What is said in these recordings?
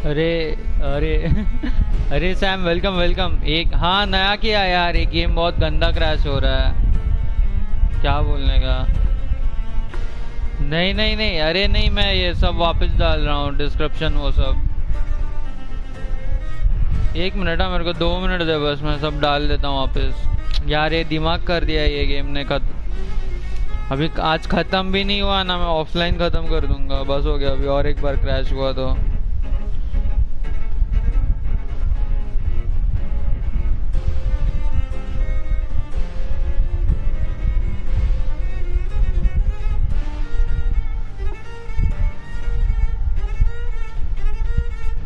अरे अरे अरे सैम वेलकम वेलकम। एक हाँ नया किया यार, एक गेम बहुत गंदा क्रैश हो रहा है। क्या बोलने का। नहीं नहीं नहीं, अरे नहीं, मैं ये सब वापस डाल रहा हूँ डिस्क्रिप्शन वो सब। एक मिनट, हाँ मेरे को 2 मिनट दे बस, मैं सब डाल देता हूँ वापस। यार ये दिमाग कर दिया ये गेम ने अभी आज खत्म भी नहीं हुआ ना, मैं ऑफलाइन खत्म कर दूंगा, बस हो गया। अभी और एक बार क्रैश हुआ तो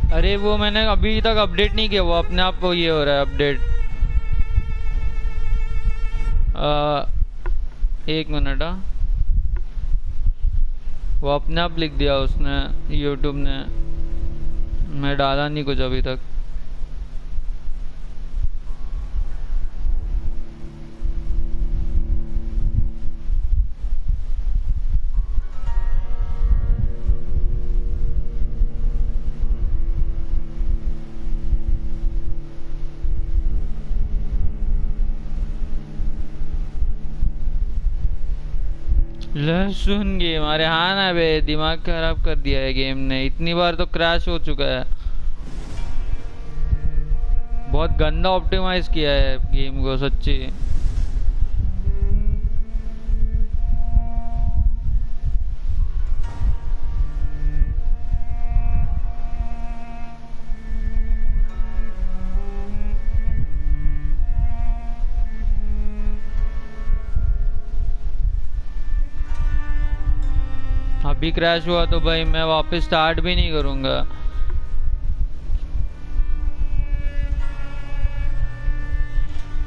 अरे वो मैंने अभी तक अपडेट नहीं किया, वो अपने आप वो ये हो रहा है अपडेट। एक मिनट, हाँ वो अपने आप लिख दिया उसने, यूट्यूब ने। मैं डाला नहीं कुछ अभी तक। लहसुन गेम, अरे हाँ ना बे, दिमाग खराब कर दिया है गेम ने, इतनी बार तो क्रैश हो चुका है। बहुत गंदा ऑप्टिमाइज किया है गेम को सच्ची। अभी क्रैश हुआ तो भाई मैं वापस स्टार्ट भी नहीं करूंगा।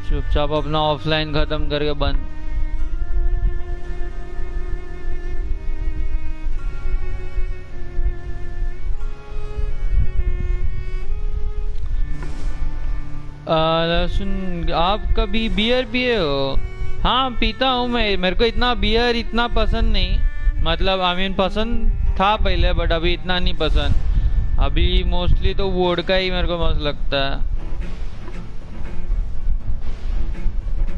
चुपचाप अपना ऑफलाइन खत्म करके बंद। सुन, आप कभी बियर पिए हो? हाँ पीता हूँ मैं, मेरे को इतना बियर इतना पसंद नहीं, मतलब आई मीन पसंद था पहले बट अभी इतना नहीं पसंद। अभी मोस्टली तो वोडका ही मेरे को मस्त लगता है।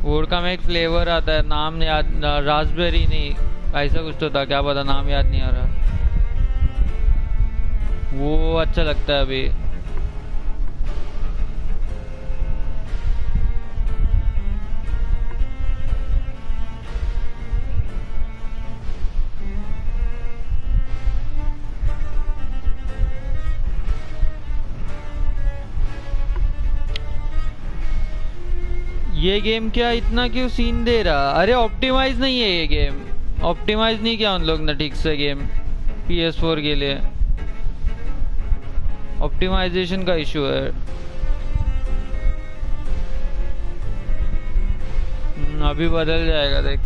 वोडका में एक फ्लेवर आता है, नाम याद, रास्पबेरी नहीं ऐसा कुछ तो था, क्या पता, नाम याद नहीं आ रहा। वो अच्छा लगता है अभी। ये गेम क्या इतना क्यों सीन दे रहा? अरे ऑप्टिमाइज नहीं है ये गेम, ऑप्टिमाइज नहीं किया उन लोग ने ठीक से गेम PS4 के लिए। ऑप्टिमाइजेशन का इशू है। अभी बदल जाएगा देख।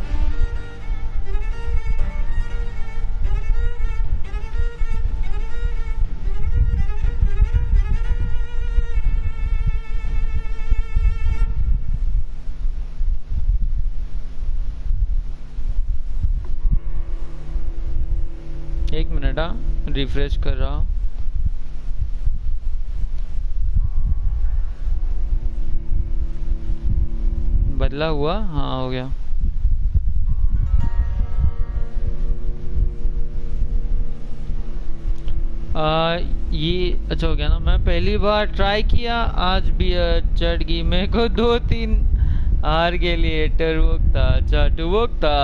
एक मिनट, हाँ रिफ्रेश कर रहा हूँ। बदला हुआ, हाँ हो गया। ये अच्छा हो गया ना। मैं पहली बार ट्राई किया, आज भी चढ़ गई मेरे को 2-3 हार के लिए। टर्वोक था, अच्छा टुवोक था।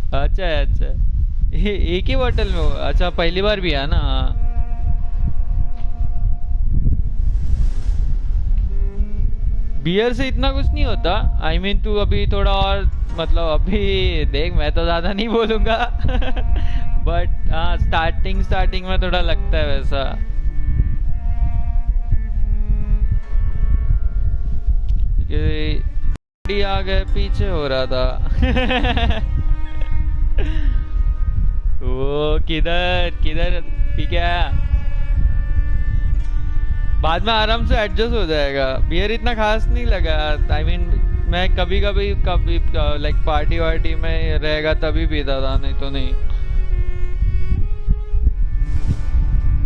अच्छा है, अच्छा है। एक ही बोतल में हो? अच्छा पहली बार भी है ना। बियर से इतना कुछ नहीं होता, आई मीन तू अभी थोड़ा और, मतलब अभी देख मैं तो ज्यादा नहीं बोलूंगा। बट हाँ स्टार्टिंग में थोड़ा लगता है वैसा। कि आ गए, पीछे हो रहा था। वो किधर किधर पी क्या? बाद में आराम से एडजस्ट हो जाएगा। बियर इतना खास नहीं लगा, आई मीन मैं कभी कभी लाइक पार्टी वार्टी में रहेगा तभी पीता था, नहीं तो नहीं।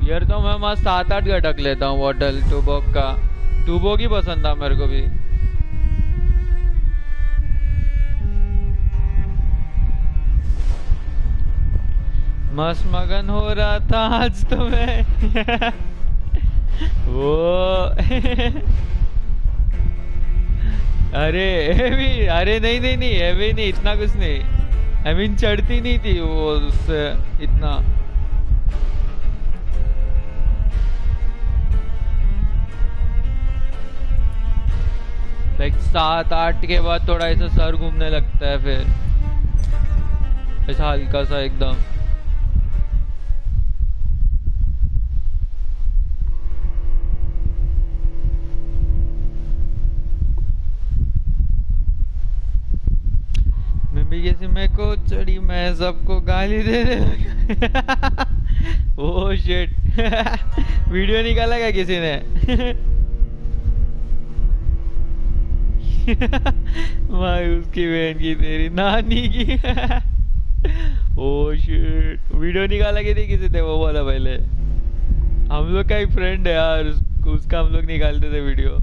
बियर तो मैं मस्त 7-8 गटक लेता हूँ बॉटल टूबॉक का। टूबॉक ही पसंद था मेरे को भी। मस्त मगन हो रहा था आज तो मैं। वो अरे भी, अरे नहीं नहीं नहीं हैवी नहीं, इतना कुछ नहीं। आई मीन चढ़ती नहीं थी वो उससे इतना। लाइक 7-8 के बाद थोड़ा ऐसा सर घूमने लगता है, फिर ऐसा हल्का सा एकदम। मैं भी कैसे मेरे को चढ़ी, मैं सबको गाली दे दे। Oh shit. वीडियो निकाला क्या किसी ने? भाई उसकी बहन की, तेरी नानी की। ओह शिट, वीडियो निकाला कि नहीं किसी ने? वो वाला पहले हम लोग का एक फ्रेंड है यार, उसका हम लोग निकालते थे वीडियो।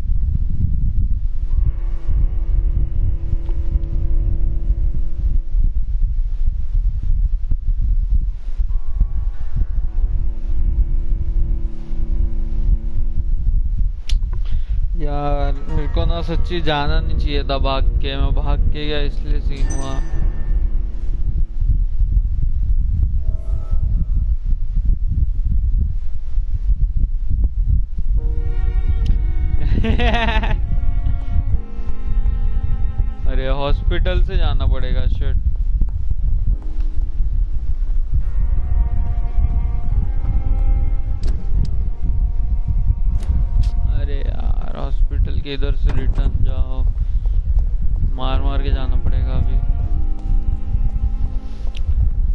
यार मेरे को ना सच्ची जाना नहीं चाहिए था भाग के, मैं भाग के गया इसलिए सीन हुआ। अरे हॉस्पिटल से जाना पड़ेगा शिट। अरे यार हॉस्पिटल के इधर से रिटर्न जाओ, मार मार के जाना पड़ेगा अभी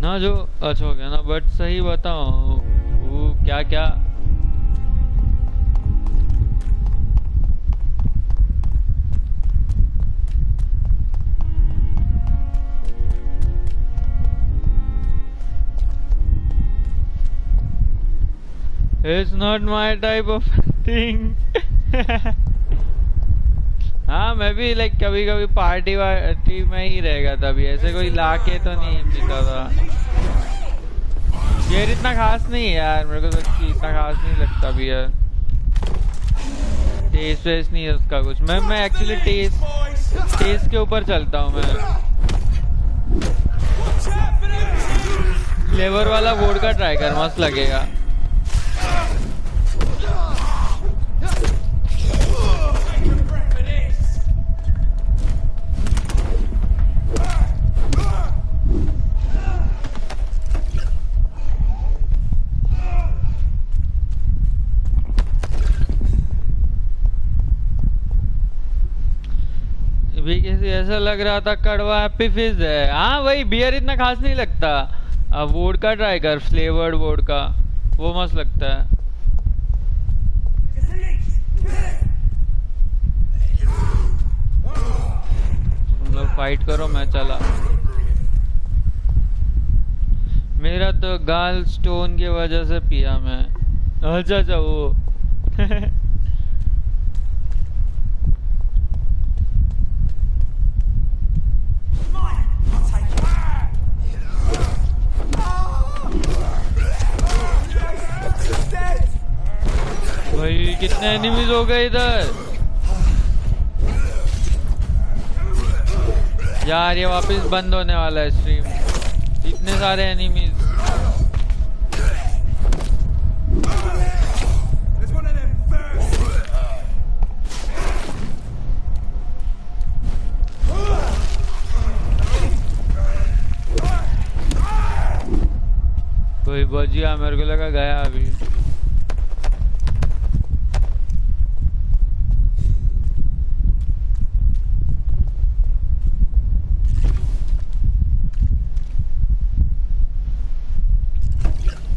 ना। जो अच्छा हो गया ना, बट सही बताओ वो क्या क्या It's not my type of thing. हाँ मैं भी लाइक कभी कभी पार्टी वार्टी में ही रहेगा, तभी ऐसे कोई लाके तो नहीं पीता था। बियर इतना खास नहीं है यार, मेरे को सच्ची इतना खास नहीं लगता बियर। टेस्ट वेस्ट नहीं है उसका कुछ। मैं एक्चुअली टेस्ट के ऊपर चलता हूँ मैं। फ्लेवर वाला वोडका ट्राई कर, मस्त लगेगा। भी किसी ऐसा लग रहा था कड़वा हैप्पी फिज है। हाँ वही, बियर इतना खास नहीं लगता। अब वोडका ट्राई कर, फ्लेवर्ड वोडका, वो मस्त लगता है। तुम लोग फाइट करो, मैं चला। मेरा तो गाल स्टोन की वजह से पिया मैं। अच्छा अच्छा वो। भाई कितने एनिमीज हो गए इधर यार। ये वापस बंद होने वाला है स्ट्रीम, इतने सारे एनिमीज। कोई बजिया, मेरे को लगा गया अभी।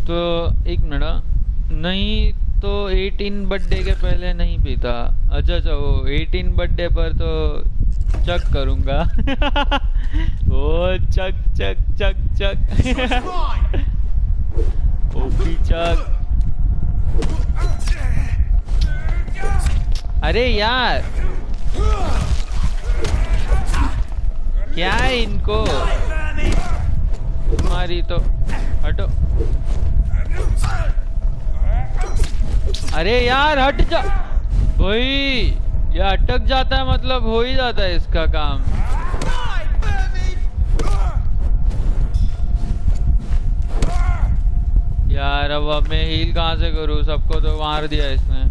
तो एक मिनट, नहीं तो 18 बर्थडे के पहले नहीं पीता। अच्छा अच्छा वो 18 बर्थडे पर तो चक करूंगा। ओ चक चक चक चक। ओपी चक। अरे यार क्या है इनको, तुम्हारी तो हटो। अरे यार हट जा भाई, ये अटक जाता है मतलब हो ही जाता है इसका काम। यार अब मैं हील कहाँ से करूँ, सबको तो मार दिया इसने।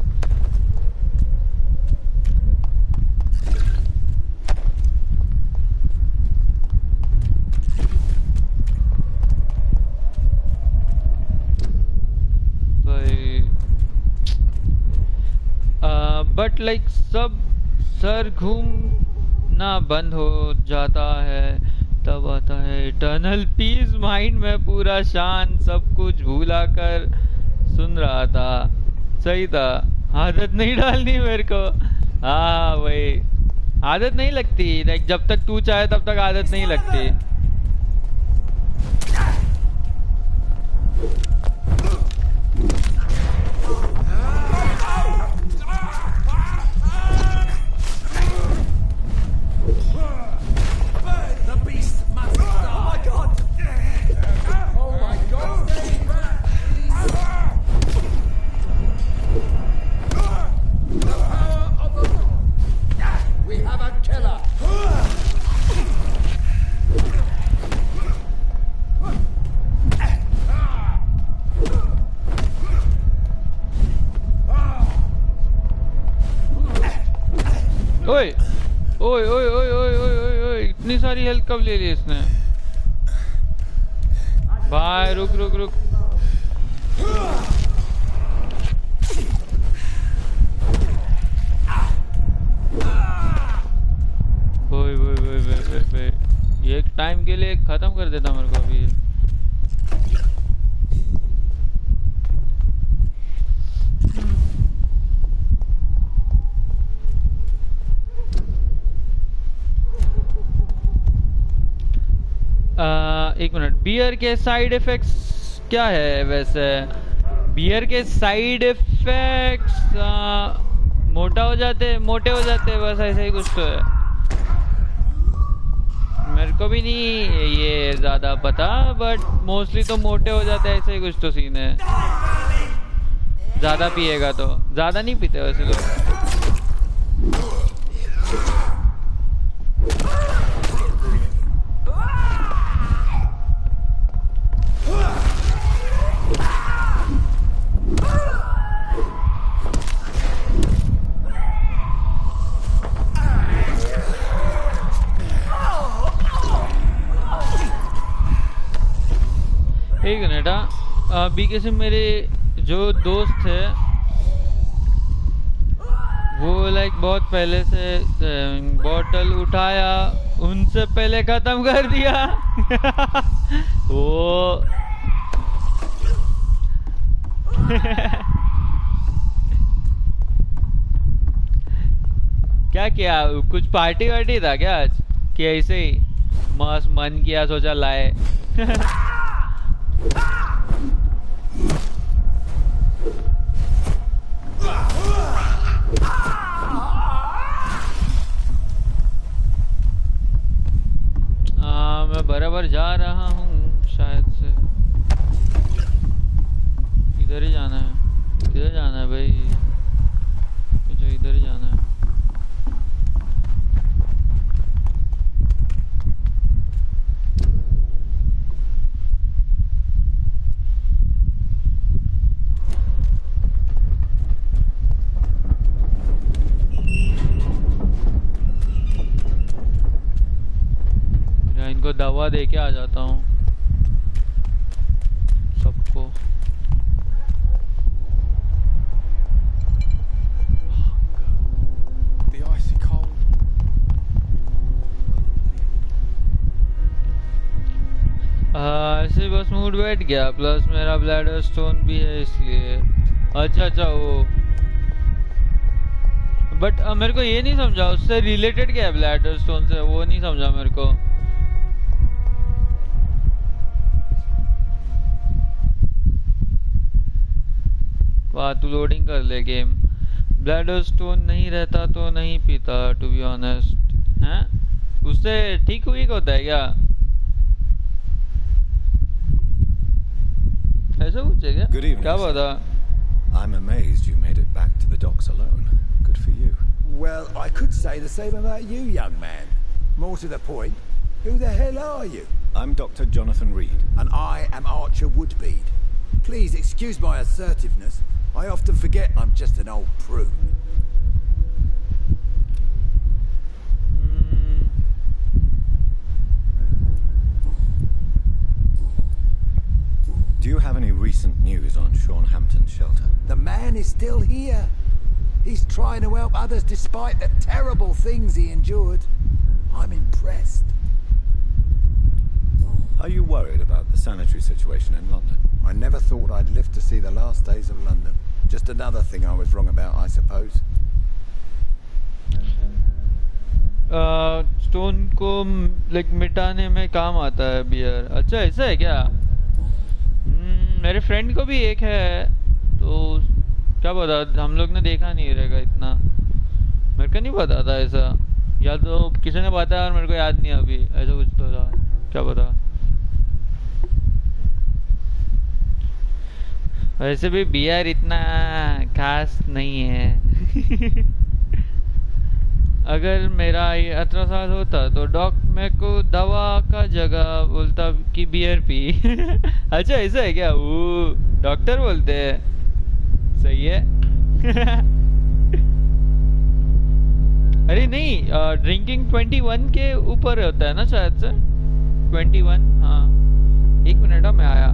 बट लाइक सब सर घूमना बंद हो जाता है, तब आता है इटर्नल पीस। माइंड में पूरा शांत, सब कुछ भूला कर सुन रहा था। सही था, आदत नहीं डालनी मेरे को। हाँ वही, आदत नहीं लगती। लाइक जब तक तू चाहे तब तक आदत नहीं लगती। ओए ओए ओए ओए ओए ओए ओए, इतनी सारी हेल्थ कब ले ली इसने? भाई रुक रुक रुक। ओए ओए ओए ओए ओए, ये एक टाइम के लिए खत्म कर देता मेरे को अभी। एक मिनट, बियर के साइड इफेक्ट्स क्या है वैसे? बियर के साइड इफेक्ट्स मोटे हो जाते बस, ऐसा ही कुछ तो है। मेरे को भी नहीं ये ज्यादा पता, बट मोस्टली तो मोटे हो जाते हैं, ऐसा ही कुछ तो सीन है। ज्यादा पिएगा तो, ज्यादा नहीं पीते वैसे लोग। एक मिनट, बीके से मेरे जो दोस्त है वो लाइक बहुत पहले से बॉटल उठाया, उनसे पहले खत्म कर दिया। वो क्या किया, कुछ पार्टी वार्टी था क्या आज, कि ऐसे ही मस्त मन किया सोचा लाए? मैं बराबर जा रहा हूँ शायद से। इधर ही जाना है, किधर जाना है भाई? मुझे इधर ही जाना है। इनको दवा दे के आ जाता हूँ सबको। ऐसे बस मूड बैठ गया, प्लस मेरा ब्लैडर स्टोन भी है इसलिए। अच्छा वो, बट मेरे को ये नहीं समझा उससे रिलेटेड क्या है ब्लैडर स्टोन से, वो नहीं समझा मेरे को। तू लोडिंग कर ले गेम। ब्लड और स्टोन नहीं रहता तो नहीं पीता टू बी ऑनेस्ट। हैं उससे ठीक हुई होता है क्या? ऐसा कुछ है क्या? Good evening, क्या sir. पता। I'm amazed you made it back to the docks alone. Good for you. Well, I could say the same about you, young man. More to the point, who the hell are you? I'm Dr. Jonathan Reed. And I am Archer Woodbead. Please excuse my assertiveness. I often forget I'm just an old prune. Do you have any recent news on Sean Hampton's shelter? The man is still here. He's trying to help others despite the terrible things he endured. I'm impressed. Are you worried about the sanitary situation in London? I never thought I'd live to see the last days of London. Just another thing I was wrong about, I suppose. Stone को like मिटाने में काम आता है beer. अच्छा ऐसा है क्या? मेरे फ्रेंड को भी एक है, तो क्या पता, हम लोग ने देखा नहीं रहेगा इतना। मेरे को नहीं पता था ऐसा, या तो किसी ने बताया और मेरे को याद नहीं अभी, ऐसा कुछ तो था, क्या पता। वैसे भी बियर इतना खास नहीं है। अगर मेरा ये 18 साल होता तो डॉक मेरे को दवा का जगह बोलता कि बियर पी। अच्छा ऐसा है क्या? वो डॉक्टर बोलते हैं, सही है। अरे नहीं, ड्रिंकिंग 21 के ऊपर होता है ना शायद से। 21, हाँ। एक मिनट मैं आया।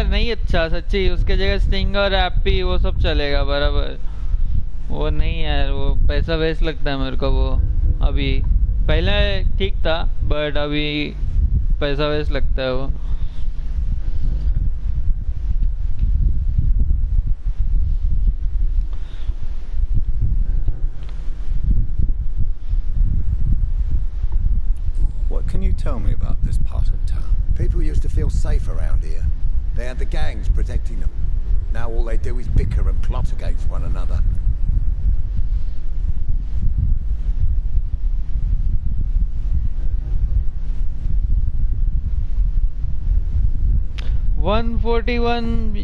नहीं अच्छा सच्ची, उसके जगह स्टिंग और एप्पी वो सब चलेगा बराबर। वो नहीं यार, वो पैसा वेस्ट लगता है मेरे को वो। अभी पहले ठीक था बट अभी पैसा वेस्ट लगता है वो। What can you tell me about this part of town? People used to feel safe around here. They had the gangs protecting them. Now all they do is bicker and plot against one another.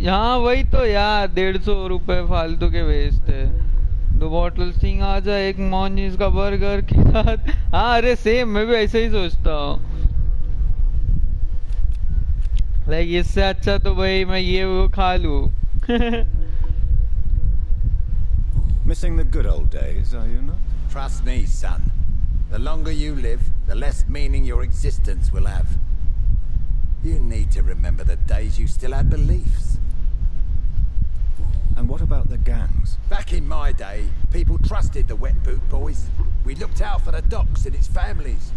हाँ वही तो यार, 150 रुपए फालतू के waste है। 2 bottle sting आ जाए, एक मॉन्जीज का बर्गर के साथ। हाँ अरे सेम, मैं भी ऐसे ही सोचता हूँ। लाइक इससे अच्छा तो भाई मैं ये वो खा लूँ। Missing the good old days, are you not? Trust me, son. The longer you live, the less meaning your existence will have. You need to remember the days you still had beliefs. And what about the gangs? Back in my day, people trusted the wet boot boys. We looked out for the docks and its families.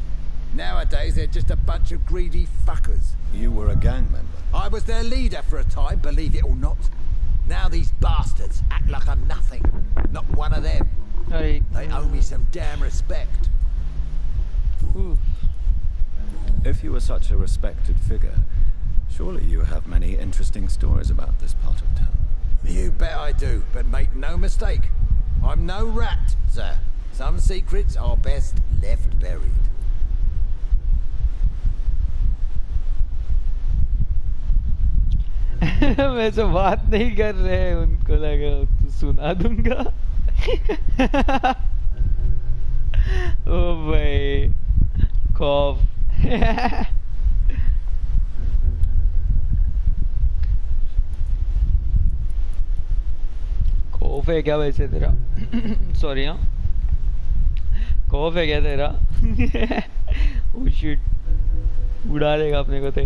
Nowadays, they're just a bunch of greedy fuckers. You were a gang member. I was their leader for a time, believe it or not. Now these bastards act like I'm nothing. Not one of them. Hey. They owe me some damn respect. Oof. If you were such a respected figure, surely you have many interesting stories about this part of town. You bet I do, but make no mistake. I'm no rat, sir. Some secrets are best left buried. मैं से बात नहीं कर रहे, उनको लगा तो सुना दूंगा। ओ भाई खौफ। खौफ है क्या वैसे तेरा? सॉरी हाँ, खौफ है क्या तेरा? ओ शिट, उड़ा देगा अपने को ते।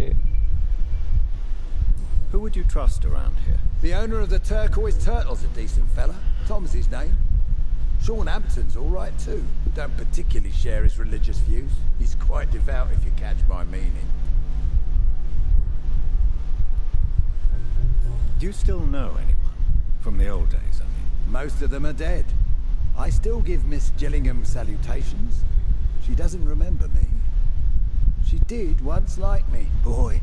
Who would you trust around here? The owner of the Turquoise Turtle's a decent fella. Tom's his name. Sean Hampton's all right too. Don't particularly share his religious views. He's quite devout, if you catch my meaning. Do you still know anyone from the old days? I mean, Most of them are dead. I still give Miss Gillingham salutations. She doesn't remember me. She did once like me. Boy,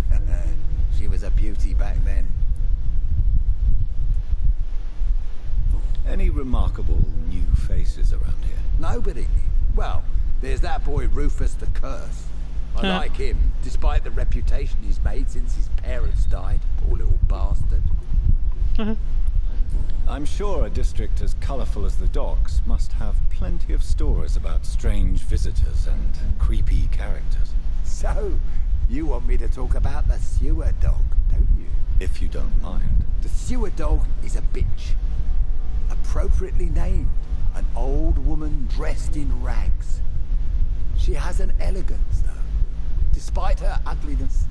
she was a beauty back then. any remarkable new faces around here? Nobody. Well, there's that boy Rufus the Curse. I like him, despite the reputation he's made since his parents died. Poor little bastard. I'm sure a district as colourful as the docks must have plenty of stories about strange visitors and creepy characters. So, you want me to talk about the sewer dog, don't you? If you don't mind. The sewer dog is a bitch. Appropriately named. An old woman dressed in rags. She has an elegance, though. Despite her ugliness.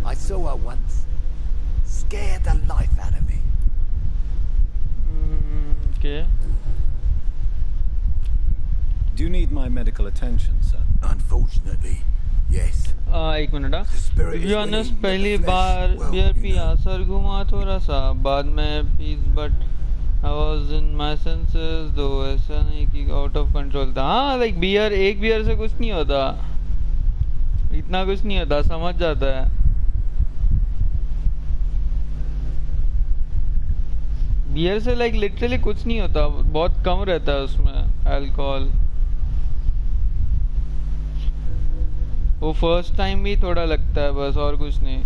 I saw her once. Scared the life out of me. Okay. Do you need my medical attention, sir? Unfortunately, yes. एक minute हाँ. To be honest, पहली बार beer पिया, sir घुमा थोड़ा सा, बाद में piece, but I was in my senses, though ऐसा नहीं कि out of control था. हाँ, like बियर, एक बियर से कुछ नहीं होता, इतना कुछ नहीं होता, समझ जाता है. बियर से like literally कुछ नहीं होता, बहुत कम रहता है उसमें अल्कोहल. वो फर्स्ट टाइम भी थोड़ा लगता है बस, और कुछ नहीं.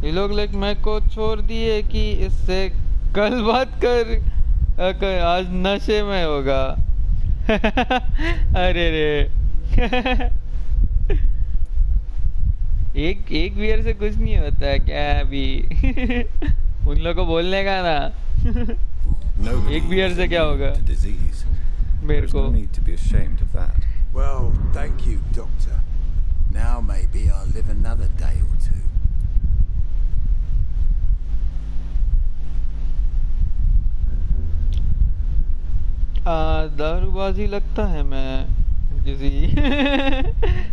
ये लोग लाइक मैं को छोड़ दिए कि इससे कल बात कर, आज नशे में होगा. अरे रे. एक बियर से कुछ नहीं होता है क्या अभी? उन लोगों को बोलने का ना. एक बियर से क्या होगा मेरे को? No need to be ashamed of that. Well, thank you, Doctor. Now maybe I'll live another day or two. दारूबाजी लगता है मैं किसी.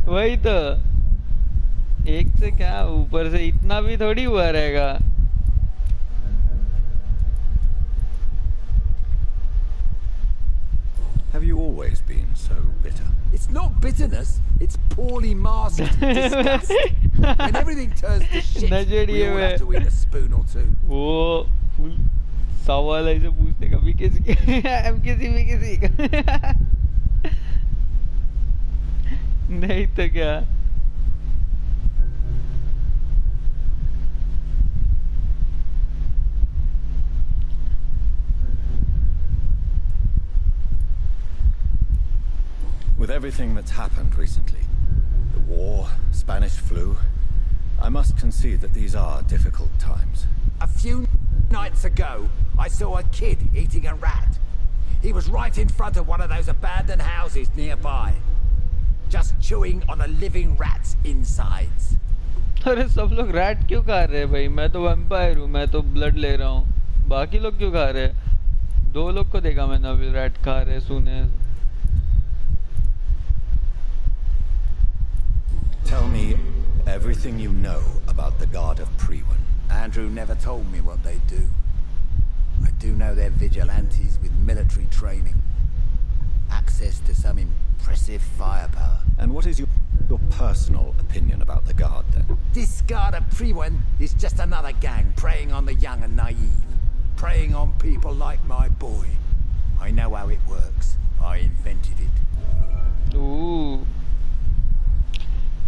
वही तो, एक से क्या, ऊपर से इतना भी थोड़ी हुआ रहेगा. Have you always been so bitter? It's not bitterness, it's poorly masked disgust. When everything turns to shit, we all have to eat a spoon or two. वो फुल सवाल ऐसे पूछने का भी किसी भी किसी का. नहीं तो क्या. With everything that's happened recently, the war, Spanish flu, I must concede that these are difficult times. A few nights ago, I saw a kid eating a rat. He was right in front of one of those abandoned houses nearby, just chewing on a living rat's insides. अरे सब लोग rat क्यों खा रहे हैं भाई? मैं तो वैम्पायर हूँ, मैं तो ब्लड ले रहा हूँ. बाकी लोग क्यों खा रहे हैं? 2 लोग को देखा मैंने अभी रैट खा रहे सुने. Tell me everything you know about the God of Priwen. Andrew never told me what they do. I do know they're vigilantes with military training. Access to some impressive firepower. And what is your personal opinion about the God, then? This God of Priwen is just another gang preying on the young and naive. Preying on people like my boy. I know how it works. I invented it. Ooh.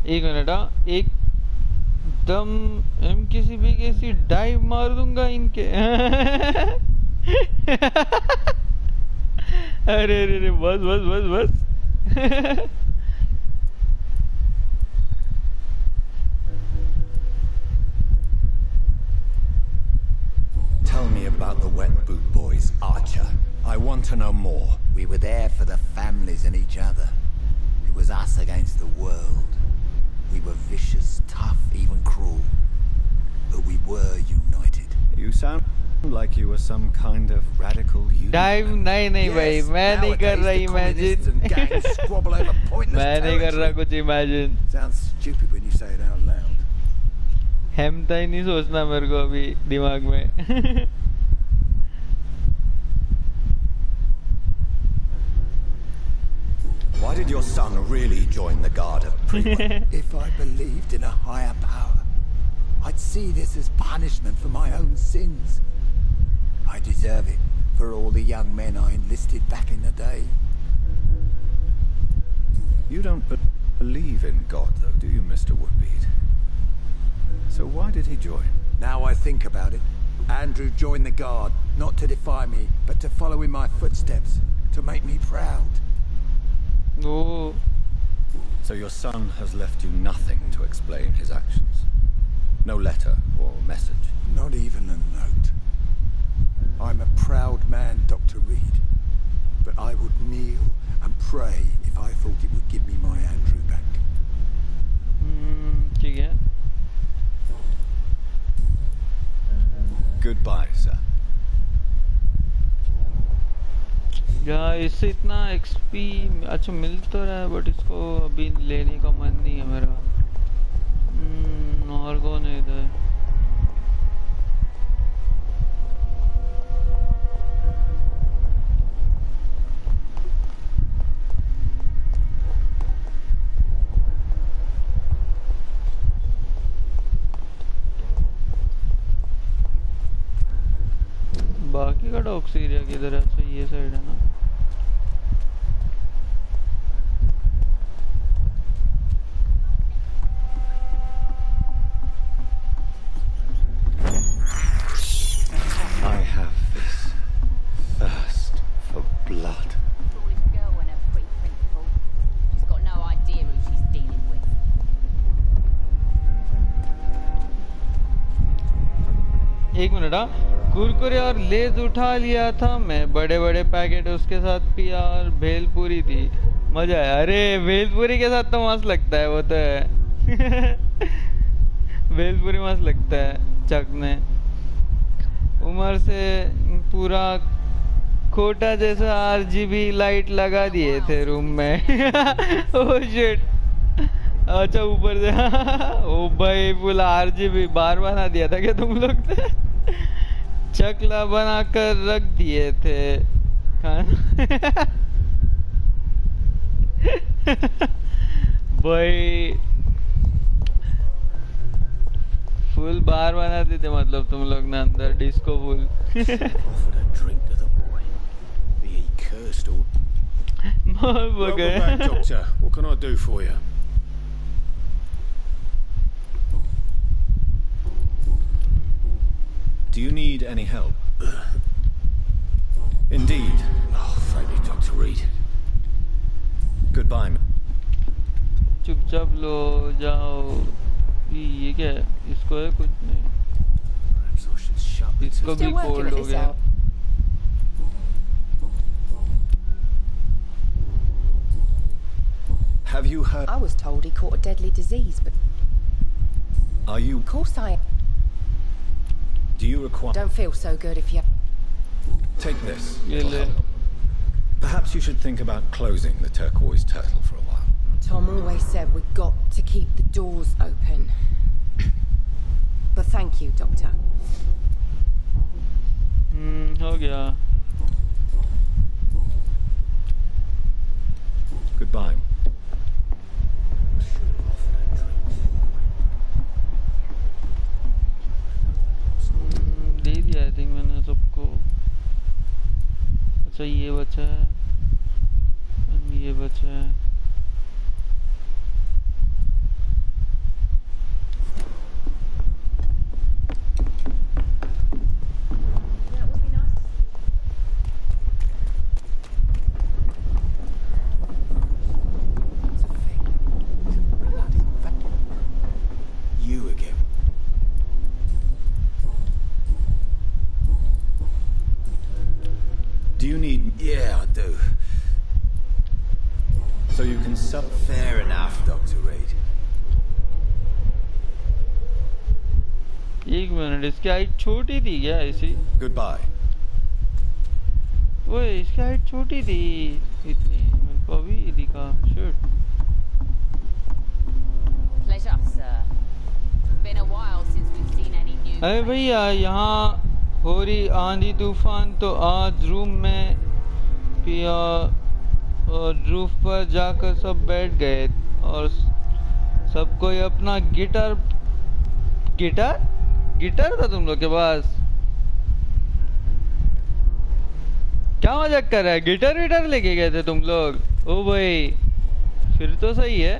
एक minute, एक एकदम MKCBKC dive मार दूंगा इनके। अरे अरे अरे बस बस बस बस। Tell me about the Wet Boot Boys, Archer. I want to know more. We were there for the families and each other. It was us against the world. We were vicious, tough, even cruel. But we were united. You sound like you were some kind of radical union. Dive नहीं भाई, मैं नहीं कर रहा imagine। मैं नहीं कर रहा कुछ imagine। Sounds stupid when you say it out loud. हेमता ही नहीं सोचना मेरे को अभी दिमाग में। Why did your son really join the guard of Prima? If I believed in a higher power, I'd see this as punishment for my own sins. I deserve it for all the young men I enlisted back in the day. You don't believe in God, though, do you, Mr. Woodbeard? So why did he join? Now I think about it, Andrew joined the guard, not to defy me, but to follow in my footsteps, to make me proud. Oh. So your son has left you nothing to explain his actions? No letter or message? Not even a note. I'm a proud man, Dr. Reed, but I would kneel and pray if I thought it would give me my Andrew back. ठीक है। Goodbye, sir. यार इससे इतना XP अच्छा मिल तो रहा है, but इसको अभी लेने का मन नहीं है मेरा। और कौन है इधर? बाकी का डॉक्स एरिया किधर है? अच्छा ये साइड है ना। I have this thirst for blood. This girl and her pre-principal. She's got no idea who she's dealing with. एक मिनट। हाँ, कुरकुरे और लेज उठा लिया था मैं, बड़े बड़े पैकेट उसके साथ पिया और भेलपूरी थी, मजा आया। अरे भेलपूरी के साथ तो मस्त लगता है, वो तो है। भेलपूरी मस्त लगता है चखने। उमर से पूरा खोटा जैसा RGB लाइट लगा दिए थे रूम में। Oh shit. अच्छा ऊपर से ओ भाई फुल RGB बार बना दिया था क्या तुम लोग से? चकला बनाकर रख दिए थे भाई, फुल बार बना देते मतलब तुम लोग ना अंदर disco full. Offered a drink to the boy. Be he cursed or... Welcome back, Doctor. What can I do for you? Do you need any help? Indeed. Oh, thank you, Dr. Reed. Goodbye. चुपचाप लो जाओ। ये क्या है? इसको है कुछ नहीं। Perhaps I should shut the इसको भी कोल्ड हो गया। Have you heard? I was told he caught a deadly disease, but Are you? of course I Do you require? don't feel so good if you... Take this. ये It'll ले। help. Perhaps you should think about closing the turquoise turtle for a while. Tom always said we've got to keep the doors open. But thank you, Doctor. हो गया। Goodbye. दे दिया I think मैंने सबको। अच्छा ये बचा है, ये बचा है। Do you need... Yeah, I do. So you can sub... Fair enough, Dr. Reed. एक मिनट, इसकी हाइट छोटी थी क्या ऐसी? Goodbye. वो इसकी हाइट छोटी थी इतनी, मेरे को अभी दिखा। Shit. Pleasure, sir. Been a while since we've seen any new. अरे भैया, यहाँ हो रही आंधी तूफान, तो आज रूम में पिया और रूफ पर जाकर सब बैठ गए और सब कोई अपना गिटार था तुम लोग के पास? क्या मजाक कर रहा है? गिटार लेके गए थे तुम लोग? ओ भाई, फिर तो सही है।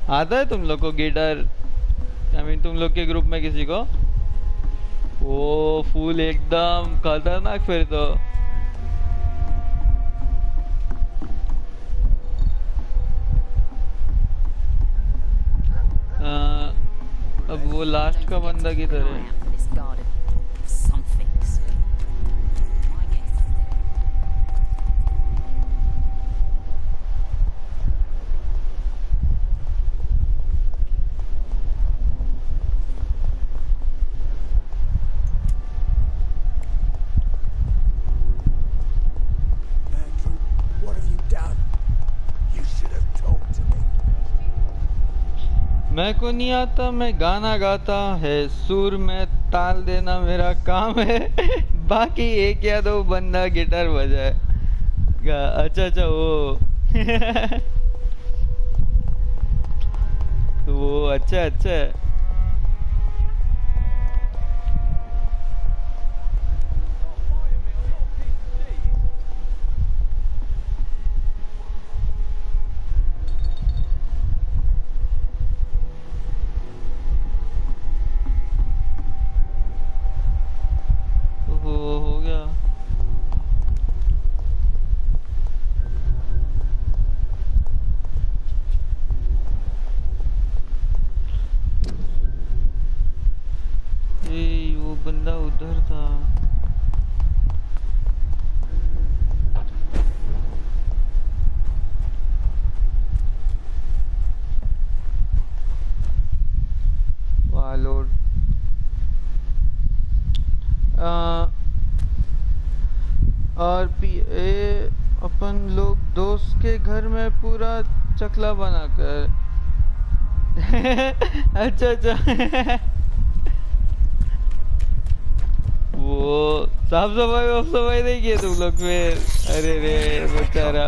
आता है तुम लोग को गिटार? आई मीन तुम लोग के ग्रुप में किसी को? ओ फूल एकदम खतरनाक फिर तो। अब वो लास्ट का बंदा किधर है? मैं को नहीं आता, मैं गाना गाता है, सुर में ताल देना मेरा काम है। बाकी एक या दो बंदा गिटार बजाए। अच्छा वो तो वो अच्छा है। हो गया। वो बंदा उधर था। लोड और अपन लोग दोस्त के घर में पूरा चकला बनाकर अच्छा वो साफ सफाई नहीं किए तुम लोग फिर? अरे रे बेचारा।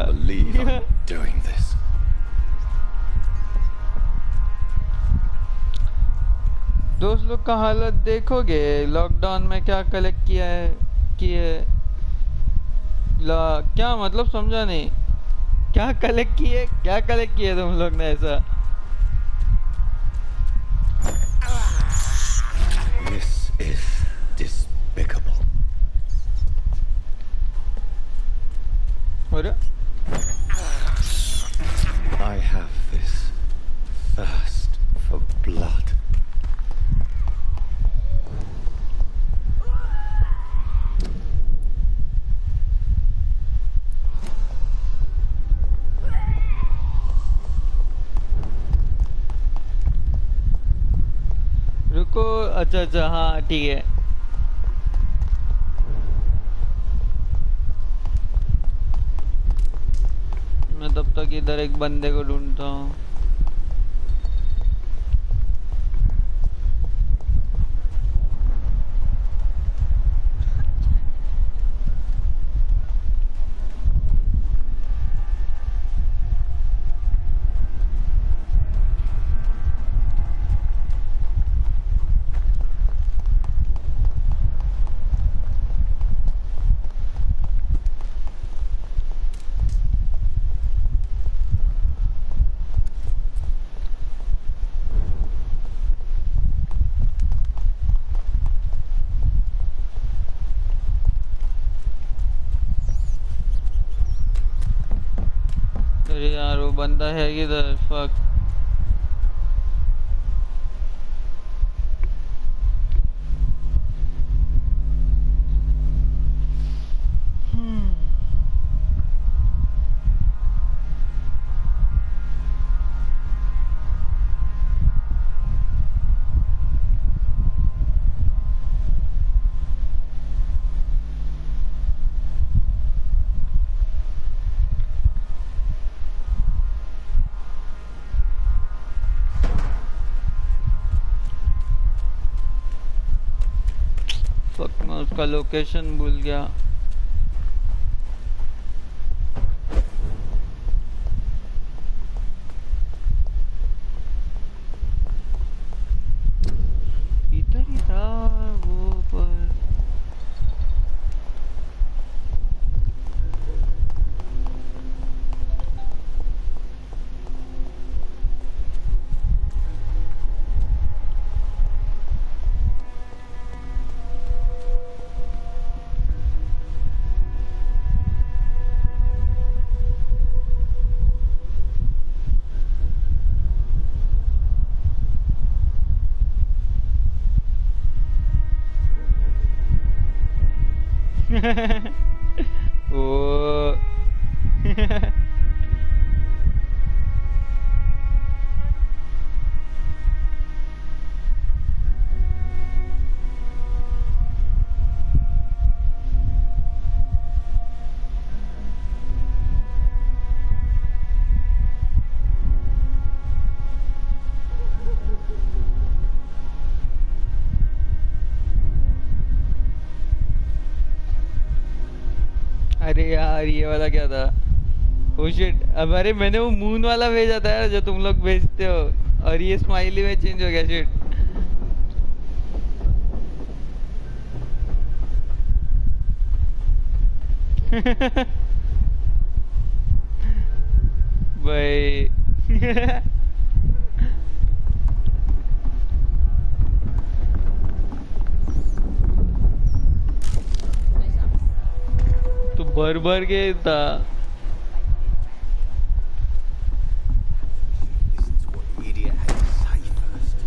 दोस्त लोग का हालत देखोगे, लॉकडाउन में क्या कलेक्ट किया है क्या मतलब समझा नहीं। क्या कलेक्ट किए तुम लोग ने ऐसा? This is despicable. अरे I have this thirst for blood. रुको, अच्छा हाँ ठीक है। मैं तब तक इधर एक बंदे को ढूंढता हूँ। अरे यार वो बंदा है किधर? फक। फक मैं उसका लोकेशन भूल गया। इधर ही था वो पर। वो अरे यार ये वाला क्या था? ओ शिट, अब अरे मैंने वो मून वाला भेजा था यार जो तुम लोग भेजते हो, और ये स्माइली में चेंज हो गया। शिट। भाई तो भर भर के था। Listen to what the idiot had to say first.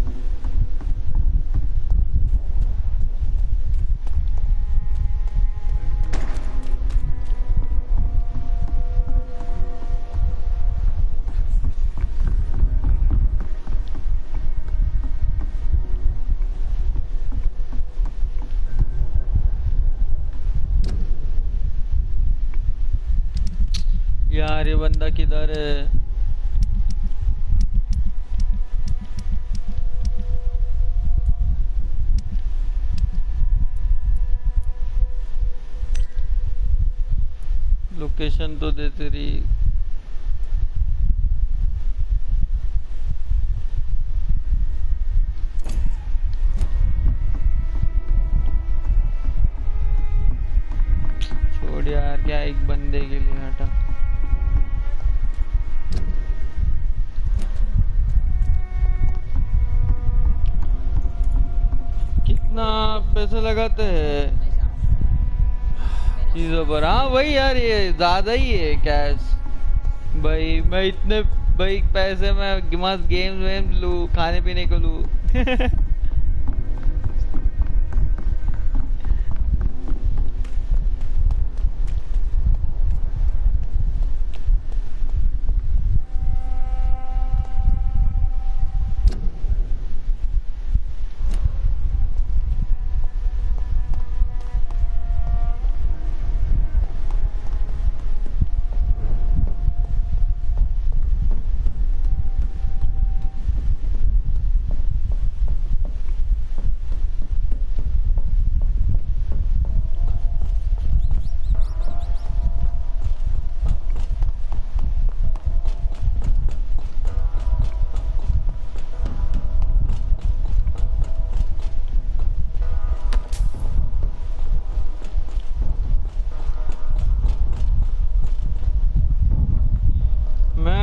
यार ये बंदा किधर है? लोकेशन तो दे तेरी। छोड़ यार, क्या एक बंदे के लिए हटा। कितना पैसे लगाते हैं चीजों पर? हाँ वही यार, ये ज्यादा ही है कैश। भाई मैं इतने भाई पैसे में मस्त गेम वेम लूँ, खाने पीने को लूँ।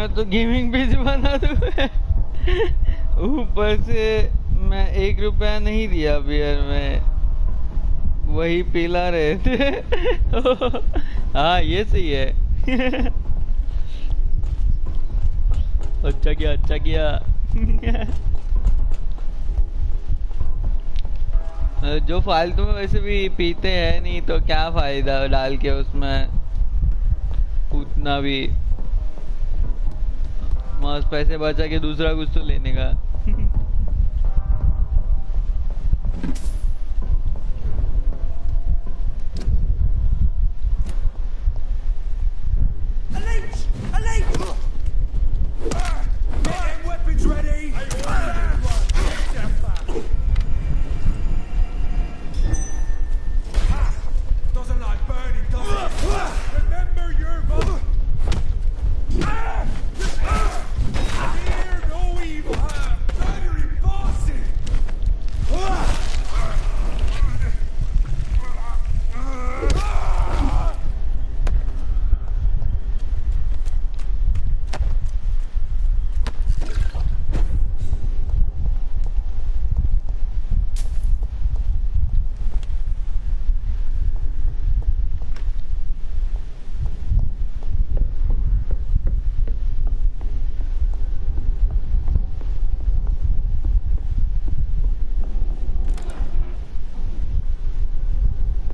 तो गेमिंग पेज बना दूं। ऊपर से मैं 1 रुपया नहीं दिया बियर में, वही पिला रहे थे। हाँ ये सही है। अच्छा किया, अच्छा किया। जो फालतू में वैसे भी पीते हैं नहीं तो क्या फायदा डाल के उसमें उतना भी। मस्त पैसे बचा के दूसरा कुछ तो लेने का।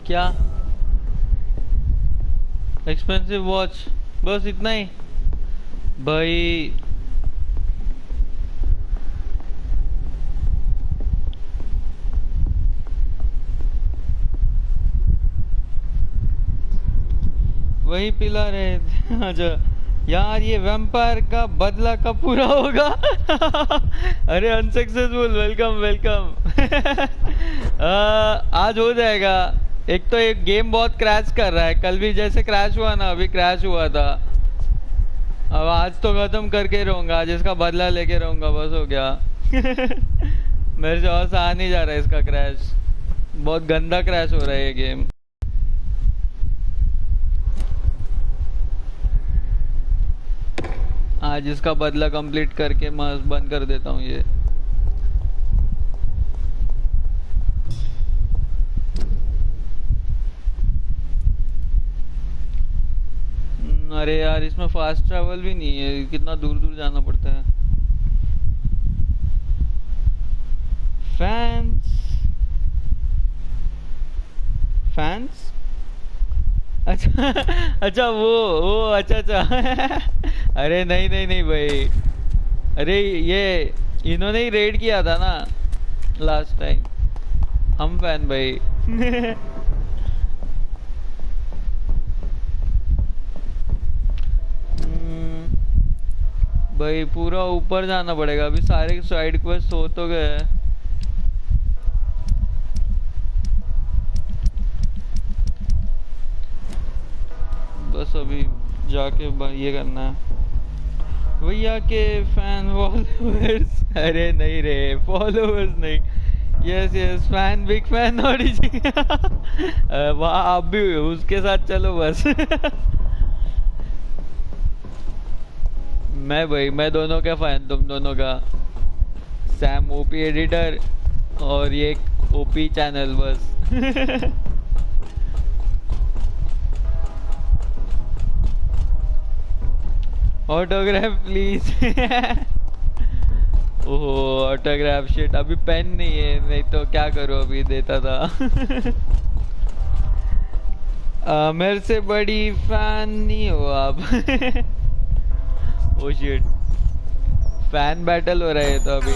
क्या एक्सपेंसिव वॉच, बस इतना ही भाई। वही पिला रहे थे। अच्छा यार, ये वैम्पायर का बदला कब पूरा होगा? अरे अनसक्सेसफुल, वेलकम वेलकम। आज हो जाएगा। एक तो एक गेम बहुत क्रैश कर रहा है, कल भी जैसे क्रैश हुआ ना, अभी क्रैश हुआ था। अब आज तो खत्म करके रहूंगा, आज इसका बदला लेके रहूंगा, बस हो गया। मेरे से और सहा नहीं जा रहा है इसका क्रैश, बहुत गंदा क्रैश हो रहा है ये गेम। आज इसका बदला कंप्लीट करके मैं बंद कर देता हूँ ये। अरे यार, इसमें फास्ट ट्रैवल भी नहीं है, कितना दूर दूर जाना पड़ता है। फैंस फैंस अच्छा अच्छा, वो अच्छा अच्छा। अरे नहीं नहीं नहीं भाई, अरे ये इन्होंने ही रेड किया था ना लास्ट टाइम, हम फैन भाई। भाई पूरा ऊपर जाना पड़ेगा, अभी सारे साइड क्वेस्ट हो तो गए। बस अभी जाके ये करना है। भैया के फैन फॉलोअर्स, अरे नहीं रे, फॉलोअर्स नहीं, yes yes fan, big fan Noddy ji. वहाँ आप भी उसके साथ चलो बस। मैं भाई, मैं दोनों का फैन, तुम दोनों का। सैम ओपी एडिटर और ये ओपी चैनल बस। Autograph please. ओहो ऑटोग्राफ, शिट अभी पेन नहीं है, नहीं तो क्या करूं, अभी देता था। मेरे से बड़ी फैन नहीं हो आप। ओ शिट, फैन बैटल हो रहा है तो अभी।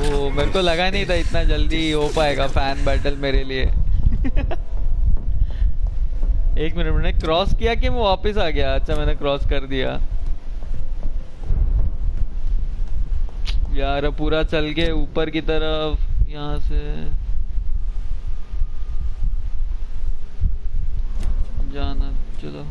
ओ मेरे को लगा नहीं था इतना जल्दी हो पाएगा फैन बैटल मेरे लिए। एक मिनट, मैंने क्रॉस किया कि मैं वापस आ गया? अच्छा मैंने क्रॉस कर दिया यार। पूरा चल के ऊपर की तरफ यहाँ से जाना, चलो।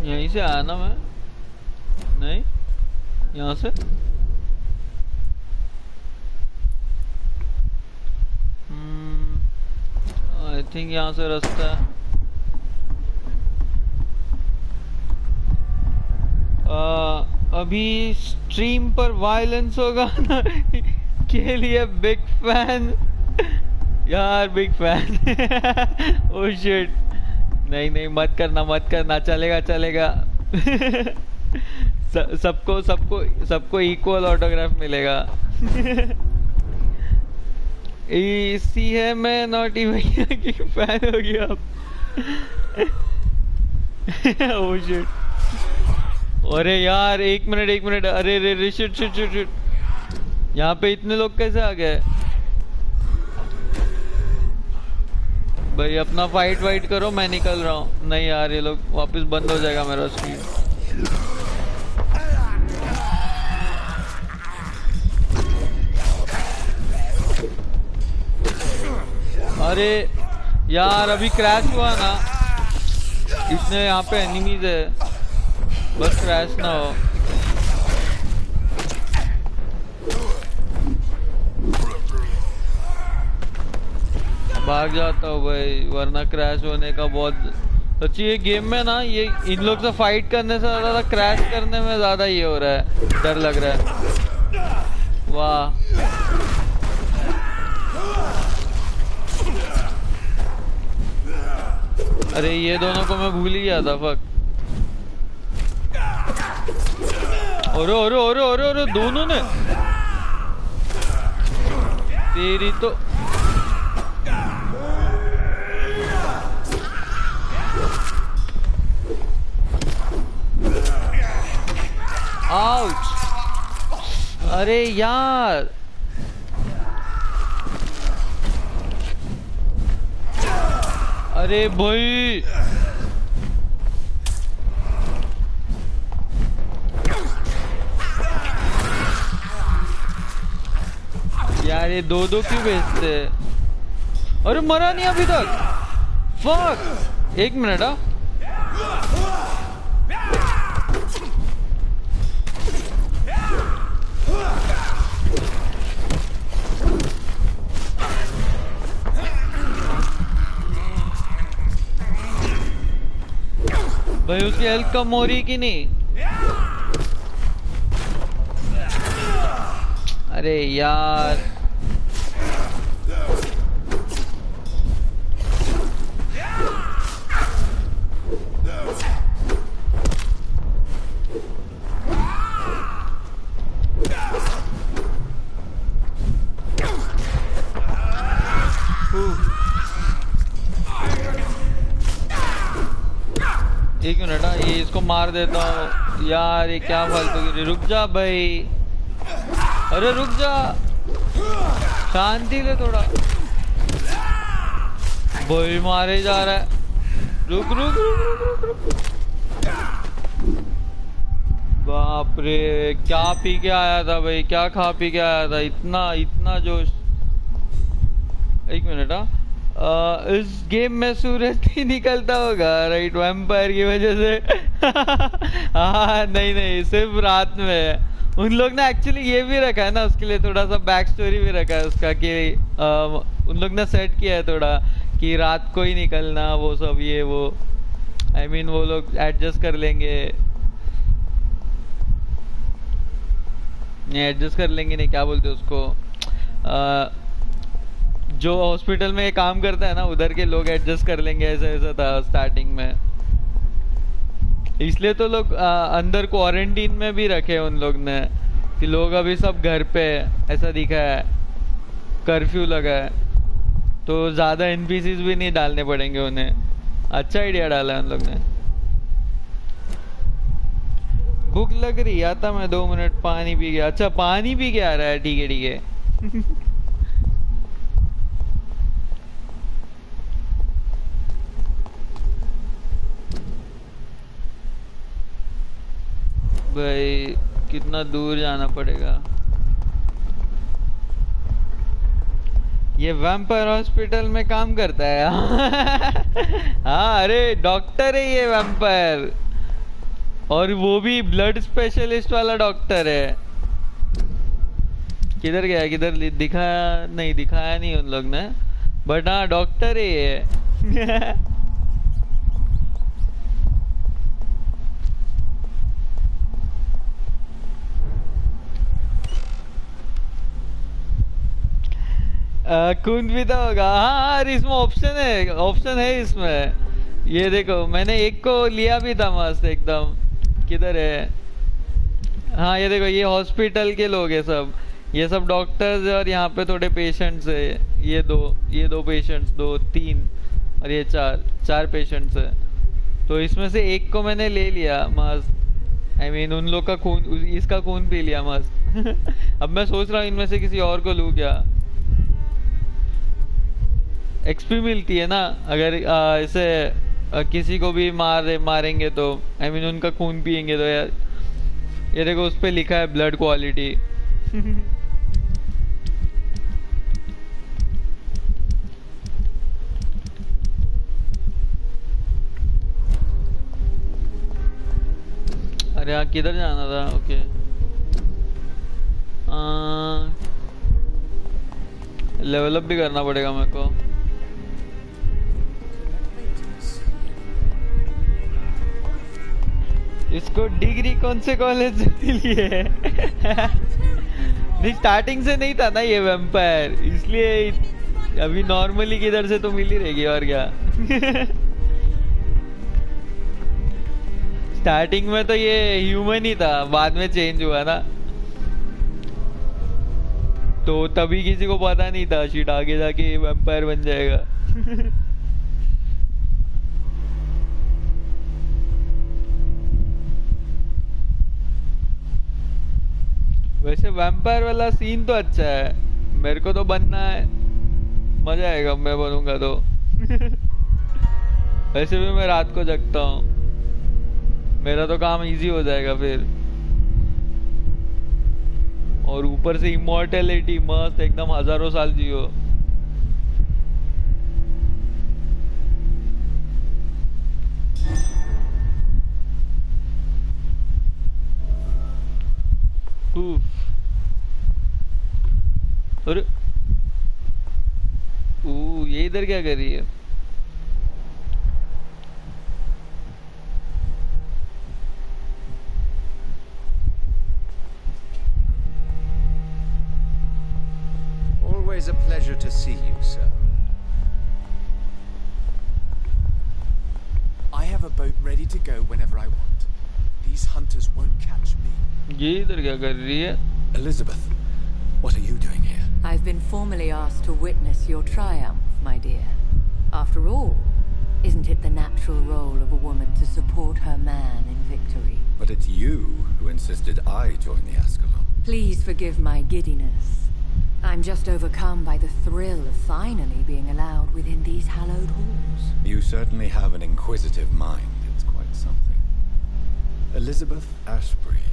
यहीं से आया ना मैं? नहीं, यहाँ से। आई थिंक यहाँ से रास्ता है। अभी स्ट्रीम पर वायलेंस होगा ना के लिए बिग फैन यार, बिग फैन। ओह शिट, नहीं नहीं मत करना मत करना, चलेगा चलेगा। सबको सबको सबको इक्वल ऑटोग्राफ मिलेगा। इसी है, मैं नॉटी भैया की फैन हो गया अब। ओह शिट, अरे यार एक मिनट, अरे रे शिट शिट शिट शिट, यहाँ पे इतने लोग कैसे आ गए भाई? अपना फाइट वाइट करो, मैं निकल रहा हूँ। नहीं यार, ये लोग वापस बंद हो जाएगा मेरा स्क्रीन। अरे यार अभी क्रैश हुआ ना, इसने यहाँ पे एनिमीज है, बस क्रैश ना हो। भाग जाता हूँ भाई, वरना क्रैश होने का बहुत सच्ची ये गेम में ना ये इन लोग से फाइट करने से ज्यादा क्रैश करने में ज्यादा ये हो रहा है, डर लग रहा है। वाह अरे ये दोनों को मैं भूल ही गया था। फक ओरे ओरे ओरे ओरे ओरे दोनों ने तेरी तो आउच। अरे यार अरे भाई यार ये दो दो क्यों भेजते हैं? अरे मरा नहीं अभी तक। फक एक मिनट भाई उसकी हेल्थ कम हो रही कि नहीं? अरे यार एक मिनट ये इसको मार देता हूँ यार। ये क्या फालतू। रुक जा भाई, अरे रुक जा, शांति ले थोड़ा। भाई मारे जा रहा है। रुक रुक रुक रुक रुक, रुक। बाप रे क्या पी के आया था भाई, क्या खा पी के आया था, इतना इतना जोश। एक मिनट इस गेम में सूरज नहीं निकलता होगा राइट वैम्पायर की वजह से। हाँ नहीं नहीं सिर्फ रात में। उन लोग ने एक्चुअली ये भी रखा है ना उसके लिए, थोड़ा सा बैक स्टोरी भी रखा है उसका कि उन लोग ने सेट किया है थोड़ा कि रात को ही निकलना वो सब ये वो। आई मीन वो लोग एडजस्ट कर लेंगे, नहीं एडजस्ट कर लेंगे नहीं क्या बोलते उसको, जो हॉस्पिटल में काम करता है ना उधर के लोग एडजस्ट कर लेंगे, ऐसा ऐसा था स्टार्टिंग में। इसलिए तो लोग अंदर क्वारंटीन में भी रखे उन लोग ने कि लोग अभी सब घर पे ऐसा दिखा है, कर्फ्यू लगा है तो ज़्यादा एनपीसीज भी नहीं डालने पड़ेंगे उन्हें। अच्छा आइडिया डाला है उन लोग ने। भूख लग रही, आता मैं 2 मिनट पानी पी गया। अच्छा पानी पी के आ रहा है, ठीक है ठीक है। भाई कितना दूर जाना पड़ेगा। ये वैम्पायर हॉस्पिटल में काम करता है। हाँ अरे डॉक्टर है ये वैम्पायर, और वो भी ब्लड स्पेशलिस्ट वाला डॉक्टर है। किधर गया, किधर दिखाया नहीं, दिखाया नहीं उन लोग ने, बट हाँ डॉक्टर है ये। खून पीता होगा। हाँ इसमें ऑप्शन है इसमें। ये देखो मैंने एक को लिया भी था मस्त एकदम। किधर है, हाँ ये देखो ये हॉस्पिटल के लोग हैं सब, ये सब डॉक्टर्स है और यहाँ पे थोड़े पेशेंट्स है। ये दो पेशेंट्स, 2 3 और ये 4 पेशेंट्स है। तो इसमें से एक को मैंने ले लिया मस्त। आई मीन उन लोग का खून, इसका खून पी लिया मस्त। अब मैं सोच रहा हूँ इनमें से किसी और को लूँ क्या। एक्सपी मिलती है ना अगर इसे किसी को भी मारेंगे तो। आई मीन उनका खून पियेंगे तो। यार ये देखो उस पे लिखा है ब्लड क्वालिटी। अरे यहाँ किधर जाना था? ओके लेवल अप भी करना पड़ेगा मेरे को। इसको डिग्री कौन से कॉलेज से मिली है? नहीं, स्टार्टिंग से नहीं था ना ये वैम्पायर, इसलिए अभी नॉर्मली किधर से तो मिल ही रहेगी और क्या। स्टार्टिंग में तो ये ह्यूमन ही था, बाद में चेंज हुआ ना, तो तभी किसी को पता नहीं था शिट आगे जाके वैम्पायर बन जाएगा। वैसे वैम्पायर वाला सीन तो अच्छा है, मेरे को तो बनना है, मजा आएगा मैं बनूंगा तो। वैसे भी मैं रात को जगता हूँ, मेरा तो काम इजी हो जाएगा फिर, और ऊपर से इमॉर्टैलिटी मस्त एकदम, हजारों साल जियो। अरे ये इधर क्या कर रही है? Always a pleasure to see you, sir. I have a boat ready to go whenever I want. These hunters won't catch me. ये इधर क्या कर रही है? Elizabeth, what are you doing here? I've been formally asked to witness your triumph, my dear. After all, isn't it the natural role of a woman to support her man in victory? But it's you who insisted I join the Ascalon. Please forgive my giddiness. I'm just overcome by the thrill of finally being allowed within these hallowed halls. You certainly have an inquisitive mind. It's quite something. Elizabeth Ashbury,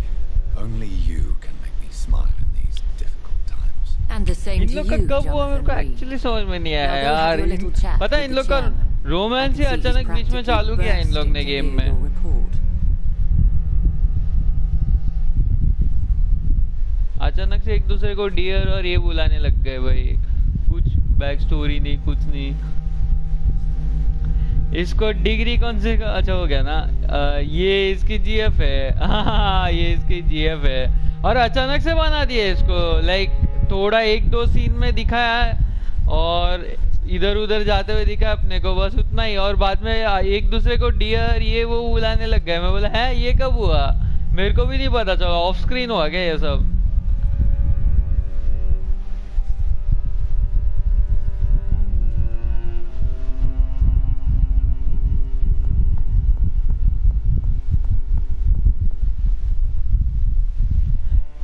only you can make me smile in these difficult times. And the same in to लोग you, का कब हुआ मेरे को Jonathan Reed. Actually समझ में नहीं आया Now go have यार। your little chat पता है with इन the लोग का chairman. Romance he I can see अचानक बीच में he's चालू किया इन लोग ने practically game bursting to hear में। your report. अचानक से एक दूसरे को डियर और ये बुलाने लग गए भाई, कुछ बैक स्टोरी नहीं, कुछ नहीं। इसको डिग्री कौन से का? अच्छा हो गया ना, ये इसकी जीएफ है। हाँ ये इसकी जीएफ है, और अचानक से बना दिया इसको, लाइक थोड़ा एक दो सीन में दिखाया और इधर उधर जाते हुए दिखा अपने को, बस उतना ही, और बाद में एक दूसरे को डियर ये वो बुलाने लग गए। मैं बोला है ये कब हुआ, मेरे को भी नहीं पता चला, ऑफ स्क्रीन हुआ क्या ये सब?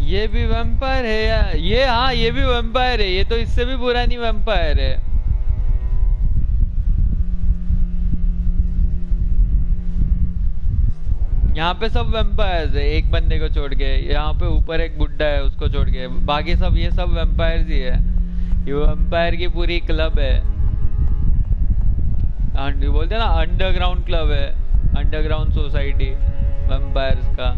ये भी वैम्पायर है या ये? हाँ ये भी वैम्पायर है, ये तो इससे भी पुरानी वैम्पायर है। यहाँ पे सब वैम्पायर्स है, एक बंदे को छोड़ के। यहाँ पे ऊपर एक बुड्ढा है, उसको छोड़ के बाकी सब ये सब वैम्पायर्स ही है। ये वैम्पायर की पूरी क्लब है, बोलते हैं ना अंडरग्राउंड क्लब है, अंडरग्राउंड सोसाइटी वैम्पायर्स का।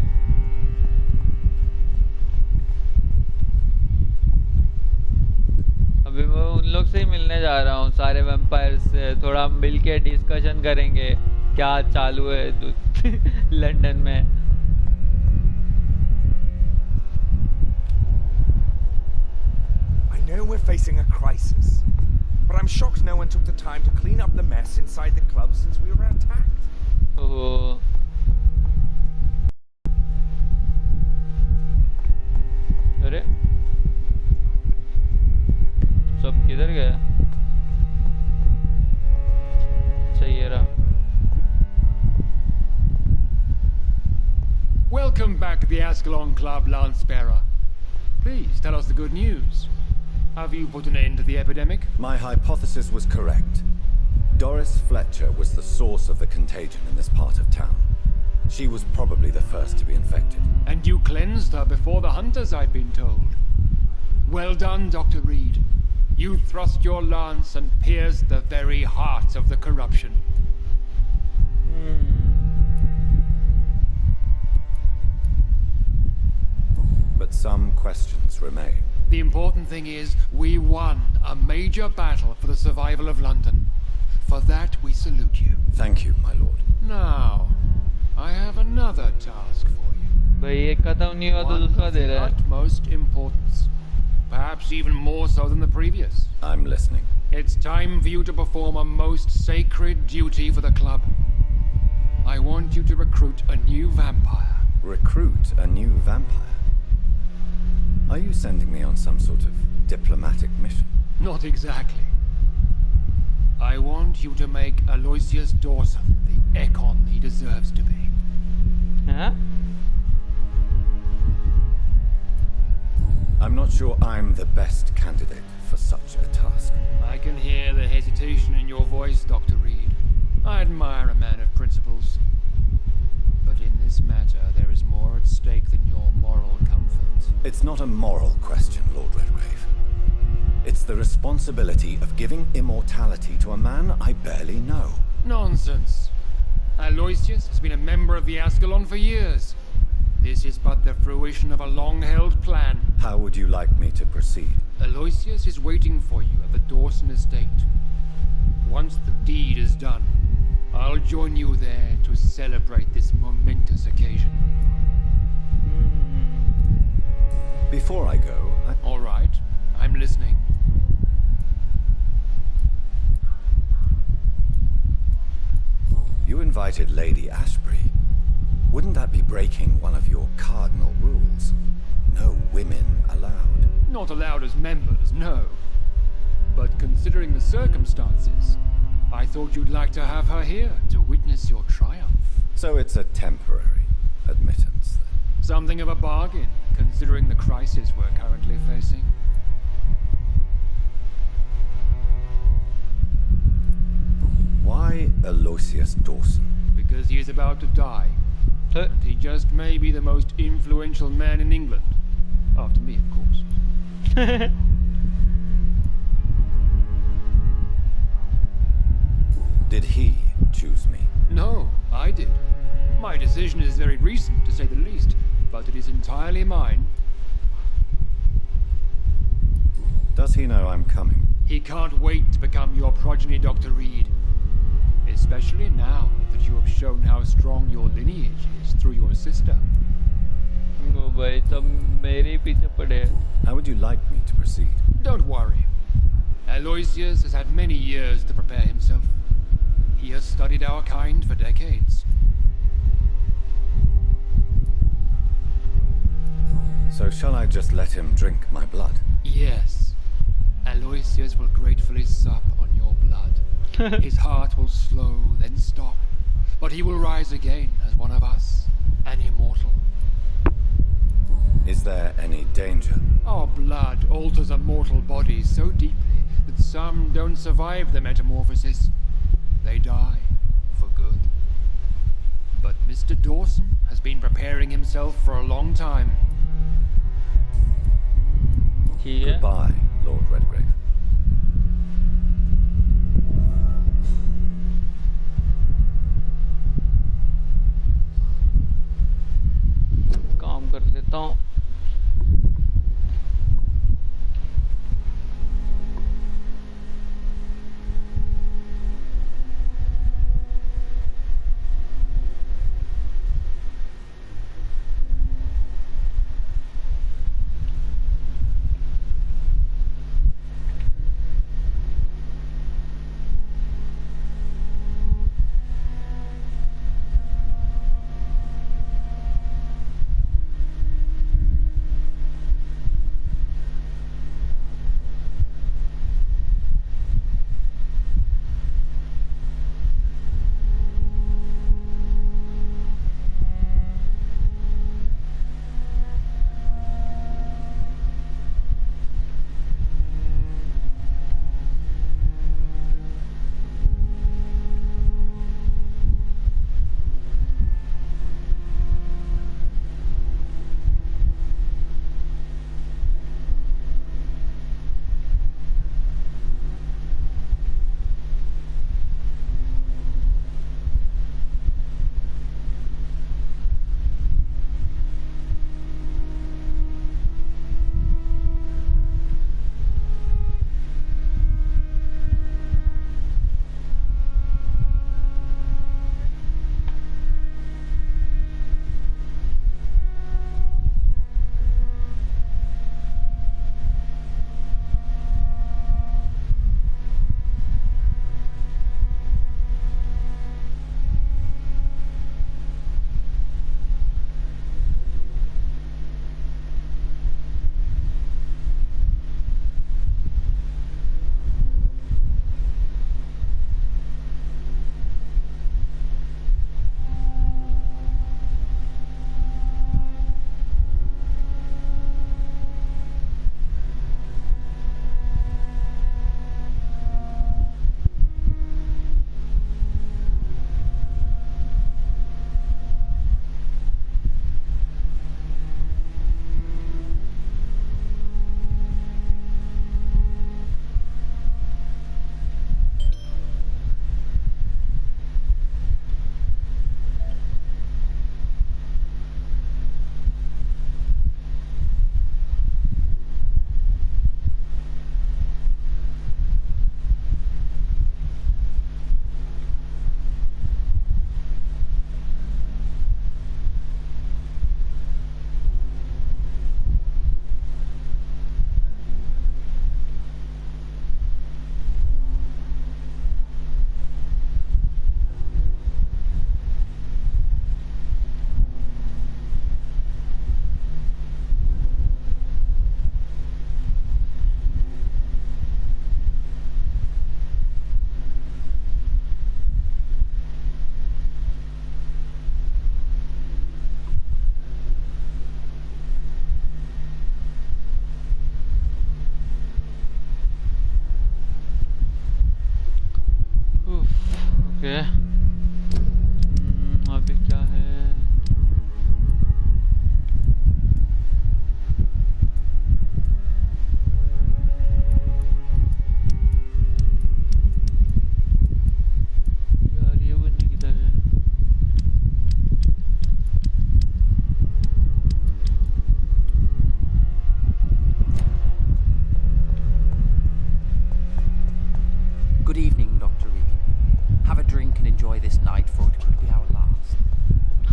अभी मैं उन लोग से ही मिलने जा रहा हूँ, सारे वैम्पायर्स से थोड़ा मिल के डिस्कशन करेंगे क्या चालू है लंदन में। I know we're facing a crisis, but I'm shocked no one took the time to clean up the mess inside the club since we were attacked. ओहो, अरे सब किधर गया? सही है रहा। Welcome back to the Ascalon Club, Lance-Bearer. Please tell us the good news. Have you put an end to the epidemic? My hypothesis was correct. Doris Fletcher was the source of the contagion in this part of town. She was probably the first to be infected. And you cleansed her before the hunters, I've been told. Well done, Dr. Reed. You thrust your lance and pierced the very heart of the corruption. But some questions remain. The important thing is, we won a major battle for the survival of London. For that, we salute you. Thank you, my lord. Now, I have another another task for you. भाई एक खत्म नहीं हुआ तो One दूसरा of they the रहा है. utmost importance. Perhaps even more so than the previous. I'm listening. It's time for you to perform a most sacred duty for the club. I want you to recruit a new vampire. Recruit a new vampire? Are you sending me on some sort of diplomatic mission? Not exactly. I want you to make Aloysius Dawson the Ekon he deserves to be. हाँ? I'm not sure I'm the best candidate for such a task. I can hear the hesitation in your voice, Dr. Reed. I admire a man of principles. But in this matter, there is more at stake than your moral comfort. It's not a moral question, Lord Redgrave. It's the responsibility of giving immortality to a man I barely know. Nonsense. Aloysius has been a member of the Ascalon for years. This is but the fruition of a long-held plan. How would you like me to proceed? Aloysius is waiting for you at the Dawson estate. Once the deed is done, I'll join you there to celebrate this momentous occasion. Before I go, All right, I'm listening. You invited Lady Ashbury. Wouldn't that be breaking one of your cardinal rules? No women allowed. Not allowed as members, no. But considering the circumstances, I thought you'd like to have her here to witness your triumph. So it's a temporary admittance, then. Something of a bargain, considering the crisis we're currently facing. Why Aloysius Dawson? Because he is about to die. And he just may be the most influential man in England. After me, of course. Did he choose me? No, I did. My decision is very recent, to say the least, but it is entirely mine. Does he know I'm coming? He can't wait to become your progeny, Dr. Reed. Especially now that you have shown how strong your lineage is through your sister. ओ भाई सब मेरे ही पीछे पड़े हैं. How would you like me to proceed? Don't worry. Aloysius has had many years to prepare himself. He has studied our kind for decades. So shall I just let him drink my blood? Yes. Aloysius will gratefully sup on your blood. His heart will slow, then stop. But he will rise again as one of us, an immortal. Is there any danger? Our blood alters a mortal body so deeply that some don't survive the metamorphosis. They die for good. But Mr. Dawson has been preparing himself for a long time. Here. Goodbye, Lord Redgrave. काम कर लेता हूँ.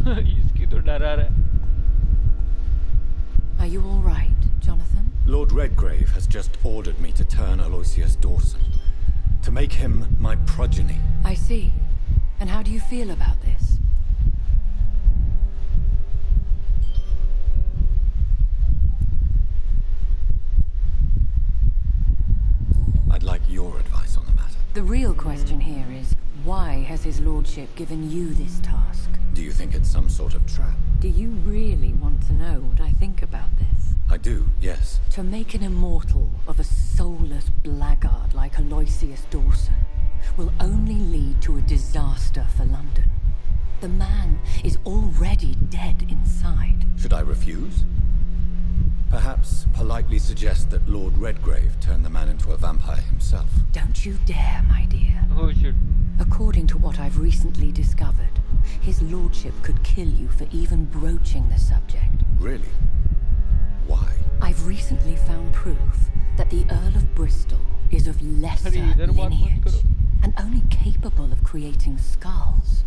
इसकी तो डरा रहा है. Are you all right, Jonathan? Lord Redgrave has just ordered me to turn Aloysius Dawson, to make him my progeny. I see. And how do you feel about this? I'd like your advice on the matter. The real question here is, why has his lordship given you this task? Do you think it's some sort of trap? Do you really want to know what I think about this? I do, yes. To make an immortal of a soulless blackguard like Aloysius Dawson will only lead to a disaster for London. The man is already dead inside. Should I refuse? Perhaps politely suggest that Lord Redgrave turn the man into a vampire himself. Don't you dare, my dear. Who should? According to what I've recently discovered, his lordship could kill you for even broaching the subject. Really? Why? I've recently found proof that the Earl of Bristol is of lesser lineage and only capable of creating skulls.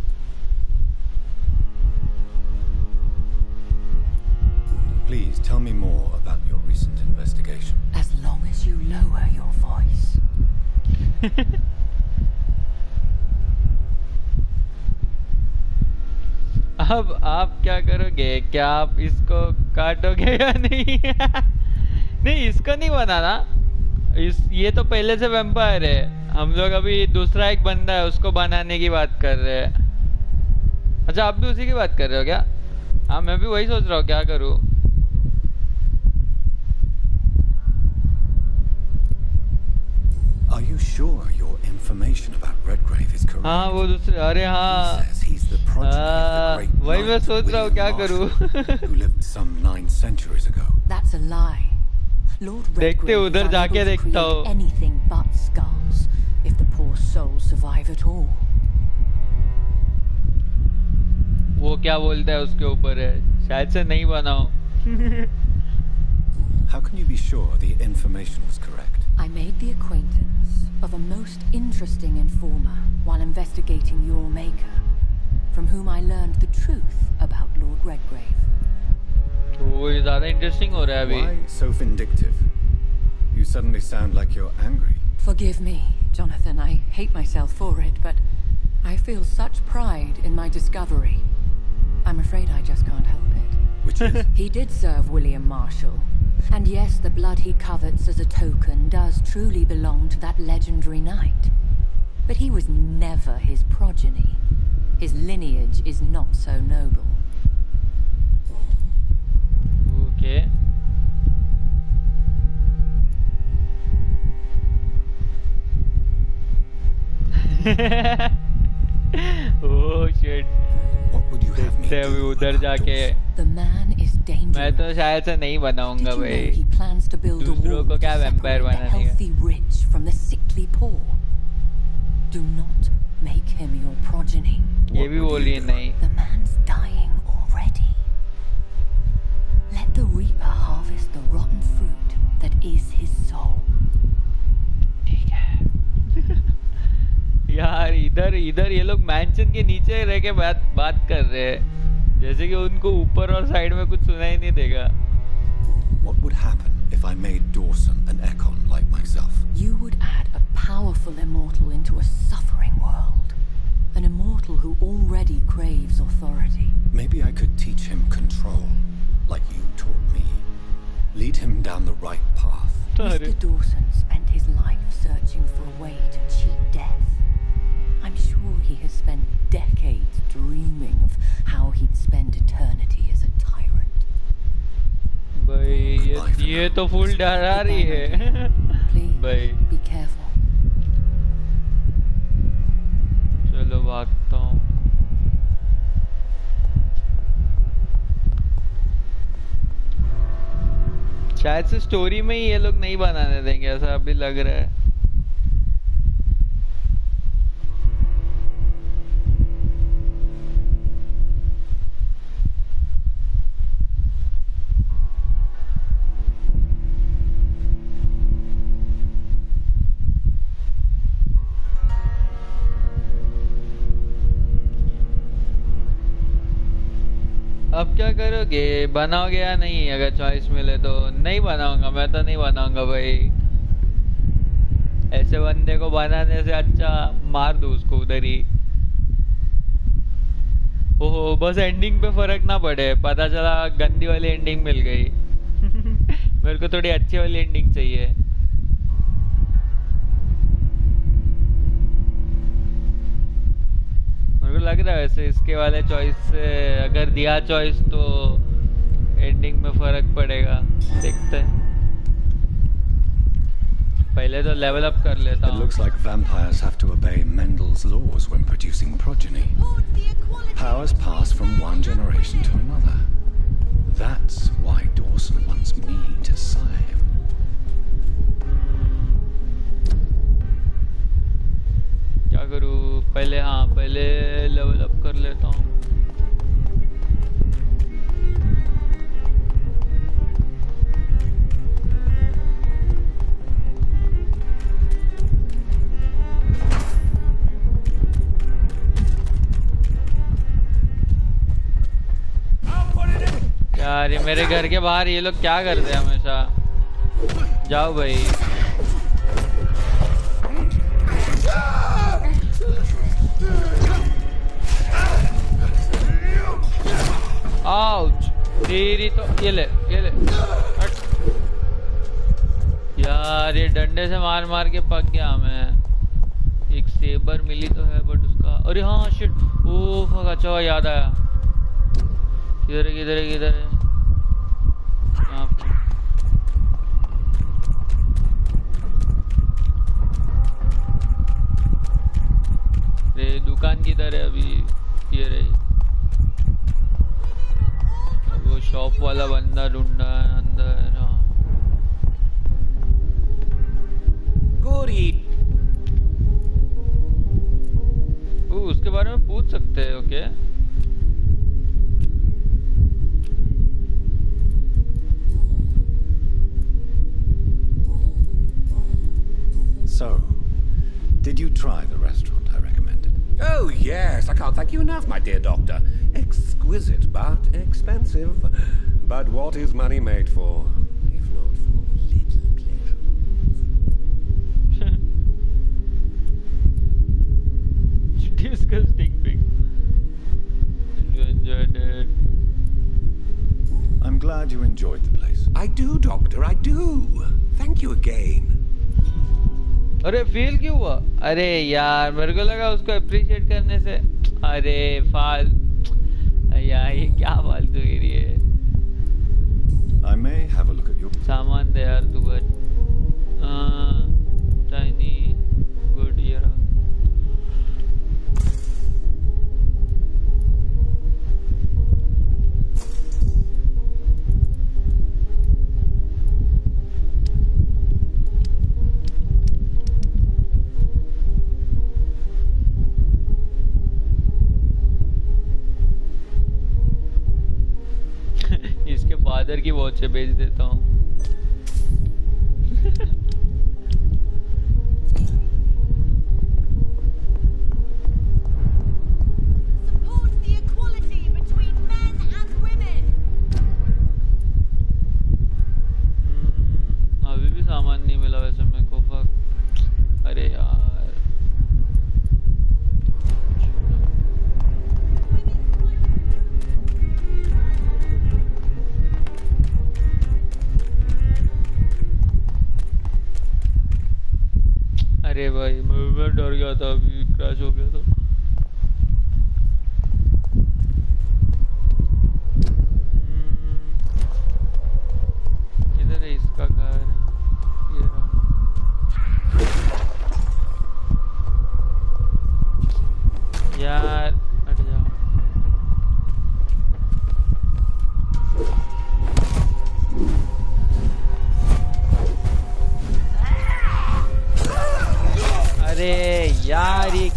Please tell me more about your recent investigation. As long as you lower your voice. अब आप क्या करोगे? क्या आप इसको काटोगे या नहीं? नहीं, इसको नहीं बनाना. ये तो पहले से वैम्पायर है. हम लोग अभी दूसरा एक बंदा है, उसको बनाने की बात कर रहे हैं. अच्छा, आप भी उसी की बात कर रहे हो क्या? हाँ, मैं भी वही सोच रहा हूँ क्या करूँ. Are you sure your information about Redgrave is correct? हाँ, वो दूसरे. अरे हाँ, He says he's the progeny of the great वही मैं knight सोच रहा हूँ क्या William करूँ. Marshall, who lived some 9 centuries ago. That's a lie. Lord देखते Redgrave उधर is जाके unable to देखता create हूँ. anything but skulls, if the poor souls survive at all. वो क्या बोलता है उसके ऊपर है. शायद से नहीं बनाओ. How can you be sure the information was correct? I made the acquaintance of a most interesting informer while investigating your maker, from whom I learned the truth about Lord Redgrave. वो ये ज़्यादा interesting हो रहा है अभी. Why so vindictive? You suddenly sound like you're angry. Forgive me, Jonathan. I hate myself for it, but I feel such pride in my discovery. I'm afraid I just can't help it. Which is? He did serve William Marshall. And yes, the blood he covets as a token does truly belong to that legendary knight. But he was never his progeny. His lineage is not so noble. Okay. Oh shit. What would you have me देखते अभी do उधर about जाके. Dawson? The man is dangerous. मैं तो शायद से नहीं Did बनाऊंगा you know भाई. he plans to build a दूसरों wall को to क्या vampire separate the बनाने का? healthy rich from the sickly poor? Do not make him your progeny. ये भी बोलिए नहीं. The man's dying already. Let the reaper harvest the rotten fruit that is his soul. ठीक है. यार इधर ये लोग मैंशन के नीचे रह के बात कर रहे हैं, जैसे कि उनको ऊपर और साइड में कुछ सुनाई नहीं देगा. What would happen if I made Dawson an Ekon like myself? You would add a powerful immortal into a suffering world. An immortal who already craves authority. Maybe I could teach him control, like you taught me. Lead him down the right path. Mr. Dawson spent his life searching for a way to cheat death. I'm sure he has spent decades dreaming of how he'd spend eternity as a tyrant. भाई ये तो full डरा रही है. Please, भाई be careful. चलो भागता हूँ. शायद से स्टोरी में ही ये लोग नहीं बनाने देंगे, ऐसा अभी लग रहा है. अब क्या करोगे, बनाओगे या नहीं? अगर चॉइस मिले तो नहीं बनाऊंगा, मैं तो नहीं बनाऊंगा भाई। ऐसे बंदे को बनाने से अच्छा मार दो उसको उधर ही। ओहो, बस एंडिंग पे फर्क ना पड़े, पता चला गंदी वाली एंडिंग मिल गई। मेरे को थोड़ी अच्छी वाली एंडिंग चाहिए। मेरे को लग रहा है वैसे इसके वाले चॉइस से अगर दिया चॉइस तो एंडिंग में फर्क पड़ेगा, देखते हैं। पहले तो लेवल अप कर लेता हूँ। It looks like vampires have to obey Mendel's laws when producing progeny. Powers pass from one generation to another. That's why Dawson wants me to sire him. क्या करूँ? पहले लेवल अप कर लेता हूँ। यार ये मेरे घर के बाहर ये लोग क्या करते हैं हमेशा। जाओ भाई। आउच, तेरी तो ये ले हट। यार ये डंडे से मार मार के पक गया मैं। एक सेबर मिली तो है बट उसका, अरे हाँ शिट, ओ फक, अच्छा याद आया। किधर है यहाँ पे। रे दुकान किधर है अभी? ये रही। वो शॉप वाला बंदा ढूंढा है अंदर। हाँ उसके बारे में पूछ सकते हैं। Okay So, did you try the restaurant I recommended? Oh, yes. I can't thank you enough, my dear doctor. Exquisite, but expensive. But what is money made for, if not for little pleasure? Disgusting thing. You enjoyed it. I'm glad you enjoyed the place. I do, doctor, I do. Thank you again. अरे fail क्यों हुआ? अरे यार मेरे को लगा उसको appreciate करने से। अरे यार ये क्या फालतू गिरी है। I may have a look at your सामान दे यार तू बच। टाइनी गुड ये रहा। इसके फादर की वॉच बेच देता हूँ। अभी भी सामान नहीं मिला वैसे मेरे को। फक, अरे यार अरे भाई मैं डर गया था, अभी क्रैश हो गया था। इधर है इसका घर, ये रहा। यार हट जाओ। अरे यार ये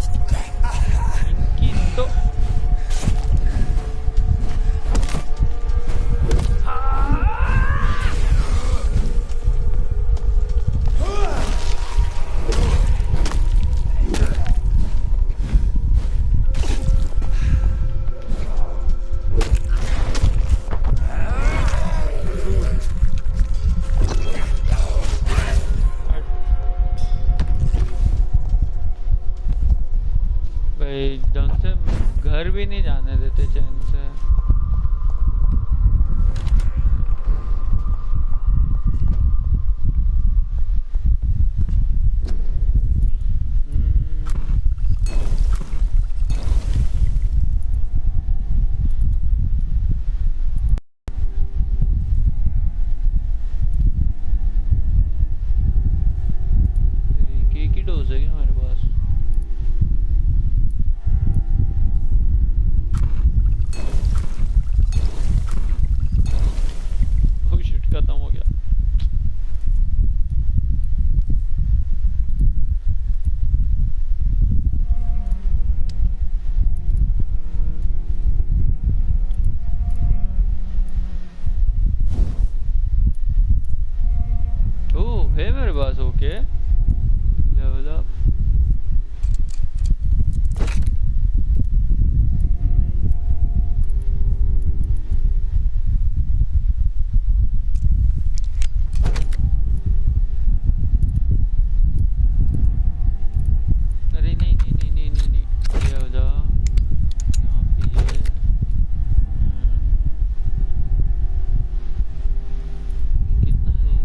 सकते चैन से। एक ही डोज है क्या हमारे पास? ओह शिट, खत्म हो गया। ओह है मेरे पास, ओके लेवल अप। अरे नहीं नहीं नहीं नहीं नहीं नहीं, ये हो जा यहाँ पे ये। कितना है?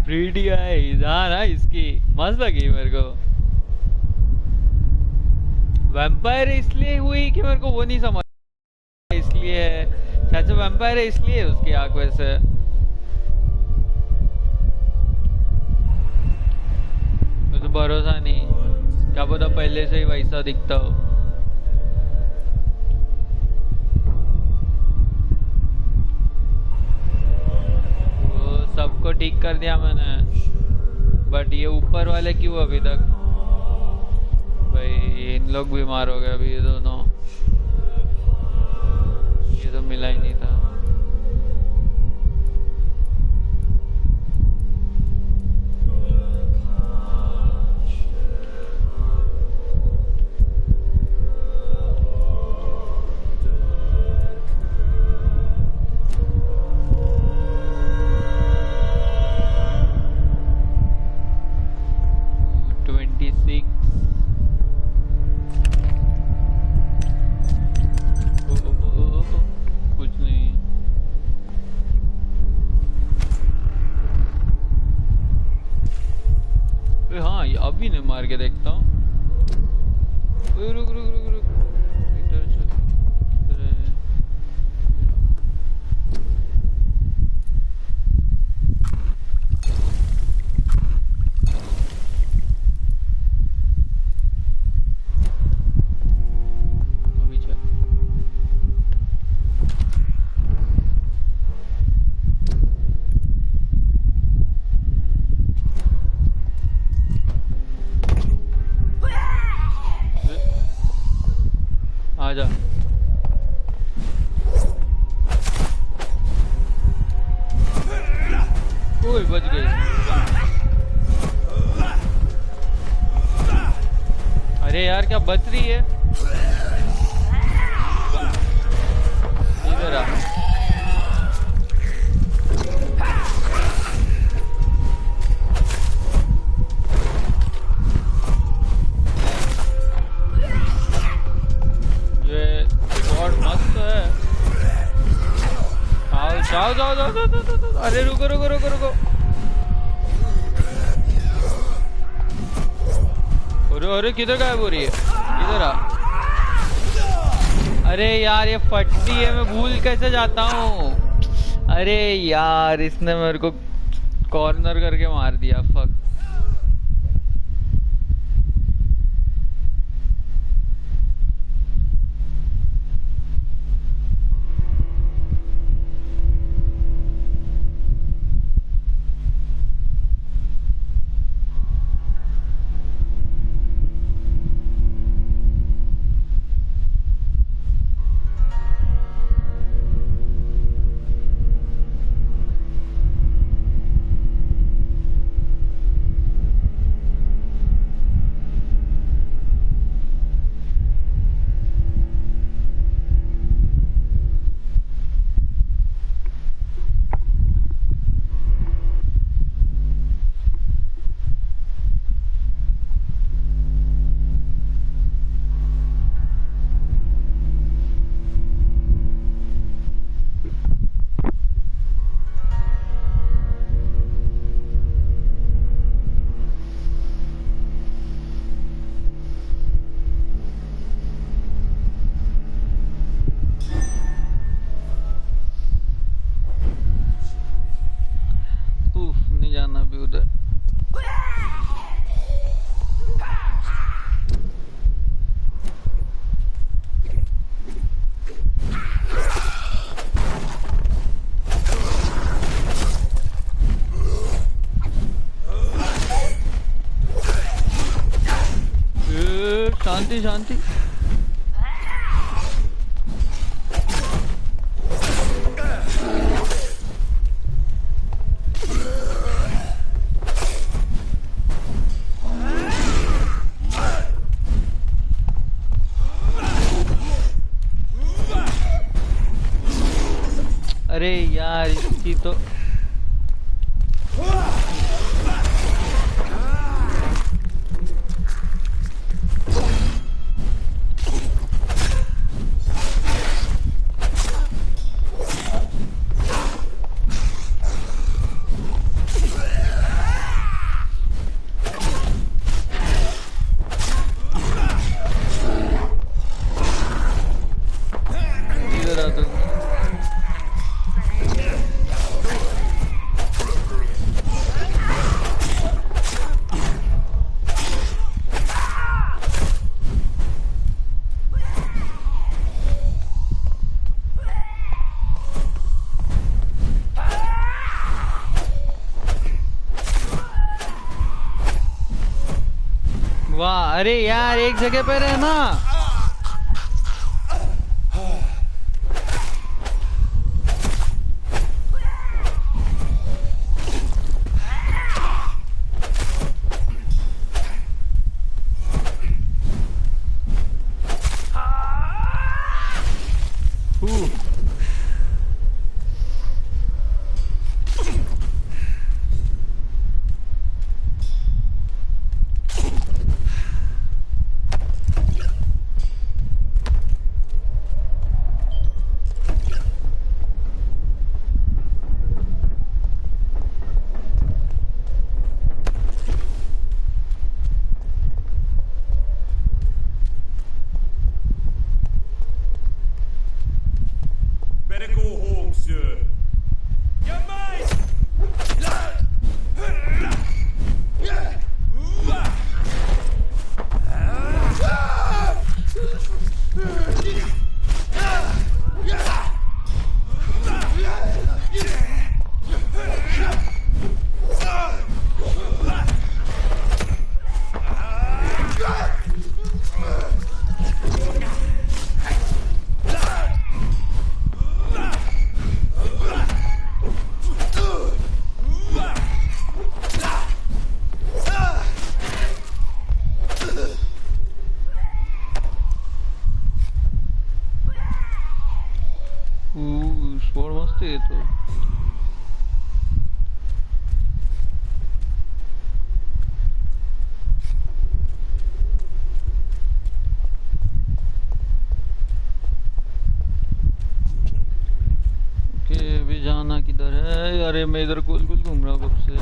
प्रीटी आईज, हाँ ना, इसकी मस्त लगी मेरे को। वैम्पायर इसलिए हुई कि मेरे को वो नहीं समझ, इसलिए शायद से वैम्पायर है इसलिए उसकी आंख वैसे। मुझे भरोसा नहीं, क्या पता पहले से ही वैसा दिखता हो। वो सबको ठीक कर दिया मैंने, बट ये ऊपर वाले क्यों अभी तक? भाई इन लोग बीमार हो गए अभी ये दोनों, ये तो मिला ही नहीं था। अभी नहीं मार के देखता हूँ। रुक रुक रुक रुक, इधर चल, इधर है। अभी चल। आजा। ओए बच गए। अरे यार क्या बच रही है? इधर आ। जाओ जाओ जाओ जाओ जाओ जाओ। अरे रुको रुको रुको रुको। अरे अरे किधर गायब हो रही है? इधर आ। अरे यार ये फटती है, मैं भूल कैसे जाता हूँ? अरे यार इसने मेरे को कॉर्नर करके मार दिया। फक। जाना भी उधर। शांति शांति। अरे यार इसकी तो वाह अरे यार एक जगह पे रहना। मैं इधर गोल गोल घूम रहा हूँ कब से।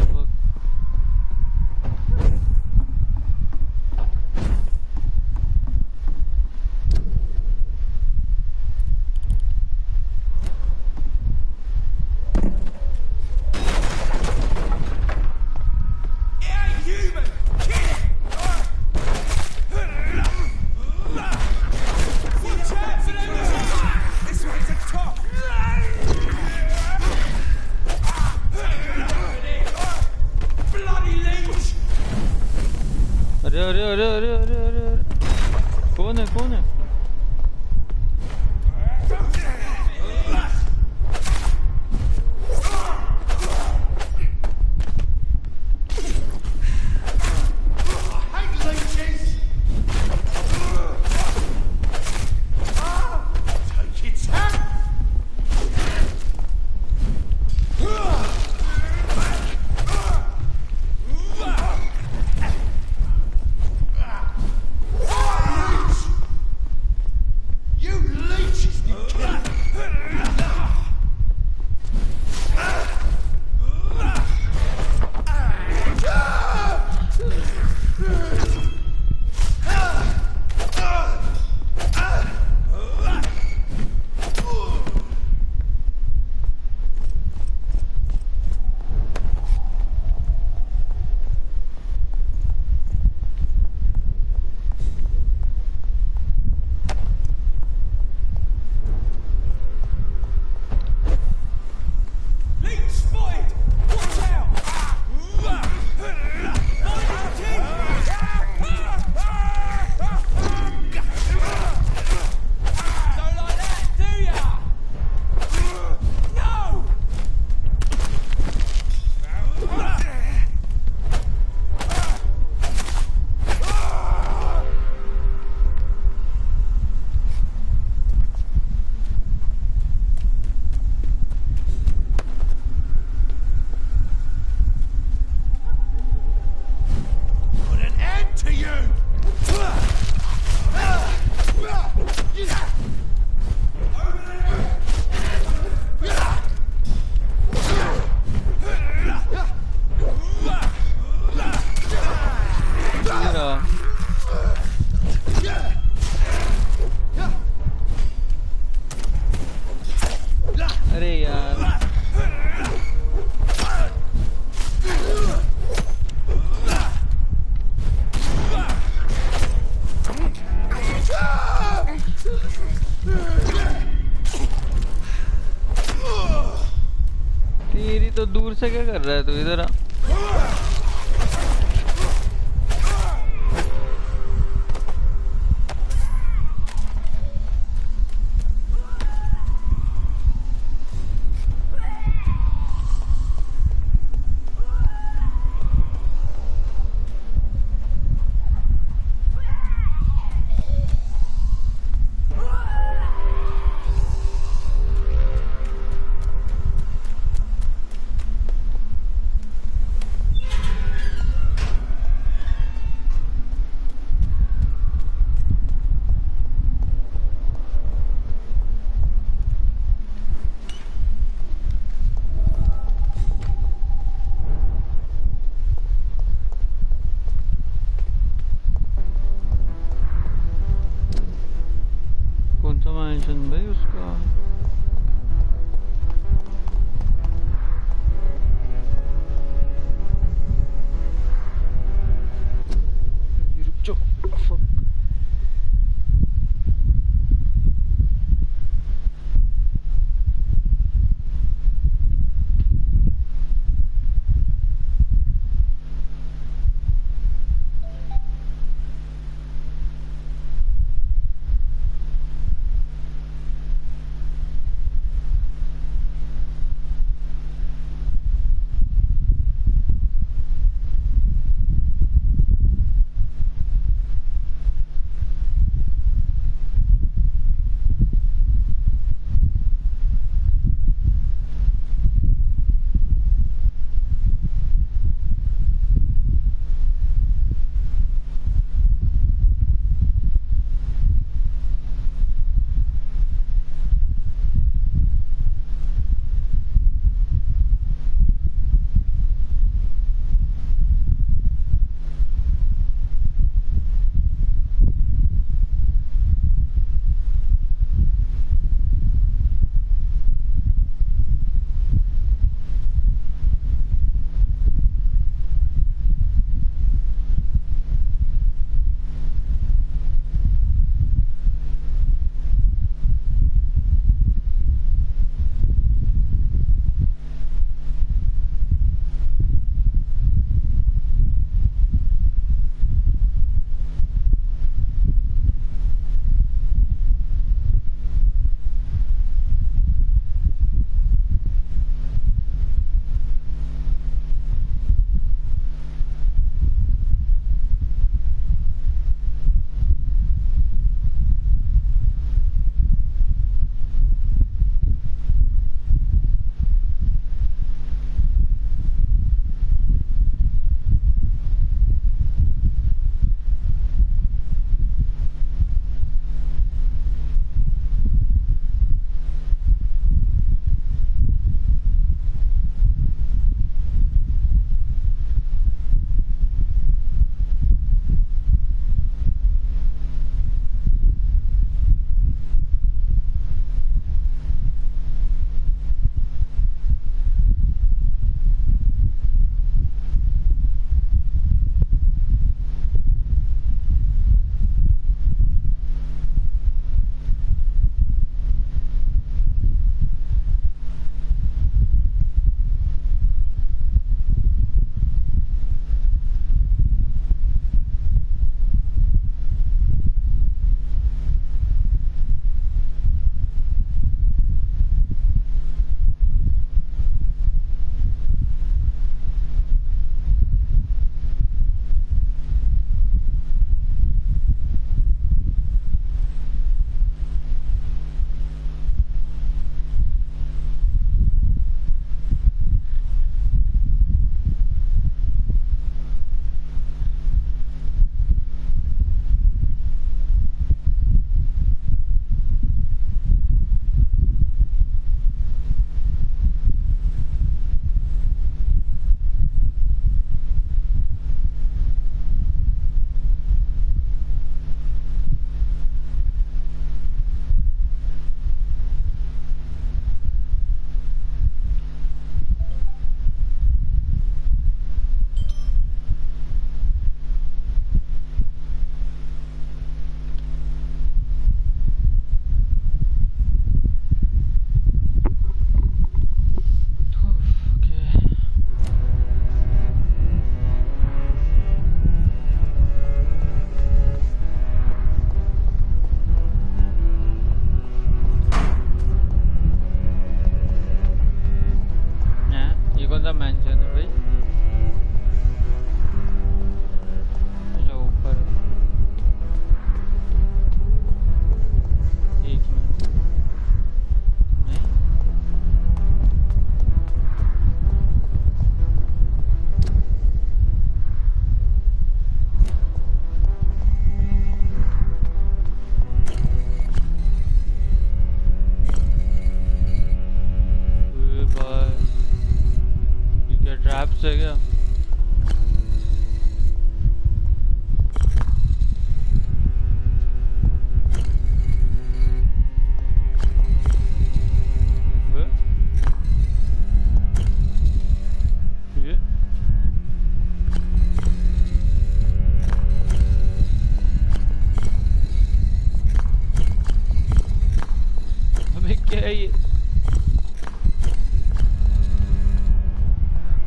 तो दूर से क्या कर रहा है तू? इधर आ।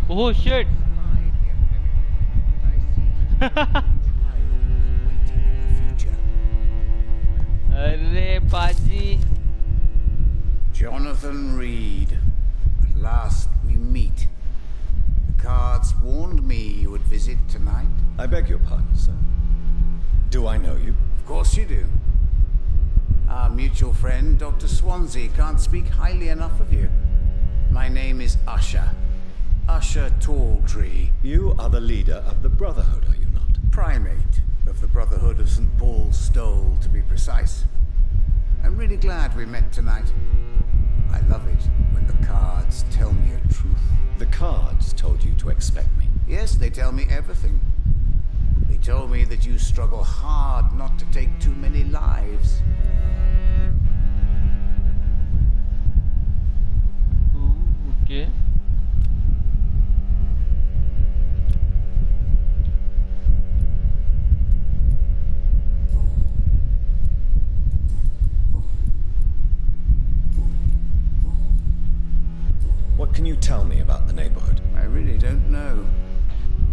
Oh shit! Arre Paji. Jonathan Reed. At last we meet. The cards warned me you would visit tonight. I beg your pardon, sir. Do I know you? Of course you do. Our mutual friend, Dr. Swansea, can't speak highly enough of you. My name is Usher. Usher Talltree. You are the leader of the Brotherhood, are you not? Primate of the Brotherhood of St. Paul's Stole, to be precise. I'm really glad we met tonight. I love it when the cards tell me a truth. The cards told you to expect me. Yes, they tell me everything. They told me that you struggle hard not to take too many lives. Okay. What can you tell me about the neighborhood? I really don't know.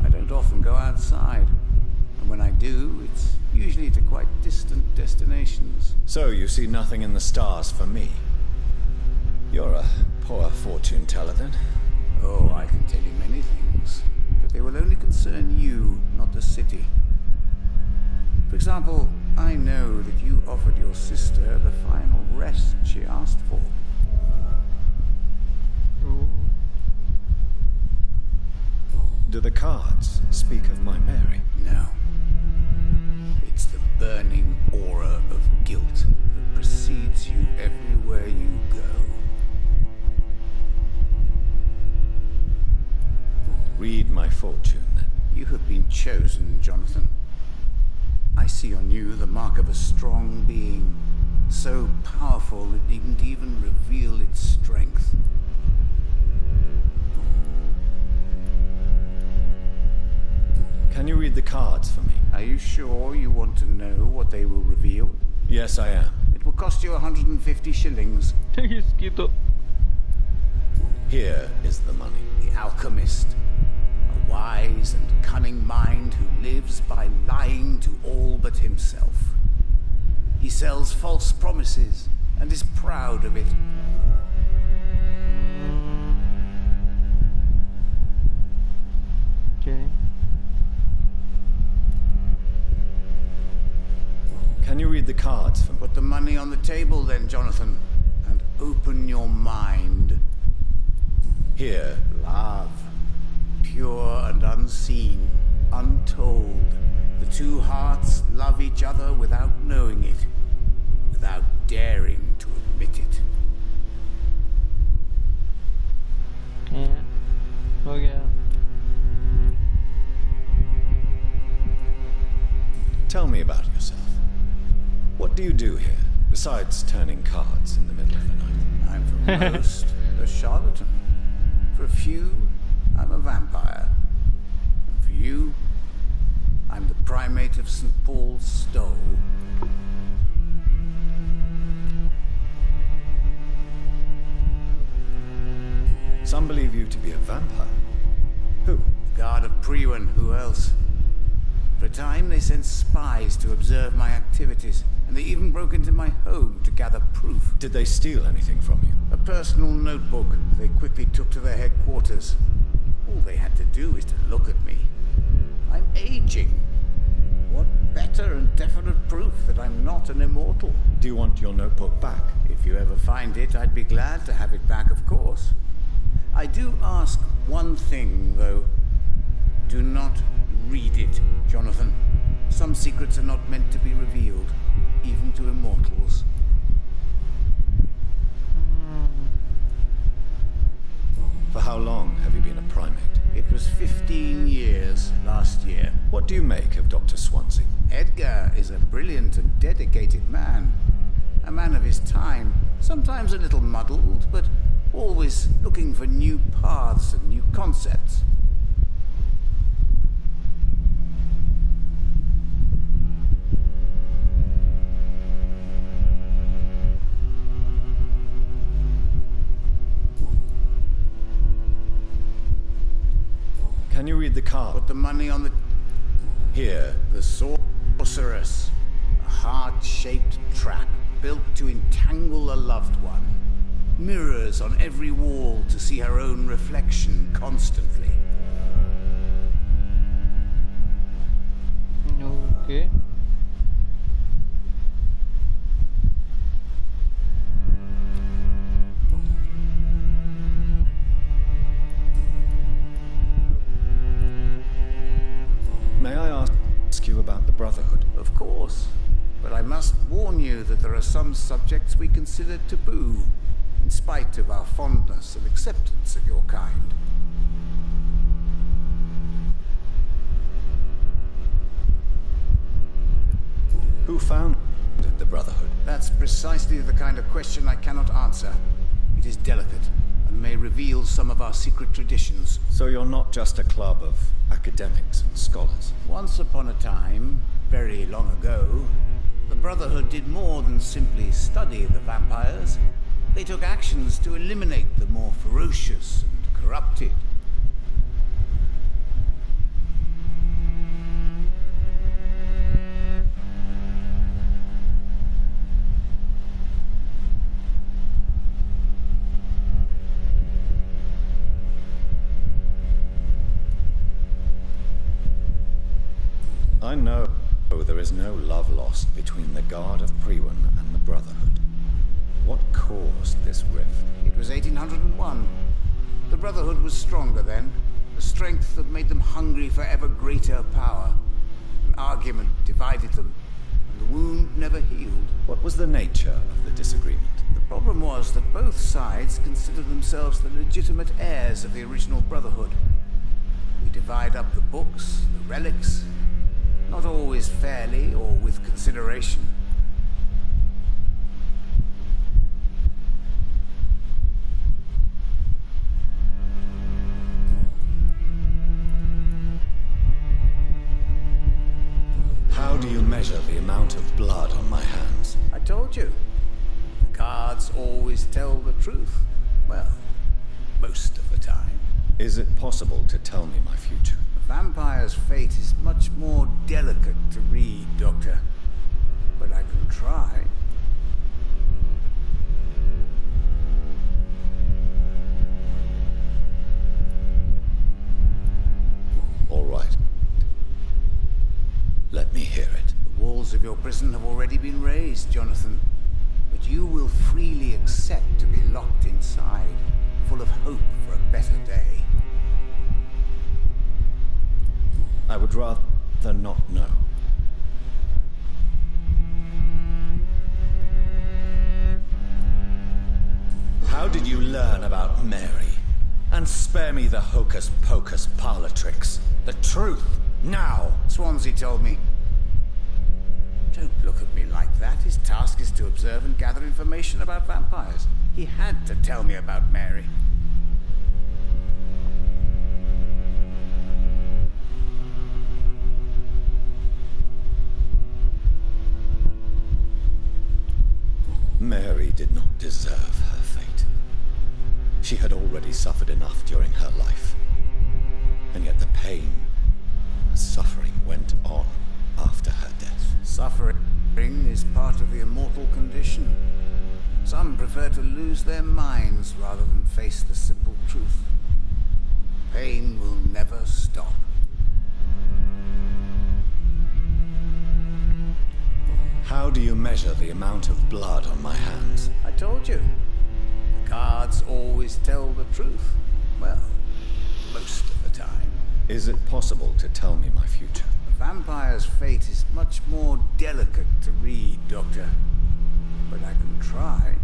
I don't often go outside. And when I do, it's usually to quite distant destinations. So you see nothing in the stars for me? You're a poor fortune teller, then? Oh, I can tell you many things. But they will only concern you, not the city. For example, I know that you offered your sister the final rest she asked for. Do the cards speak of my Mary? No. It's the burning aura of guilt that precedes you everywhere you go. Read my fortune, then. You have been chosen, Jonathan. I see on you the mark of a strong being, so powerful it needn't even reveal its strength. Can you read the cards for me? Are you sure you want to know what they will reveal? Yes, I am. It will cost you 150 shillings. Here is the money. The alchemist. A wise and cunning mind who lives by lying to all but himself. He sells false promises and is proud of it. Okay. Can you read the cards for me? Put the money on the table then, Jonathan, and open your mind. Here. Love. Pure and unseen, untold. The two hearts love each other without knowing it, without daring to admit it. Yeah. Oh yeah. Tell me about yourself. What do you do here, besides turning cards in the middle of the night? I'm for most a charlatan. For a few, I'm a vampire. And for you, I'm the primate of St. Paul's Stole. Some believe you to be a vampire. Who? The guard of Priwen, who else? For a time, they sent spies to observe my activities, and they even broke into my home to gather proof. Did they steal anything from you? A personal notebook they quickly took to their headquarters. All they had to do is to look at me. I'm aging. What better and definite proof that I'm not an immortal? Do you want your notebook back? If you ever find it, I'd be glad to have it back, of course. I do ask one thing, though. Do not read it, Jonathan. Some secrets are not meant to be revealed, even to immortals. For how long have you been a primate? It was 15 years Edgar's last year. What do you make of Dr. Swansea? Edgar is a brilliant and dedicated man. A man of his time. Sometimes a little muddled, but always looking for new paths and new concepts. Can you read the card? Put the money on the... Here. The sorceress. A heart-shaped trap built to entangle a loved one. Mirrors on every wall to see her own reflection constantly. Okay. May I ask you about the Brotherhood? Of course. But I must warn you that there are some subjects we consider taboo, in spite of our fondness and acceptance of your kind. Who founded the Brotherhood? That's precisely the kind of question I cannot answer. It is delicate, and may reveal some of our secret traditions. So you're not just a club of academics and scholars? Once upon a time, very long ago, the Brotherhood did more than simply study the vampires. They took actions to eliminate the more ferocious and corrupted. I know there is no love lost between the Guard of Priwen and the Brotherhood. What caused this rift? It was 1801. The Brotherhood was stronger then, a strength that made them hungry for ever greater power. An argument divided them, and the wound never healed. What was the nature of the disagreement? The problem was that both sides considered themselves the legitimate heirs of the original Brotherhood. We divide up the books, the relics, not always fairly or with consideration. How do you measure the amount of blood on my hands? I told you. The cards always tell the truth. Well, most of the time. Is it possible to tell me my future? A vampire's fate is much more delicate to read, Doctor. But I can try. All right. Let me hear it. The walls of your prison have already been raised, Jonathan. But you will freely accept to be locked inside, full of hope for a better day. I would rather not know. How did you learn about Mary? And spare me the hocus-pocus parlor tricks. The truth, now! Swansea told me. Don't look at me like that. His task is to observe and gather information about vampires. He had to tell me about Mary. Mary did not deserve her fate. She had already suffered enough during her life. And yet the pain and suffering went on after her death. Suffering is part of the immortal condition. Some prefer to lose their minds rather than face the simple truth. Pain will never stop. How do you measure the amount of blood on my hands? I told you. The cards always tell the truth. Well, most of the time. Is it possible to tell me my future? A vampire's fate is much more delicate to read, Doctor. But I can try.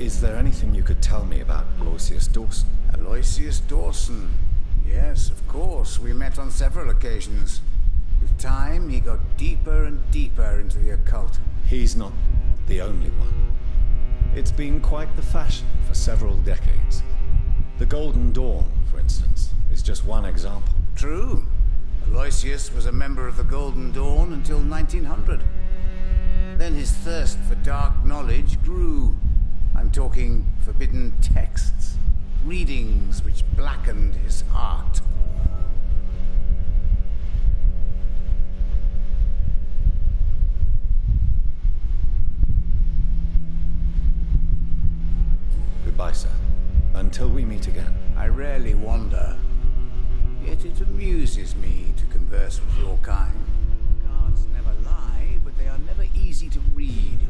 Is there anything you could tell me about Aloysius Dawson? Aloysius Dawson. Yes, of course. We met on several occasions. With time, he got deeper and deeper into the occult. He's not the only one. It's been quite the fashion for several decades. The Golden Dawn, for instance, is just one example. True. Aloysius was a member of the Golden Dawn until 1900. Then his thirst for dark knowledge grew. I'm talking forbidden texts, readings which blackened his heart. Goodbye, sir. Until we meet again. I rarely wander, yet it amuses me to converse with your kind. Cards never lie, but they are never easy to read.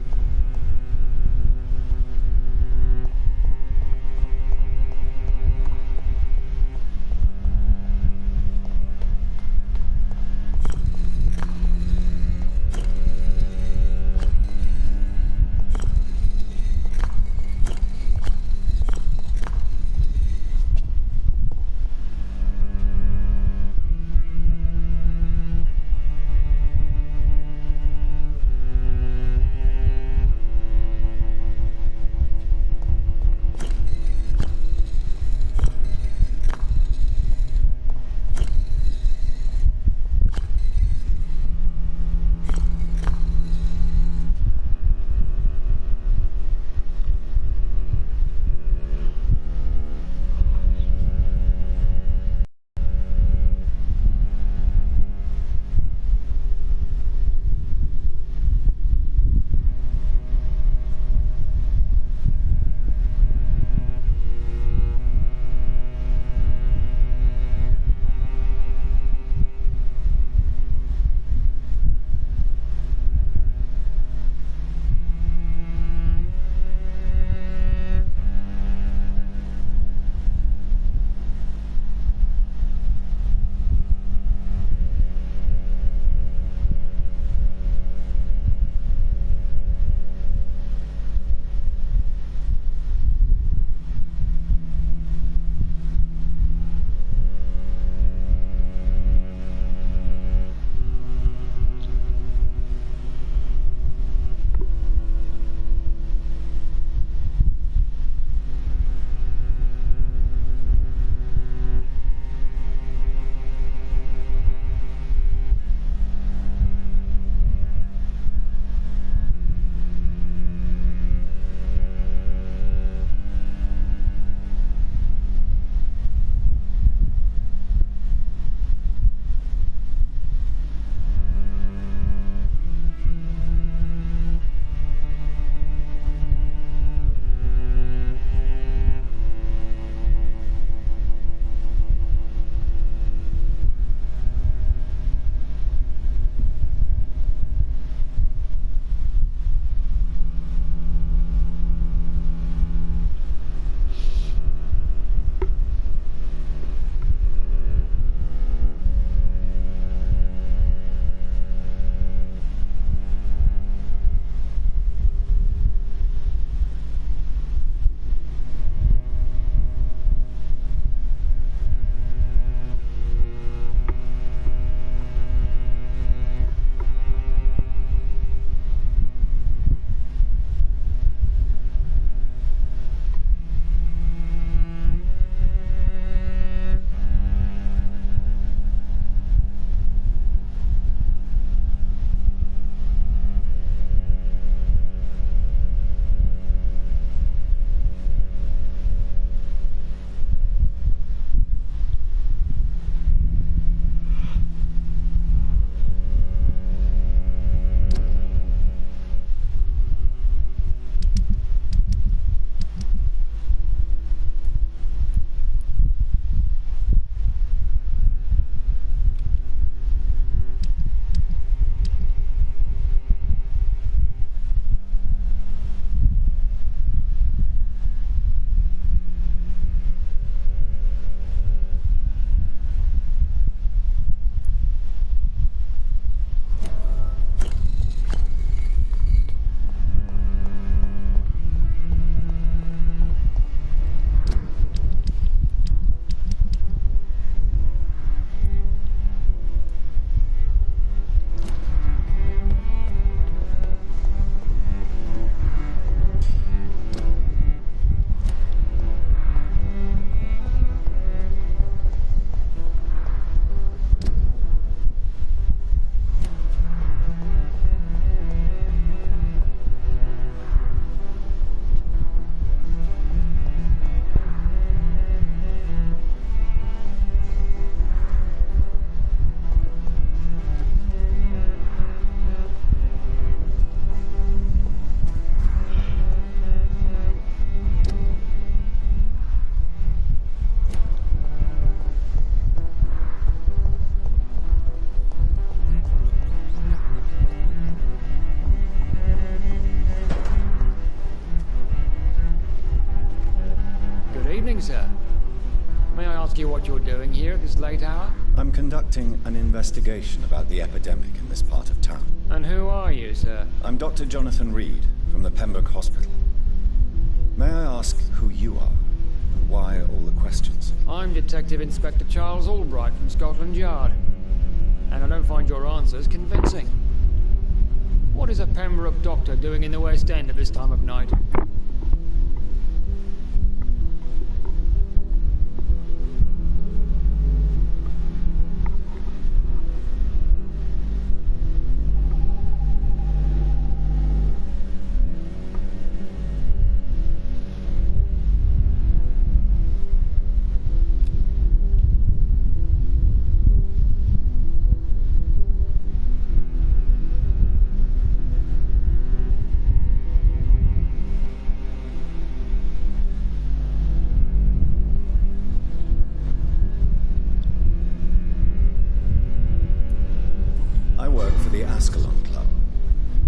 morning, sir. May I ask you what you're doing here at this late hour? I'm conducting an investigation about the epidemic in this part of town. And who are you, sir? I'm Dr. Jonathan Reed from the Pembroke Hospital. May I ask who you are and why all the questions? I'm Detective Inspector Charles Albright from Scotland Yard. And I don't find your answers convincing. What is a Pembroke doctor doing in the West End at this time of night?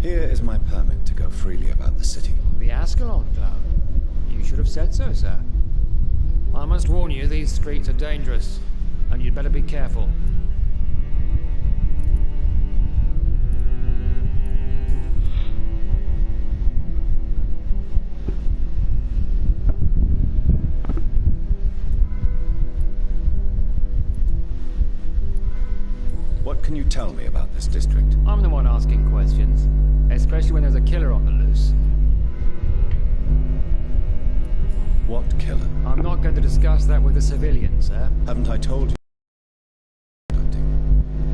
Here is my permit to go freely about the city. The Ascalon Club? You should have said so, sir. I must warn you, these streets are dangerous, and you'd better be careful. What can you tell me about this district? I'm the one asking questions, especially when there's a killer on the loose. What killer? I'm not going to discuss that with the civilians, sir. Haven't I told you?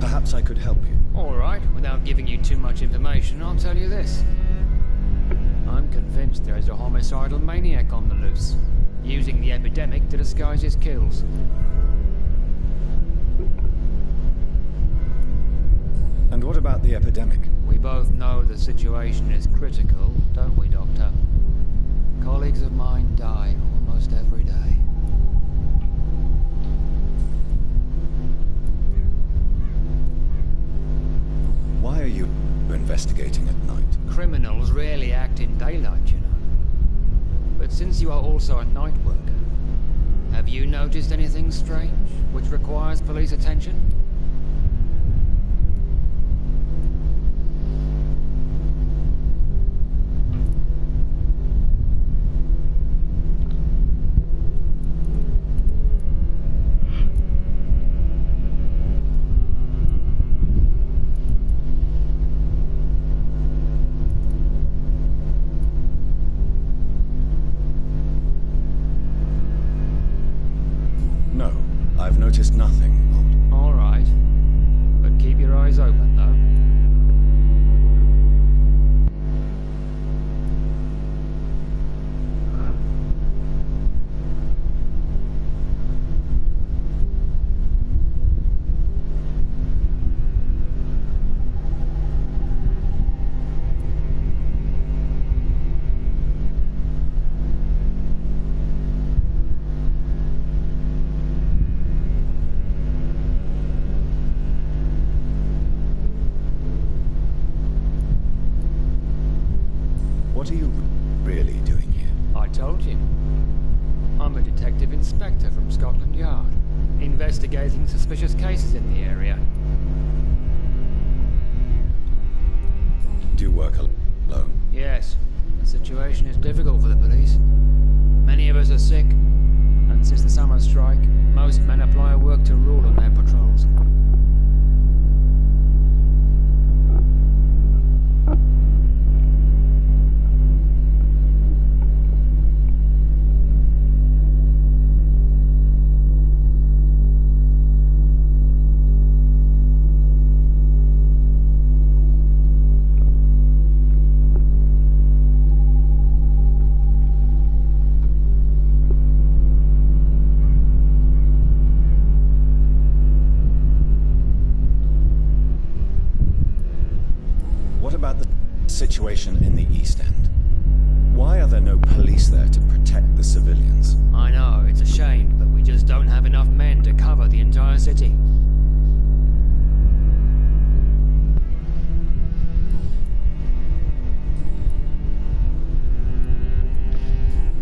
Perhaps I could help you. All right, without giving you too much information, I'll tell you this. I'm convinced there is a homicidal maniac on the loose, using the epidemic to disguise his kills. And what about the epidemic? We both know the situation is critical, don't we, Doctor? Colleagues of mine die almost every day. Why are you investigating at night? Criminals rarely act in daylight, you know. But since you are also a night worker, have you noticed anything strange which requires police attention? No, I've noticed nothing odd. All right. But keep your eyes open, though. What are you really doing here? I told you. I'm a detective inspector from Scotland Yard, investigating suspicious cases in the area. Do you work alone? Yes, the situation is difficult for the police. Many of us are sick, and since the summer strike, most men apply a work to rule on their patrols. What about the situation in the East End? Why are there no police there to protect the civilians? I know, it's a shame, but we just don't have enough men to cover the entire city.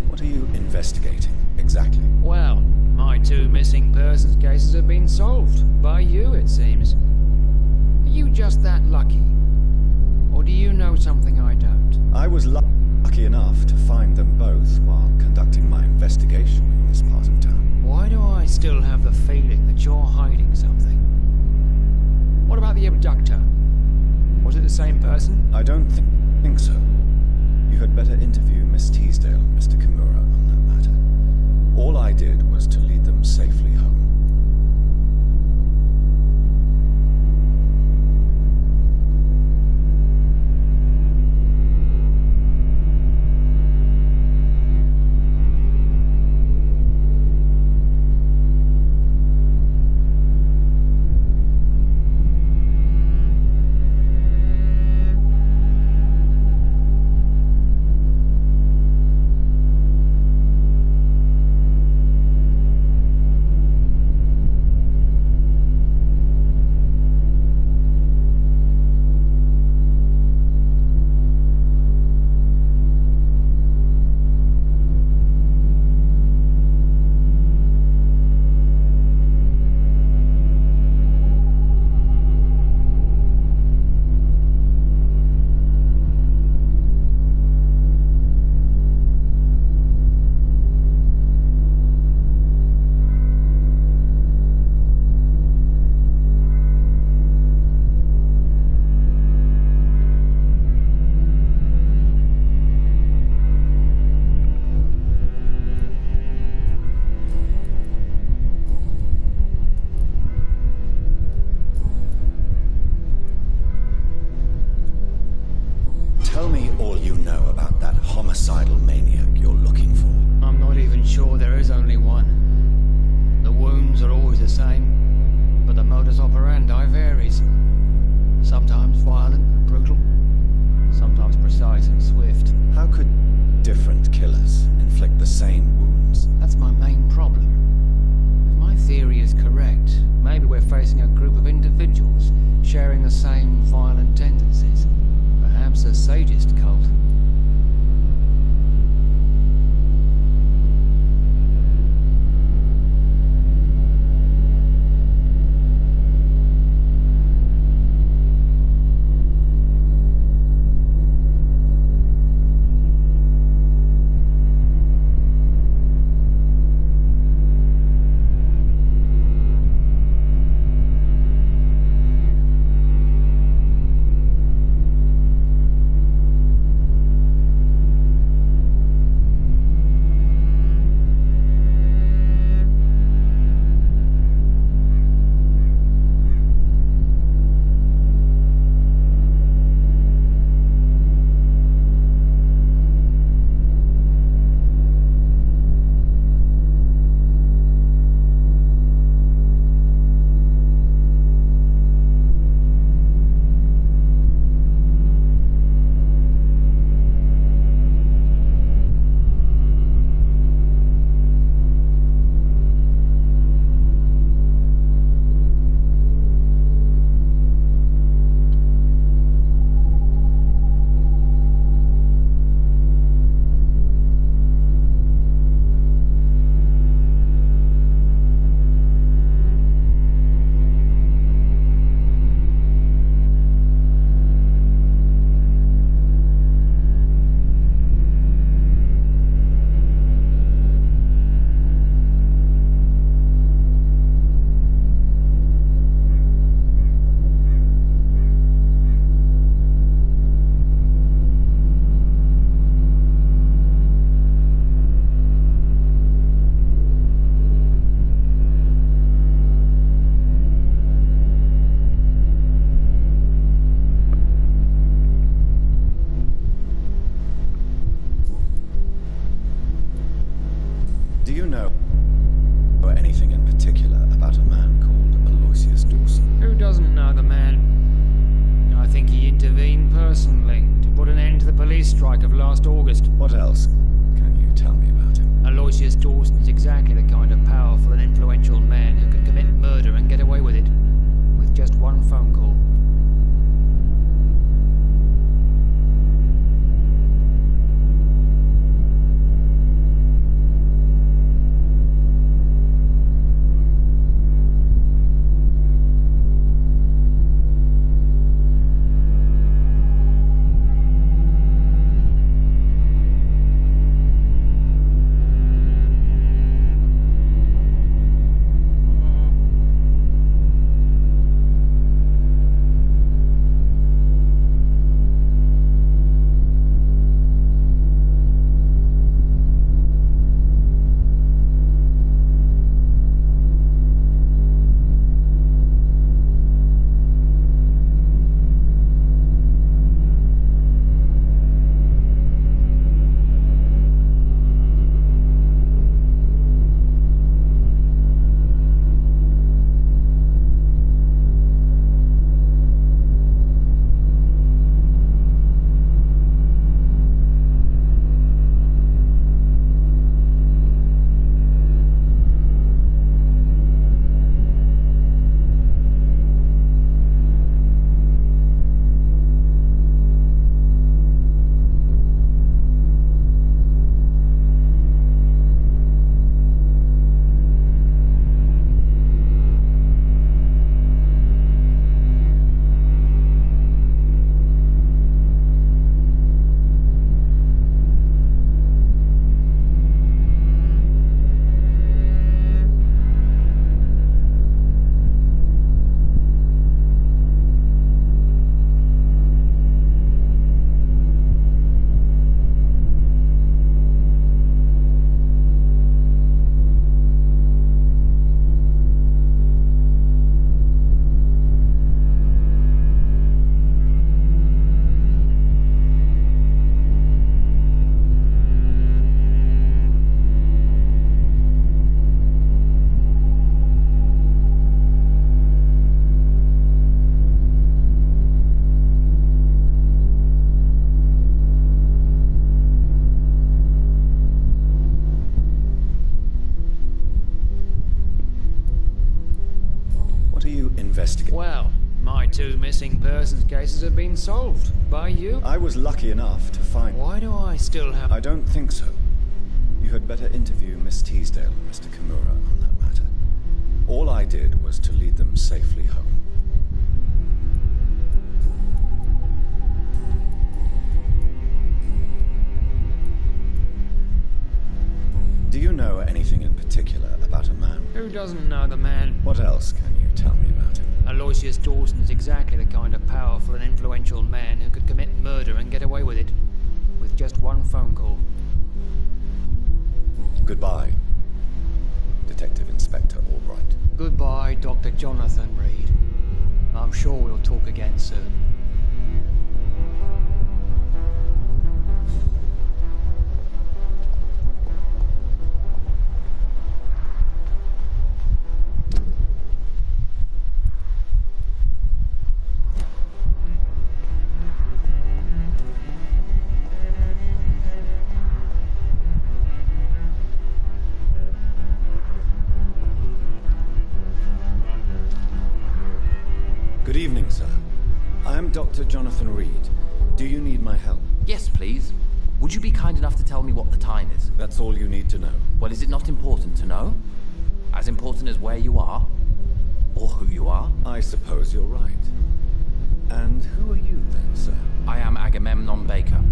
What are you investigating exactly? Well, my 2 missing persons cases have been solved. By you, it seems. Are you just that lucky? Or do you know something I don't? I was lucky enough to find them both while conducting my investigation in this part of town. Why do I still have the feeling that you're hiding something? What about the abductor? Was it the same person? I don't think so. You had better interview Miss Teasdale and Mr. Kimura on that matter. All I did was to lead them safely home. Tell me all you know about that homicidal maniac you're looking for. I'm not even sure there is only one. The wounds are always the same, but the modus operandi varies. Sometimes violent and brutal, sometimes precise and swift. How could different killers inflict the same wounds? That's my main problem. If my theory is correct, maybe we're facing a group of individuals sharing the same violent tendencies. Perhaps a sadist cult. Do you know anything in particular about a man called Aloysius Dawson? Who doesn't know the man? I think he intervened personally to put an end to the police strike of last August. What else can you tell me about him? Aloysius Dawson is exactly the kind of powerful and influential man who could commit murder and get away with it, with just one phone call. investigate. Well, my 2 missing persons cases have been solved. By you? I was lucky enough to find... Why do I still have... I don't think so. You had better interview Miss Teasdale and Mr. Kimura on that matter. All I did was to lead them safely home. Do you know anything in particular about a man? Who doesn't know the man? What else can you tell me about him? Aloysius Dawson's exactly the kind of powerful and influential man who could commit murder and get away with it. With just one phone call. Goodbye, Detective Inspector Albright. Goodbye, Dr. Jonathan Reed. I'm sure we'll talk again soon. Good evening, sir. I am Dr. Jonathan Reed. Do you need my help? Yes, please. Would you be kind enough to tell me what the time is? That's all you need to know. Well, is it not important to know? As important as where you are? Or who you are? I suppose you're right. And who are you then, sir? I am Agamemnon Baker.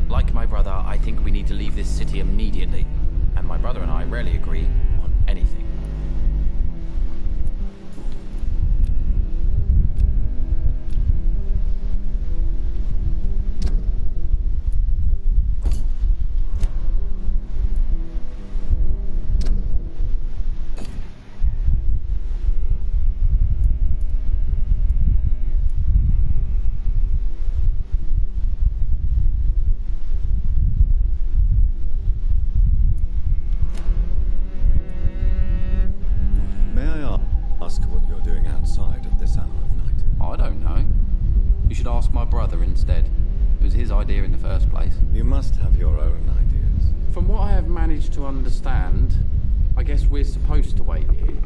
Like my brother, I think we need to leave this city immediately. And my brother and I rarely agree on anything. My brother instead. It was his idea in the first place. You must have your own ideas. From what I have managed to understand, I guess we're supposed to wait here.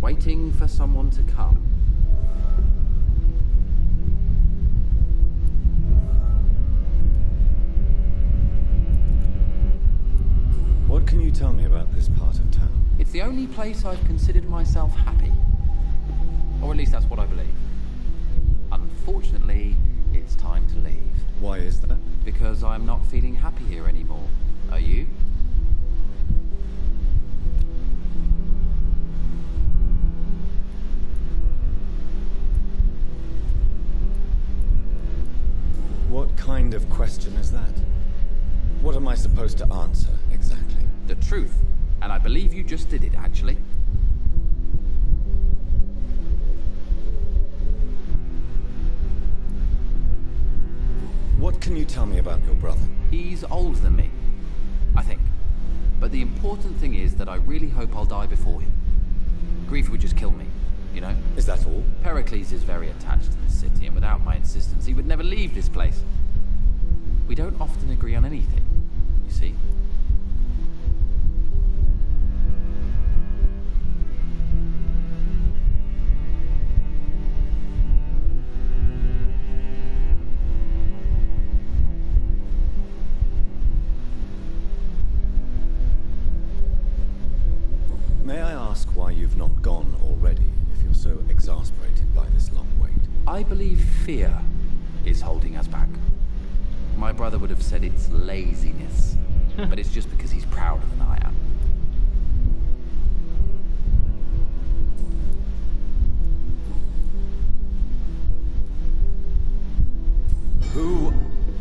Waiting for someone to come. What can you tell me about this part of town? It's the only place I've considered myself happy. Or at least that's what I believe. Unfortunately, it's time to leave. Why is that? Because I'm not feeling happy here anymore. Are you? What kind of question is that? What am I supposed to answer, exactly? The truth. And I believe you just did it, actually. What can you tell me about your brother? He's older than me, I think. But the important thing is that I really hope I'll die before him. Grief would just kill me, you know? Is that all? Pericles is very attached to the city, and without my insistence, he would never leave this place. We don't often agree on anything, you see? May I ask why you've not gone already, if you're so exasperated by this long wait? I believe fear is holding us back. My brother would have said it's laziness, but it's just because he's prouder than I am. Who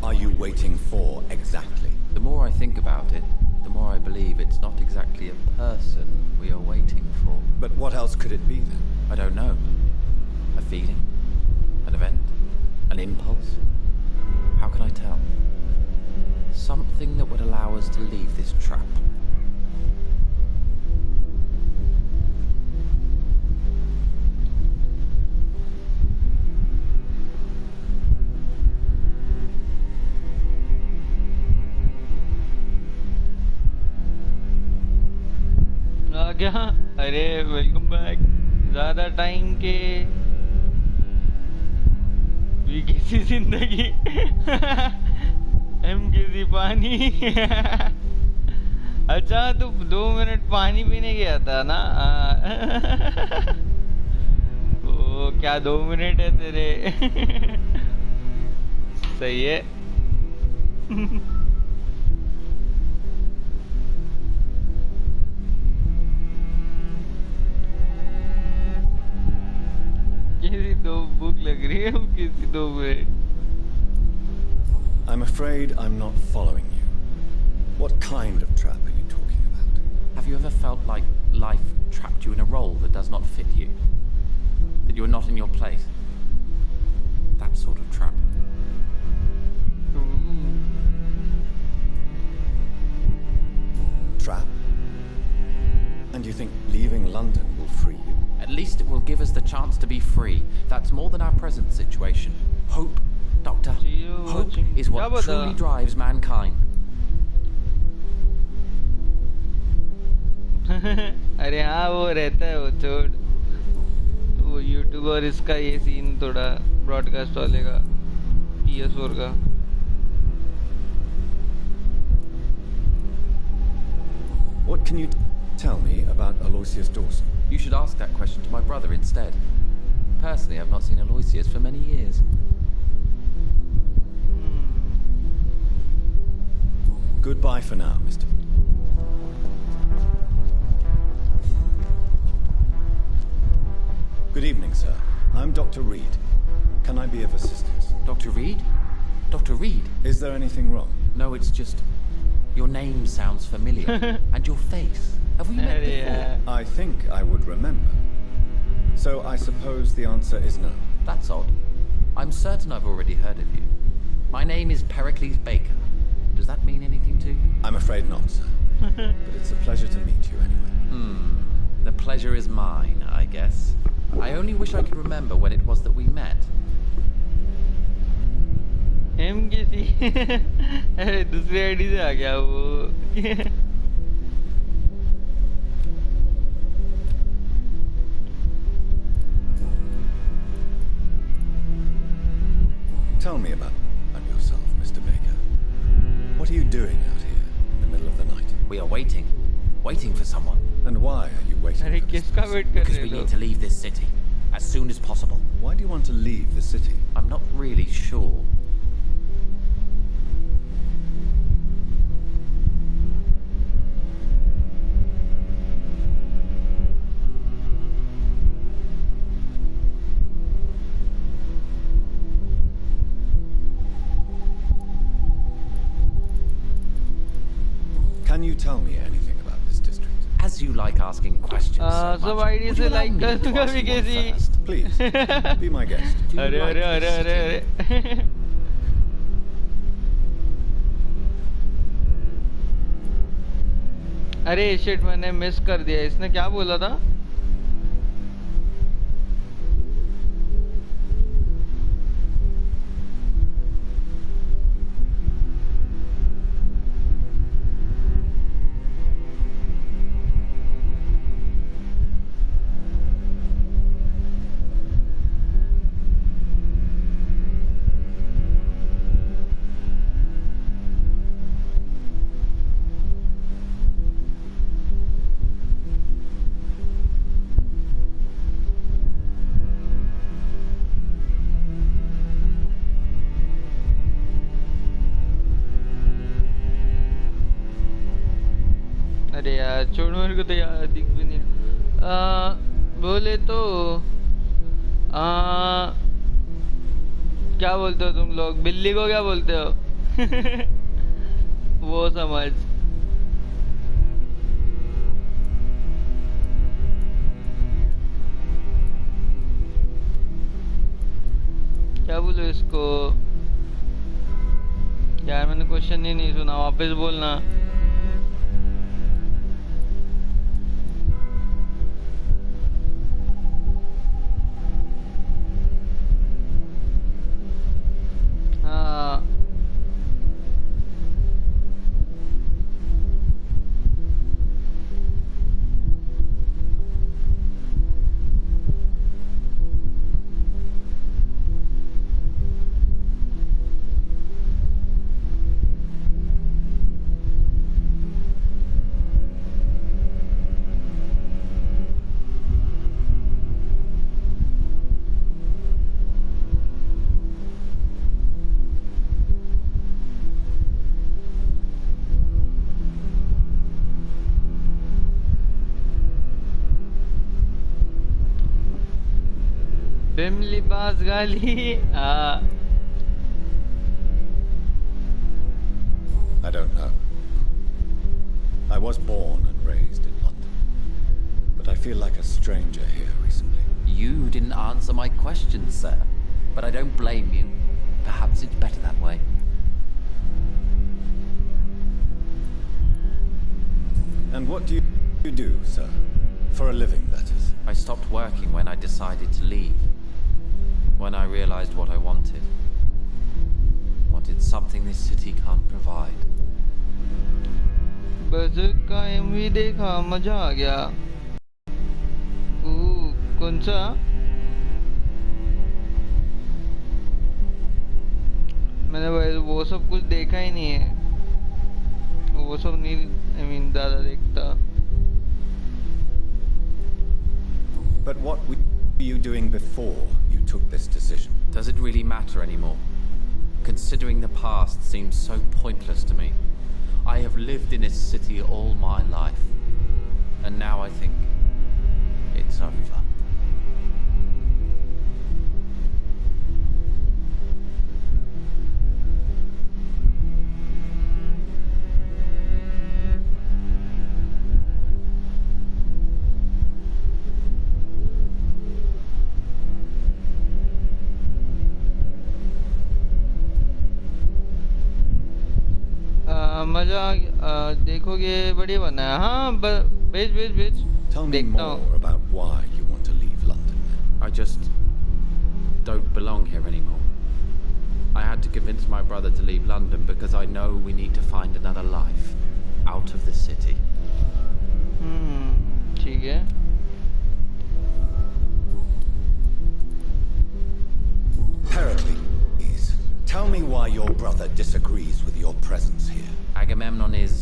are you waiting for, exactly? The more I think about it, the more I believe it's not exactly a person we are waiting for. But what else could it be, then? I don't know. A feeling? An event? An impulse? How can I tell? Something that would allow us to leave this trap. आ गया अरे welcome back ज़्यादा time के भी किसी जिंदगी M किसी पानी अच्छा तू 2 मिनट पानी पीने गया था ना ओ क्या 2 मिनट है तेरे सही है किसी दो भूख लग रही है किसी 2 minute I'm afraid I'm not following you. What kind of trap are you talking about? Have you ever felt like life trapped you in a role that does not fit you? That you're not in your place? That sort of trap. Trap? And you think leaving London will free you? At least it will give us the chance to be free. That's more than our present situation. Hope, Doctor. Hope is what truly drives mankind. अरे हाँ वो रहता है वो छोड़ वो YouTube और इसका ये सीन थोड़ा ब्रॉडकास्ट वाले का PS4 का What can you tell me about Aloysius Dawson? You should ask that question to my brother instead. Personally, I've not seen Aloysius for many years. Goodbye for now, Mr. Good evening, sir. I'm Dr. Reed. Can I be of assistance? Dr. Reed? Dr. Reed? Is there anything wrong? No, it's just... Your name sounds familiar. And your face. Have we met before? I think I would remember. So I suppose the answer is no. That's odd. I'm certain I've already heard of you. My name is Pericles Baker. Does that mean anything to you? I'm afraid not, sir. But it's a pleasure to meet you anyway. The pleasure is mine, I guess. I only wish I could remember when it was that we met. एम किसी अरे दूसरी ID से आ गया वो Tell me about yourself, Mr. Baker. What are you doing out here in the middle of the night? We are waiting. Waiting for someone. And why are you waiting अरे for this किसका person? Wait कर Because रहे we हो need to leave this city. As soon as possible. Why do you want to leave the city? I'm not really sure. Can you tell me anything about this district? As you like asking questions so सब much, ID would से you allow like me कर to दूंगा ask भी you one किसी first? Please, be my guest. Do you अरे like अरे this अरे अरे city? अरे अरे शिट मैंने मिस कर दिया इसने क्या बोला था अरे यार छोड़ मेरे को तो यार दिख भी नहीं बोले तो क्या बोलते हो तुम लोग बिल्ली को क्या बोलते हो वो समझ क्या बोलो इसको यार मैंने क्वेश्चन ही नहीं सुना वापस बोलना बिम लिबास गाली I don't know. I was born and raised in London, but I feel like a stranger here recently. You didn't answer my question, sir. But I don't blame you. Perhaps it's better that way. And what do you do, sir? For a living, that is. I stopped working when I decided to leave. When I realized what I wanted. Wanted something this city can't provide. Budget का MV देखा मजा आ गया कौन सा मैंने वो सब कुछ देखा ही नहीं है वो सब नहीं I mean दादा देखता But what were you doing before you took this decision? Does it really matter anymore? Considering the past seems so pointless to me. I have lived in this city all my life, and now I think it's over. मजा देखोगे बढ़िया बना है हाँ भेज Tell me more about why you want to leave London. I just don't belong here anymore. I had to convince my brother to leave London because I know we need to find another life out of the city. ठीक है Pericles, tell me why your brother disagrees with your presence here. Agamemnon is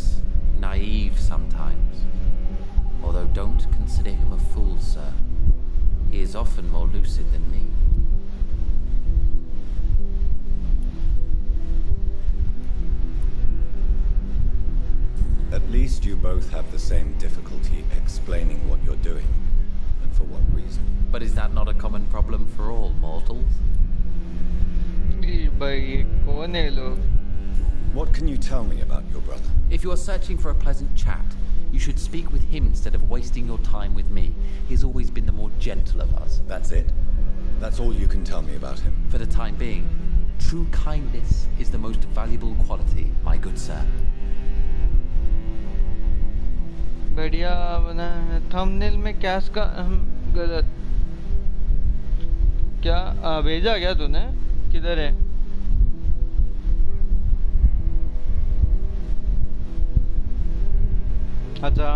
naive sometimes. Although don't consider him a fool, sir. He is often more lucid than me. At least you both have the same difficulty explaining what you're doing, and for what reason. But is that not a common problem for all mortals? What can you tell me about your brother? If you are searching for a pleasant chat, you should speak with him instead of wasting your time with me. He's always been the more gentle of us. That's it? That's all you can tell me about him? For the time being, true kindness is the most valuable quality, my good sir. बढ़िया बना है thumbnail में cash का गलत क्या भेजा क्या तूने किधर है अच्छा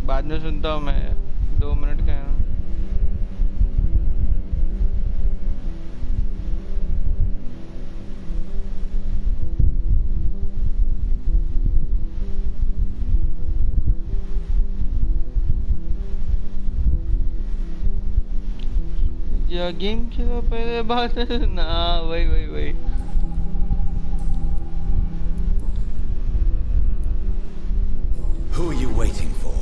बाद में सुनता हूँ मैं 2 मिनट का है या गेम खेलो पहले बात ना वही Who are you waiting for?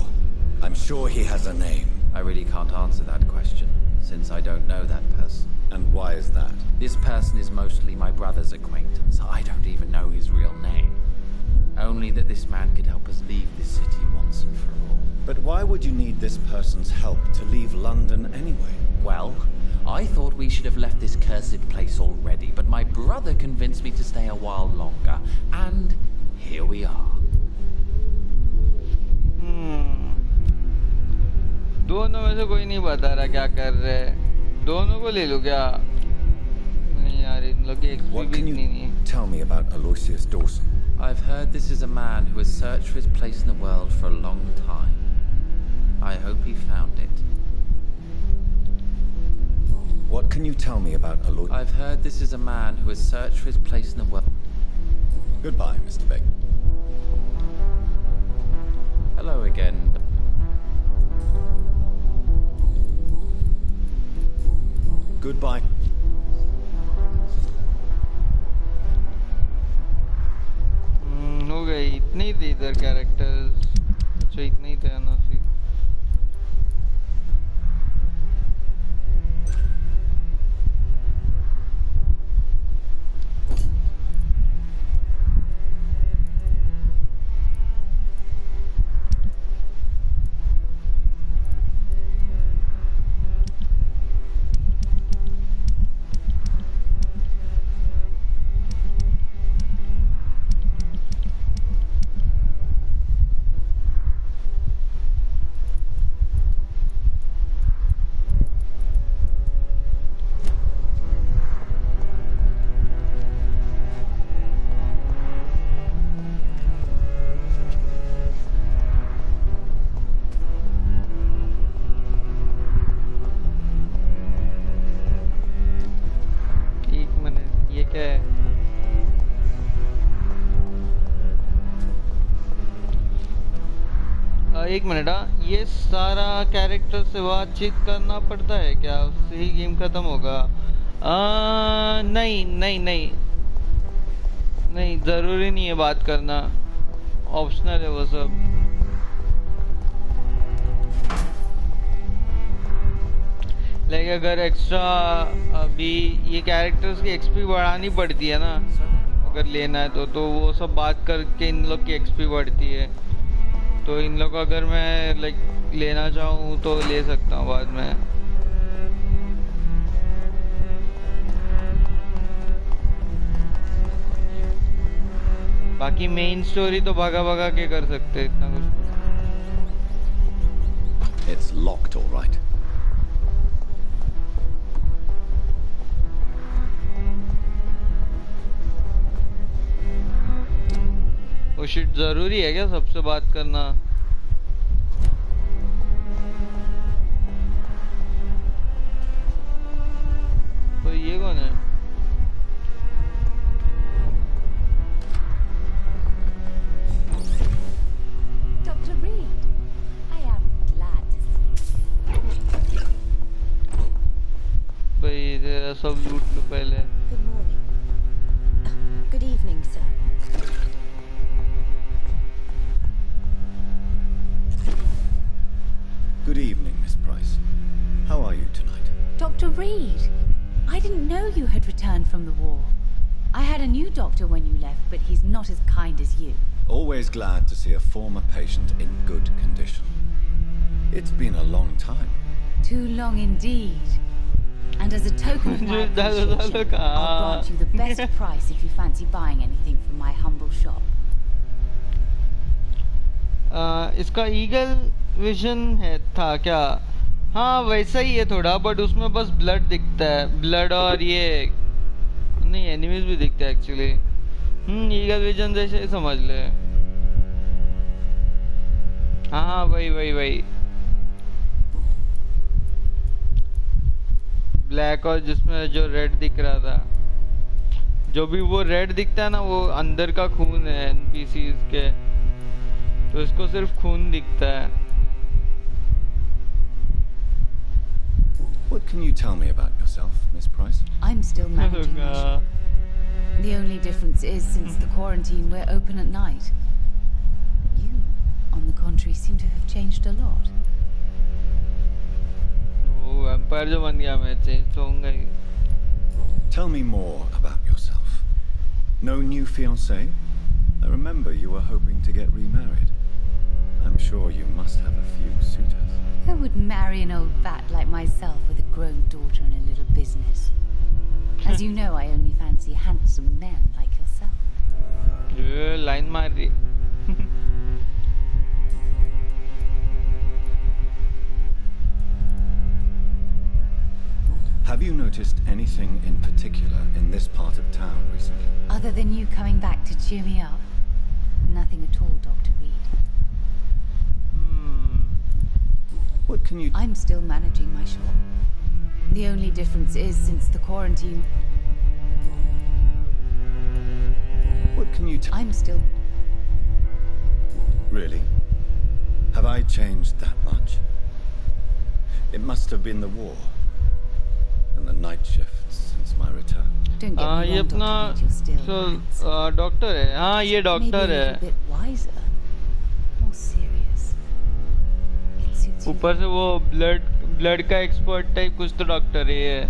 I'm sure he has a name. I really can't answer that question, since I don't know that person. And why is that? This person is mostly my brother's acquaintance. I don't even know his real name. Only that this man could help us leave this city once and for all. But why would you need this person's help to leave London anyway? Well, I thought we should have left this cursed place already, but my brother convinced me to stay a while longer, and here we are. दोनों में से कोई नहीं बता रहा क्या कर रहे हैं दोनों को ले लो क्या नहीं यार इन लोग की एक्सपीरियंस नहीं है Tell me about Aloysius Dawson. I've heard this is a man who has searched for his place in the world for a long time. I hope he found it. What can you tell me about Aloysius? I've heard this is a man who has searched for his place in the world. Goodbye, Mr. Beck. Hello again. थे इधर characters. अच्छा इतने ही थे ना सिर्फ। एक minute ये सारा कैरेक्टर से बातचीत करना पड़ता है क्या? उससे ही गेम खत्म होगा? नहीं नहीं नहीं नहीं, जरूरी नहीं है बात करना, ऑप्शनल है वो सब। लाइक अगर एक्स्ट्रा अभी ये कैरेक्टर्स की एक्सपी बढ़ानी पड़ती है ना, अगर लेना है तो वो सब बात करके इन लोग की एक्सपी बढ़ती है। तो इन लोग अगर मैं लाइक लेना चाहूँ तो ले सकता हूँ बाद में। बाकी मेन स्टोरी तो भागा भागा के कर सकते हैं, इतना कुछ। It's locked, all right. वो शिट जरूरी है क्या सबसे बात करना? तो ये कौन है? Dr. Reed, I am glad to see you. भाई तेरा सब लूट लो पहले। Good morning. Good evening, sir. Good evening, Miss Price. How are you tonight? Dr. Reed, I didn't know you had returned from the war. I had a new doctor when you left, but he's not as kind as you. Always glad to see a former patient in good condition. It's been a long time. Too long indeed. And as a token of my appreciation, I'll grant you the best price if you fancy buying anything from my humble shop. इसका eagle vision है था क्या? हाँ वैसा ही है थोड़ा, but उसमें बस ब्लड दिखता है, ब्लड और ये नहीं एनिमीज भी दिखते हैं एक्चुअली। ईगल विजन जैसे ही समझ ले। हाँ वही वही वही ब्लैक, और जिसमें जो रेड दिख रहा था, जो भी वो रेड दिखता है ना, वो अंदर का खून है एनपीसीज के, तो इसको सिर्फ खून दिखता है। What can you tell me about yourself, Miss Price? I'm still managing my shop. The only difference is, since the quarantine, we're open at night. You, on the contrary, seem to have changed a lot. Oh, vampire जो बन गया मैं, change तो होऊंगा ही। Tell me more about yourself. No new fiancé? I remember you were hoping to get remarried. I'm sure you must have a few suitors. Who would marry an old bat like myself with a grown daughter and a little business? As you know, I only fancy handsome men like yourself. ये line मार रही। Have you noticed anything in particular in this part of town recently? Other than you coming back to cheer me up? Nothing at all, Dr. Reed. What can you... I'm still managing my shop. The only difference is, since the quarantine... What can you I'm still... Really? Have I changed that much? It must have been the war. And the night shifts since my return. Don't get me ये wrong, अपना Dr. Reed, you're still doctor है। हाँ ये doctor maybe a है। little bit wiser. ऊपर से वो blood का एक्सपर्ट टाइप कुछ तो डॉक्टर है,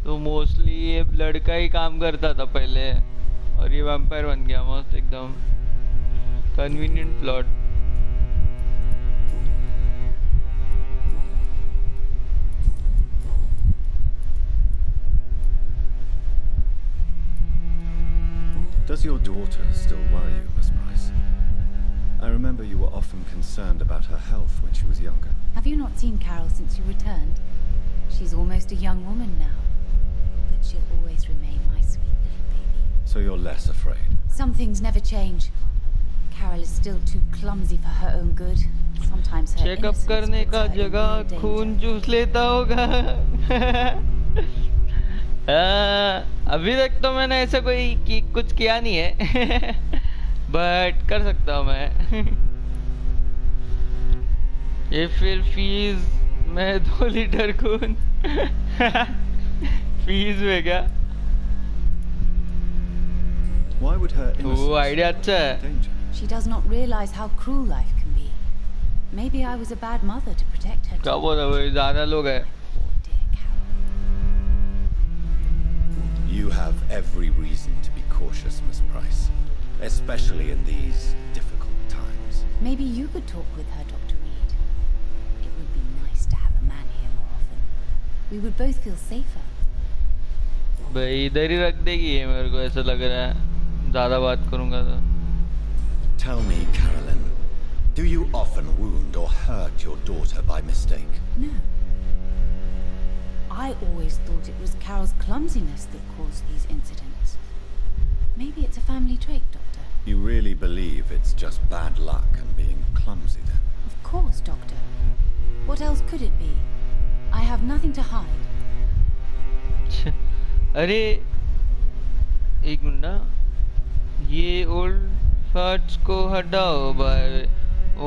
तो मोस्टली ये ब्लड का ही काम करता था पहले और ये वैम्पायर बन गया मस्त एकदम convenient plot. Does your daughter still worry you, Miss Price? I remember you were often concerned about her health when she was younger. Have you not seen Carol since you returned? She's almost a young woman now. But she'll always remain my sweet little baby. So you're less afraid? Some things never change. Carol is still too clumsy for her own good. Sometimes her checkup innocence करने puts का her in जगह real danger. खून चूस लेता होगा। अभी तक तो मैंने ऐसा कोई कुछ किया नहीं है बट कर सकता हूँ मैं। ये फिर फीस मैं 2 लीटर खून फीस में क्या? Why would her वो आइडिया innocence अच्छा be in है। danger? She does not realize how cruel life can be. Maybe I was a bad mother to protect her. क्या बोल रहा है? ज़्यादा लोग हैं। Poor dear Carol. You have every reason to be cautious, Miss Price, especially in these difficult times. Maybe you could talk with her, Dr. Reed. It would be nice to have a man here more often. We would both feel safer. भाई इधर ही रख देगी ये, मेरे को ऐसा लग रहा है ज़्यादा बात करूँगा तो। Tell me, Carolyn, do you often wound or hurt your daughter by mistake? No. I always thought it was Carol's clumsiness that caused these incidents. Maybe it's a family trait, Doctor. You really believe it's just bad luck and being clumsy then? Of course, Doctor. What else could it be? I have nothing to hide. अरे एक minute ना, ये old फर्ट्स को हटाओ भाई,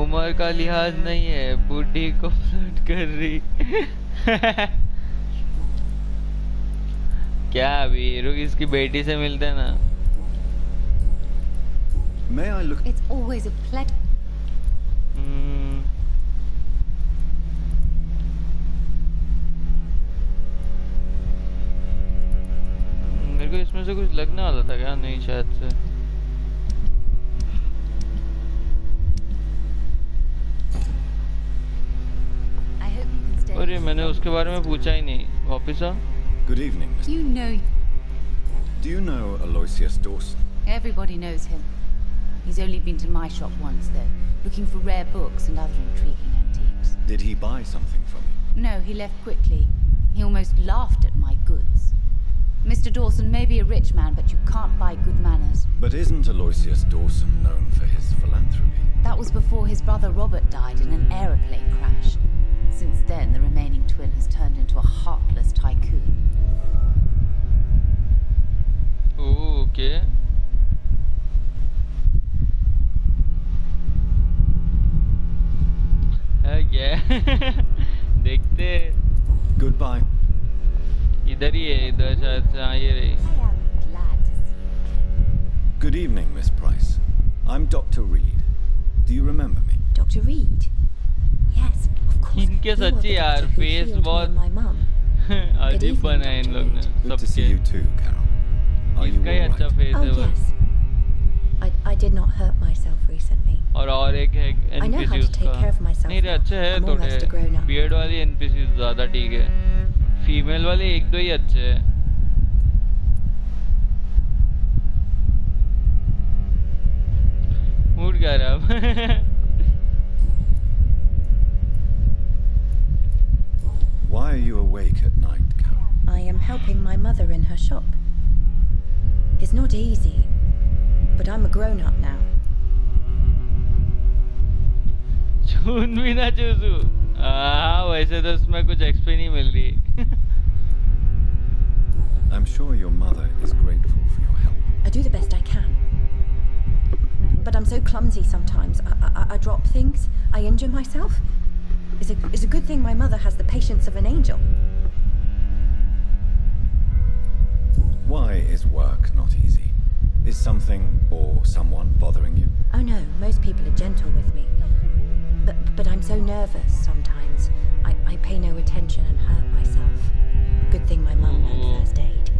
उम्र का लिहाज नहीं है, बूढ़ी को फ्लर्ट कर रही क्या अभी रुक इसकी बेटी से मिलते हैं ना। May I look? It's always a pleasure. मेरे को इसमें से कुछ लगने वाला था क्या? नहीं शायद से। अरे मैंने उसके बारे में पूछा ही नहीं। वापिस आ। Good evening, Mr. You know. Do you know Aloysius Dawson? Everybody knows him. He's only been to my shop once, though, looking for rare books and other intriguing antiques. Did he buy something from you? No, he left quickly. He almost laughed at my goods. Mr. Dawson may be a rich man, but you can't buy good manners. But isn't Aloysius Dawson known for his philanthropy? That was before his brother Robert died in an aeroplane crash. Since then, the remaining twin has turned into a heartless tycoon. Oh, okay. Yeah. देखते। Goodbye. इधर ही है, इधर शायद से। हाँ ये रही। I am glad to see you. Good evening, Miss Price. I'm Dr. Reed. Do you remember me? Dr. Reed? Yes, of course. इनके You were सच्ची the यार doctor who face healed me बहुत and my mum. अजीब बनाए इन लोग ने Good to see सबके। you too, Carol. Are you इसका ही all अच्छा right? फेस Oh, है बस। yes. I did not hurt myself recently. और एक है I know how NPC to take care of उसका। myself नहीं रे now. अच्छे है I'm almost a थोड़े। grown-up. बियर्ड वाली NPC ज़्यादा ठीक है। फीमेल वाले 1-2 ही अच्छे हैं। मूड क्या रहा अब? Why are you awake at night, Carol? I am helping my mother in her shop. It's not easy, but I'm a grown-up now. चून भी ना चूसू। हाँ वैसे तो उसमें कुछ एक्सपी नहीं मिल रही। I'm sure your mother is grateful for your help. I do the best I can. But I'm so clumsy sometimes. I drop things. I injure myself. It's a good thing my mother has the patience of an angel. Why is work not easy? Is something or someone bothering you? Oh no, most people are gentle with me. But I'm so nervous sometimes. I pay no attention and hurt myself. Good thing my mum learned first aid.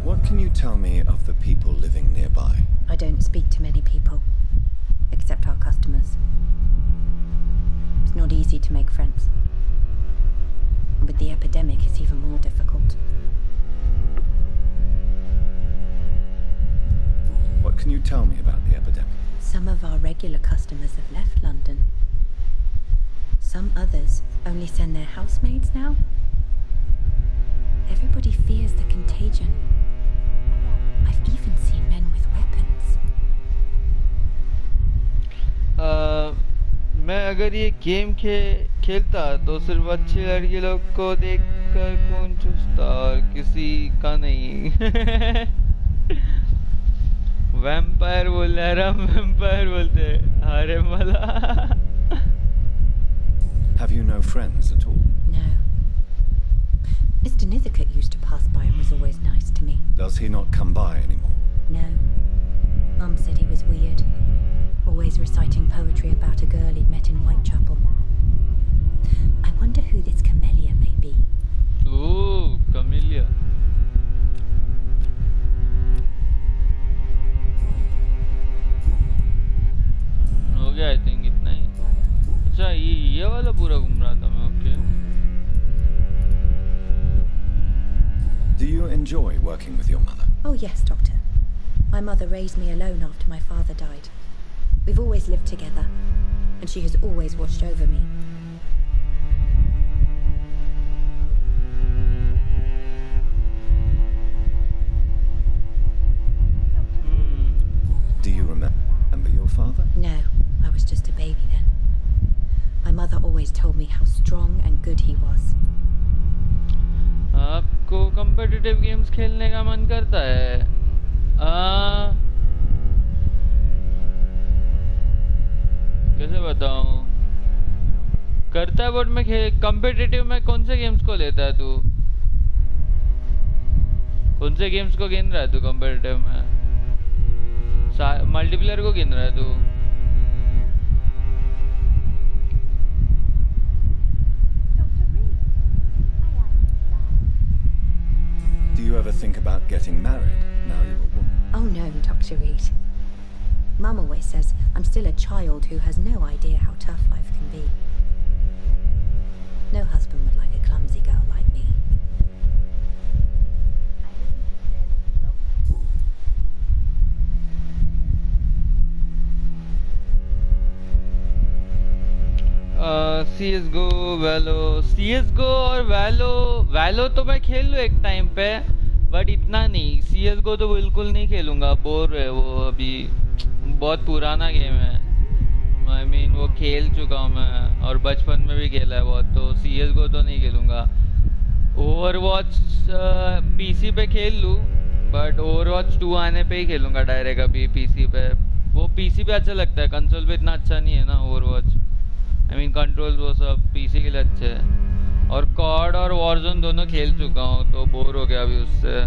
What can you tell me of the people living nearby? I don't speak to many people, except our customers. It's not easy to make friends. With the epidemic, it's even more difficult. What can you tell me about the epidemic? Some of our regular customers have left London. Some others only send their housemaids now. Everybody fears the contagion. I've even seen men with weapons. मैं अगर ये game खेलता तो सिर्फ अच्छी लड़की लोग को देखकर खून चूसता और किसी का नहीं। वैम्पायर बोल रहा है, हम वैम्पायर बोलते हैं। अरे मला। Have you no friends at all? No. Mr. Nithercote used to pass by and was always nice to me. Does he not come by anymore? No. Mum said he was weird. Always reciting poetry about a girl he'd met in Whitechapel. I wonder who this Camellia may be. Ooh, Camellia. हो गया I think इतना ही। अच्छा ये वाला पूरा घूम रहा था मैं। Okay. Do you enjoy working with your mother? Oh yes, Doctor. My mother raised me alone after my father died. We've always lived together, and she has always watched over me. Do you remember your father? No, I was just a baby then. My mother always told me how strong and good he was. आपको competitive games खेलने का मन करता है? कैसे बताऊं? करता है बट मैं competitive में कौन से गेम्स को लेता है तू? कौन से गेम्स को खेल रहा है तू competitive में? मल्टीप्लेयर को खेल रहा है तू? Do you ever think about getting married now you're a woman? Oh no, Dr. Reed. Mum always says I'm still a child who has no idea how tough life can be. No husband would like a clumsy girl like me. CSGO, Valo, CSGO और Valo तो मैं खेल लूँ एक time पे, but इतना नहीं। CSGO तो बिल्कुल नहीं खेलूँगा, बोर है वो। अभी बहुत पुराना गेम है। I mean वो खेल चुका हूँ मैं, और बचपन में भी खेला है बहुत, तो CSGO तो नहीं खेलूँगा। ओवरवॉच पीसी पे खेल लूँ, बट ओवरवॉच 2 आने पे ही खेलूँगा डायरेक्ट अभी पीसी पे। वो पीसी पे अच्छा लगता है, कंसोल पे इतना अच्छा नहीं है ना ओवरवॉच। I mean कंट्रोल वो सब पीसी के लिए अच्छे है। और कॉड और वॉरजोन दोनों खेल चुका हूँ, तो बोर हो गया अभी उससे।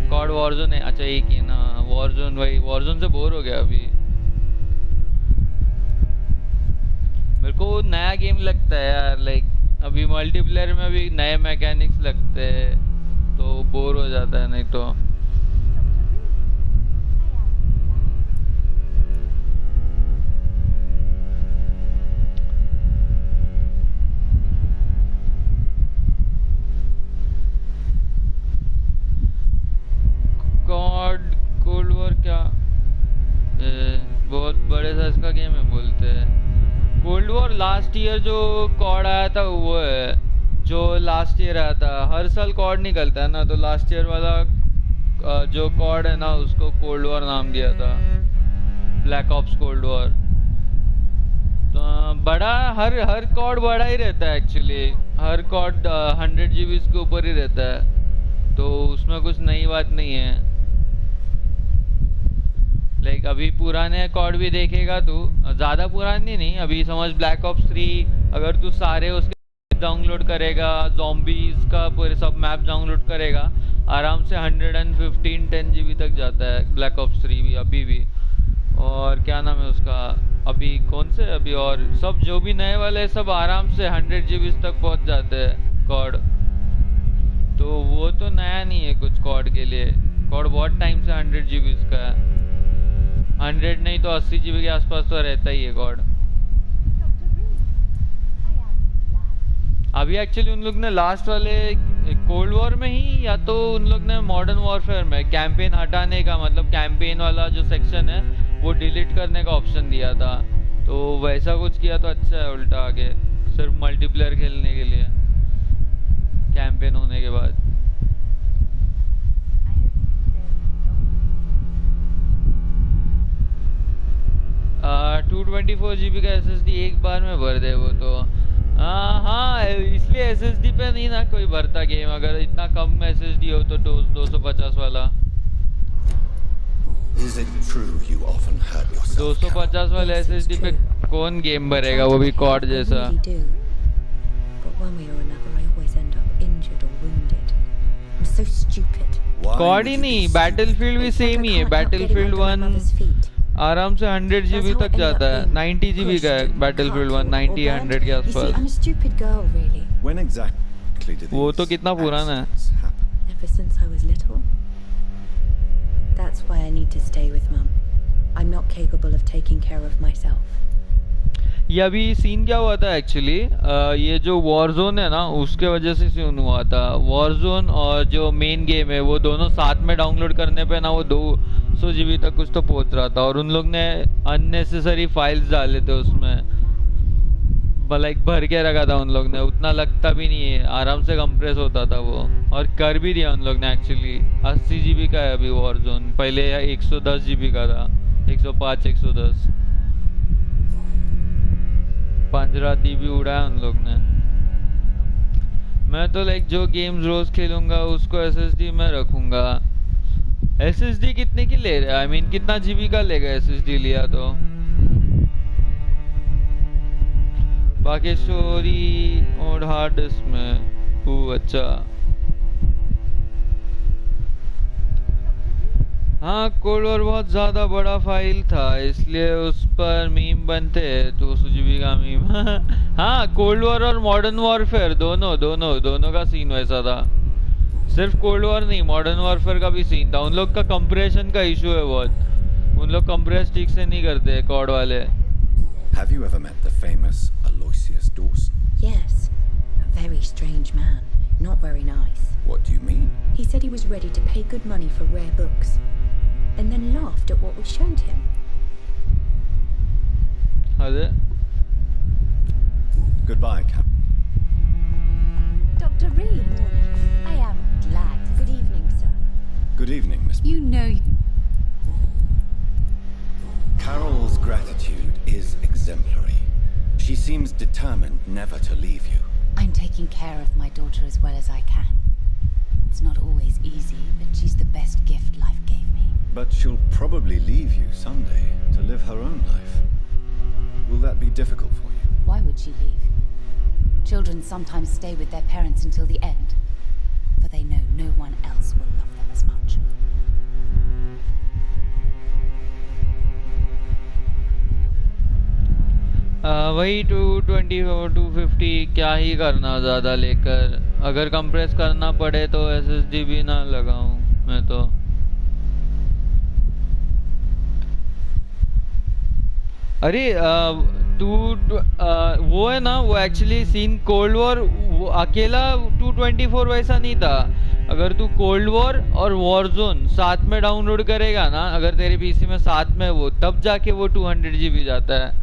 कॉड वॉरजोन है, अच्छा एक ही ना, वॉरजोन वही, वॉरजोन से बोर हो गया अभी। मेरे को नया गेम लगता है यार, लाइक अभी मल्टीप्लेयर में भी नए मैकेनिक्स लगते हैं, तो बोर हो जाता है नहीं तो। कोल्ड वॉर क्या बहुत बड़े साइज का गेम है बोलते हैं। कोल्ड वॉर लास्ट ईयर जो कॉड आया था वो है, जो लास्ट ईयर आया था। हर साल कॉड निकलता है ना, तो लास्ट ईयर वाला जो कॉड है ना उसको कोल्ड वॉर नाम दिया था, ब्लैक ऑप्स कोल्ड वॉर। तो बड़ा हर कॉड बड़ा ही रहता है एक्चुअली। हर कॉड 100 GB के ऊपर ही रहता है, तो उसमें कुछ नई बात नहीं है। लाइक अभी पुराने कॉड भी देखेगा तू, ज़्यादा पुरानी नहीं, अभी समझ ब्लैक ऑप्स 3 अगर तू सारे उसके डाउनलोड करेगा, ज़ॉम्बीज़ का पूरे सब मैप डाउनलोड करेगा, आराम से 115 10 GB तक जाता है ब्लैक ऑप्स 3 भी अभी भी। और क्या नाम है उसका, अभी कौन से अभी और सब जो भी नए वाले सब आराम से 100 GB तक पहुंच जाते हैं कॉड। तो वो तो नया नहीं है कुछ कॉड के लिए, कॉड बहुत टाइम से 100 GB का है, 100 नहीं तो 80 GB के आसपास तो रहता ही है कॉड। अभी एक्चुअली उन लोग ने लास्ट वाले कोल्ड वॉर में ही या तो उन लोग ने मॉडर्न वॉरफेयर में कैंपेन हटाने का, मतलब कैंपेन वाला जो सेक्शन है वो डिलीट करने का ऑप्शन दिया था, तो वैसा कुछ किया तो अच्छा है उल्टा आगे सिर्फ मल्टीप्लेयर खेलने के लिए कैंपेन होने के बाद। आ, 224 GB का SSD एक बार में भर दे वो तो। हाँ इसलिए SSD पे नहीं ना कोई भरता गेम, अगर इतना कम SSD हो तो 250 वाला। Is it true you often hurt yourself? 250 वाले SSD पे कौन गेम भरेगा, वो भी कॉड जैसा। But one way or another, I always end up injured or wounded. I'm so stupid. COD ही नहीं, बैटलफील्ड भी सेम ही है। बैटलफील्ड 1 आराम से 100 GB तक जाता है, 90 GB का है बैटलफील्ड 1, 90 100 के आसपास। I'm a stupid girl, really. When exactly did वो तो कितना पुराना है। Ever since I was little. That's why I need to stay with Mum. I'm not capable of taking care of myself. ये अभी सीन क्या हुआ था एक्चुअली, ये जो वॉरजोन है ना उसके वजह से सीन हुआ था। वॉरजोन और जो मेन गेम है वो दोनों साथ में डाउनलोड करने पे ना वो 200 GB तक कुछ तो पहुंच रहा था, और उन लोग ने अननेसेसरी फाइल्स डाले थे उसमें, लाइक भर के रखा था उन लोग ने, उतना लगता भी नहीं है, आराम से कंप्रेस होता था वो, और कर भी दिया उन लोग ने एक्चुअली। 80 GB का है अभी वॉरजोन, पहले 110 GB का था, 105 110, 15 DB उड़ाया उन लोग ने। मैं तो लाइक जो गेम्स रोज खेलूंगा उसको SSD में रखूंगा। SSD कितने की ले रहा है, आई मीन कितना GB का लेगा SSD लिया तो। बाकी स्टोरी और हार्ड डिस्क में अच्छा। हाँ कोल्ड वॉर बहुत ज्यादा बड़ा फाइल था इसलिए उस पर मीम बनते हैं, 200 GB का मीम। हाँ कोल्ड वॉर और मॉडर्न वॉरफेयर दोनों का सीन वैसा था, सिर्फ कोल्ड वॉर नहीं मॉडर्न वॉरफेयर का भी सीन था। उन लोग का कंप्रेशन का इशू है बहुत, उन लोग कंप्रेस ठीक से नहीं करते कॉड वाले। Have you ever met the famous Aloysius Dawson? Yes. A very strange man. Not very nice. What do you mean? He said he was ready to pay good money for rare books, and then laughed at what we showed him. Goodbye, Cap. Dr. Reed, I am glad. Good evening, sir. Good evening, Miss. You know... Carol's gratitude is exemplary. She seems determined never to leave you. I'm taking care of my daughter as well as I can. It's not always easy, but she's the best gift life gave me. But she'll probably leave you someday to live her own life. Will that be difficult for you? Why would she leave? Children sometimes stay with their parents until the end, for they know no one else will love them as much. वही 220 और 250 क्या ही करना ज़्यादा लेकर, अगर compress करना पड़े तो SSD भी ना लगाऊं मैं तो। अरे वो है ना, वो एक्चुअली सीन कोल्ड वॉर अकेला 224 वैसा नहीं था। अगर तू कोल्ड वॉर और वॉरजोन साथ में डाउनलोड करेगा ना, अगर तेरे पीसी में साथ में वो, तब जाके वो 200 GB जाता है,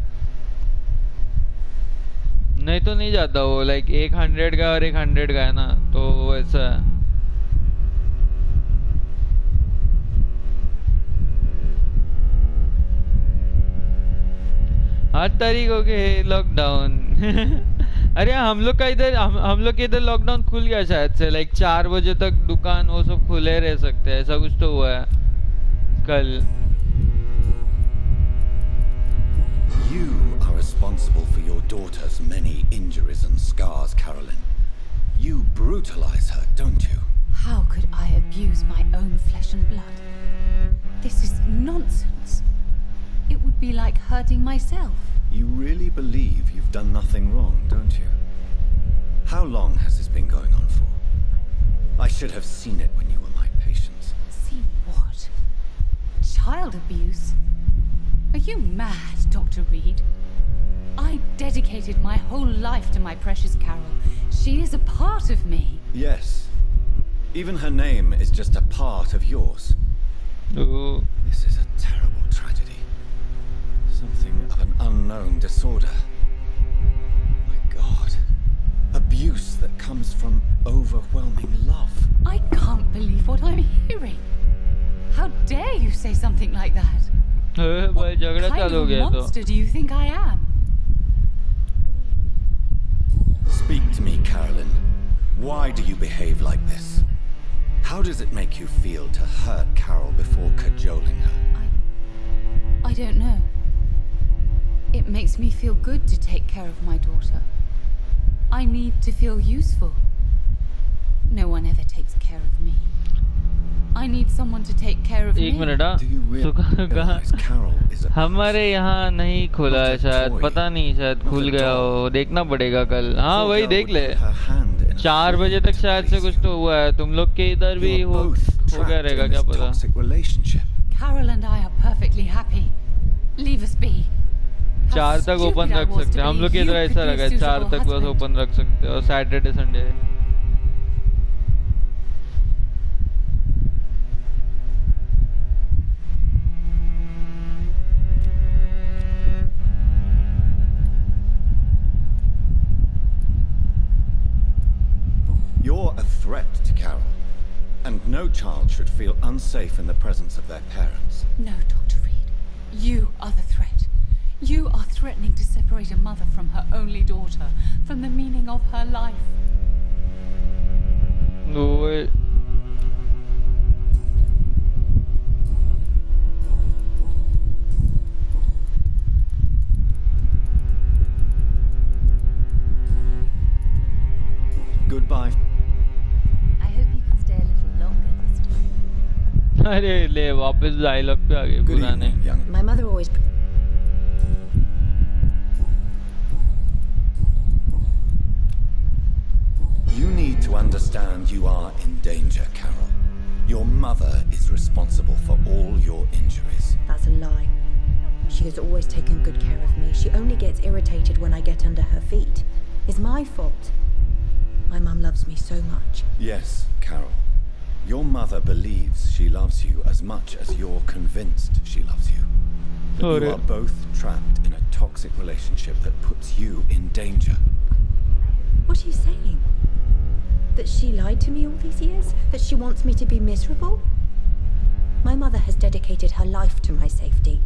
नहीं तो नहीं जाता वो। लाइक एक 100 का और एक 100 का है ना, तो वैसा है। हर तारीखों के लॉकडाउन। अरे हम लोग का इधर हम लोग के इधर लॉकडाउन खुल गया शायद से, लाइक 4 बजे तक दुकान वो सब खुले रह सकते हैं, ऐसा कुछ तो हुआ है कल। You are responsible for your daughter's many injuries and scars, Caroline. You brutalize her, don't you? How could I abuse my own flesh and blood? This is nonsense. It would be like hurting myself. You really believe you've done nothing wrong, don't you? How long has this been going on for? I should have seen it when you were my patient. Seen what? Child abuse? Are you mad, Dr. Reed? I dedicated my whole life to my precious Carol. She is a part of me. Yes. Even her name is just a part of yours. Oh. This is a terrible tragedy. Something of an unknown disorder. My God. Abuse that comes from overwhelming love. I can't believe what I'm hearing. How dare you say something like that? What kind of monster do you think I am? Speak to me, Carolyn. Why do you behave like this? How does it make you feel to hurt Carol before cajoling her? I don't know. It makes me feel good to take care of my daughter. I need to feel useful. No one ever takes care of me. I need someone to take care of me. एक minute हमारे यहाँ नहीं खुला है शायद, पता नहीं, शायद खुल गया हो, देखना पड़ेगा कल। हाँ वही देख ले, 4 बजे तक शायद से कुछ तो हुआ है। तुम लोग के इधर भी हो गया रहेगा, क्या पता। Carol and I are perfectly happy. Leave us be. 4 तक ओपन रख सकते हैं हम लोग के इधर, ऐसा लगा 4 तक बस ओपन रख सकते हैं, और Saturday Sunday. You're a threat to Carol, and no child should feel unsafe in the presence of their parents. No, Dr. Reed. You are the threat. You are threatening to separate a mother from her only daughter, from the meaning of her life. No way. Goodbye. I hope you can stay a little longer this time. अरे ले वापस dialogue पे आ गए पुराने। My mother always. You need to understand you are in danger, Carol. Your mother is responsible for all your injuries. That's a lie. She has always taken good care of me. She only gets irritated when I get under her feet. It's my fault. My mum loves me so much. Yes, Carol. Your mother believes she loves you as much as you're convinced she loves you. But you are both trapped in a toxic relationship that puts you in danger. What are you saying? That she lied to me all these years? That she wants me to be miserable? My mother has dedicated her life to my safety.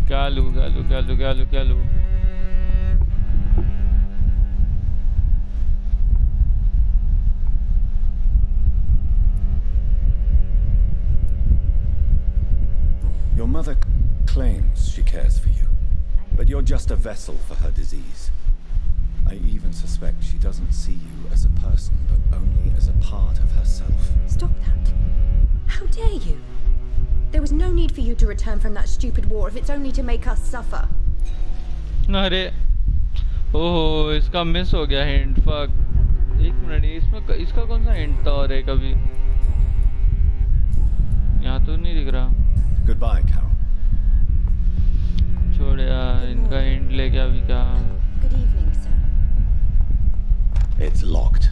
Galu. Your mother claims she cares for you, but you're just a vessel for her disease. I even suspect she doesn't see you as a person, but only as a part of herself. Stop that. How dare you? There was no need for you to return from that stupid war if it's only to make us suffer. अरे ओहो, इसका miss हो गया hint. Fuck. एक minute, इसमें इसका कौन सा हिंट था? और है कभी यहाँ तो नहीं दिख रहा। Goodbye, Carol. छोड़ यार, इनका हिंट लेके अभी क्या। Good evening, sir. It's locked.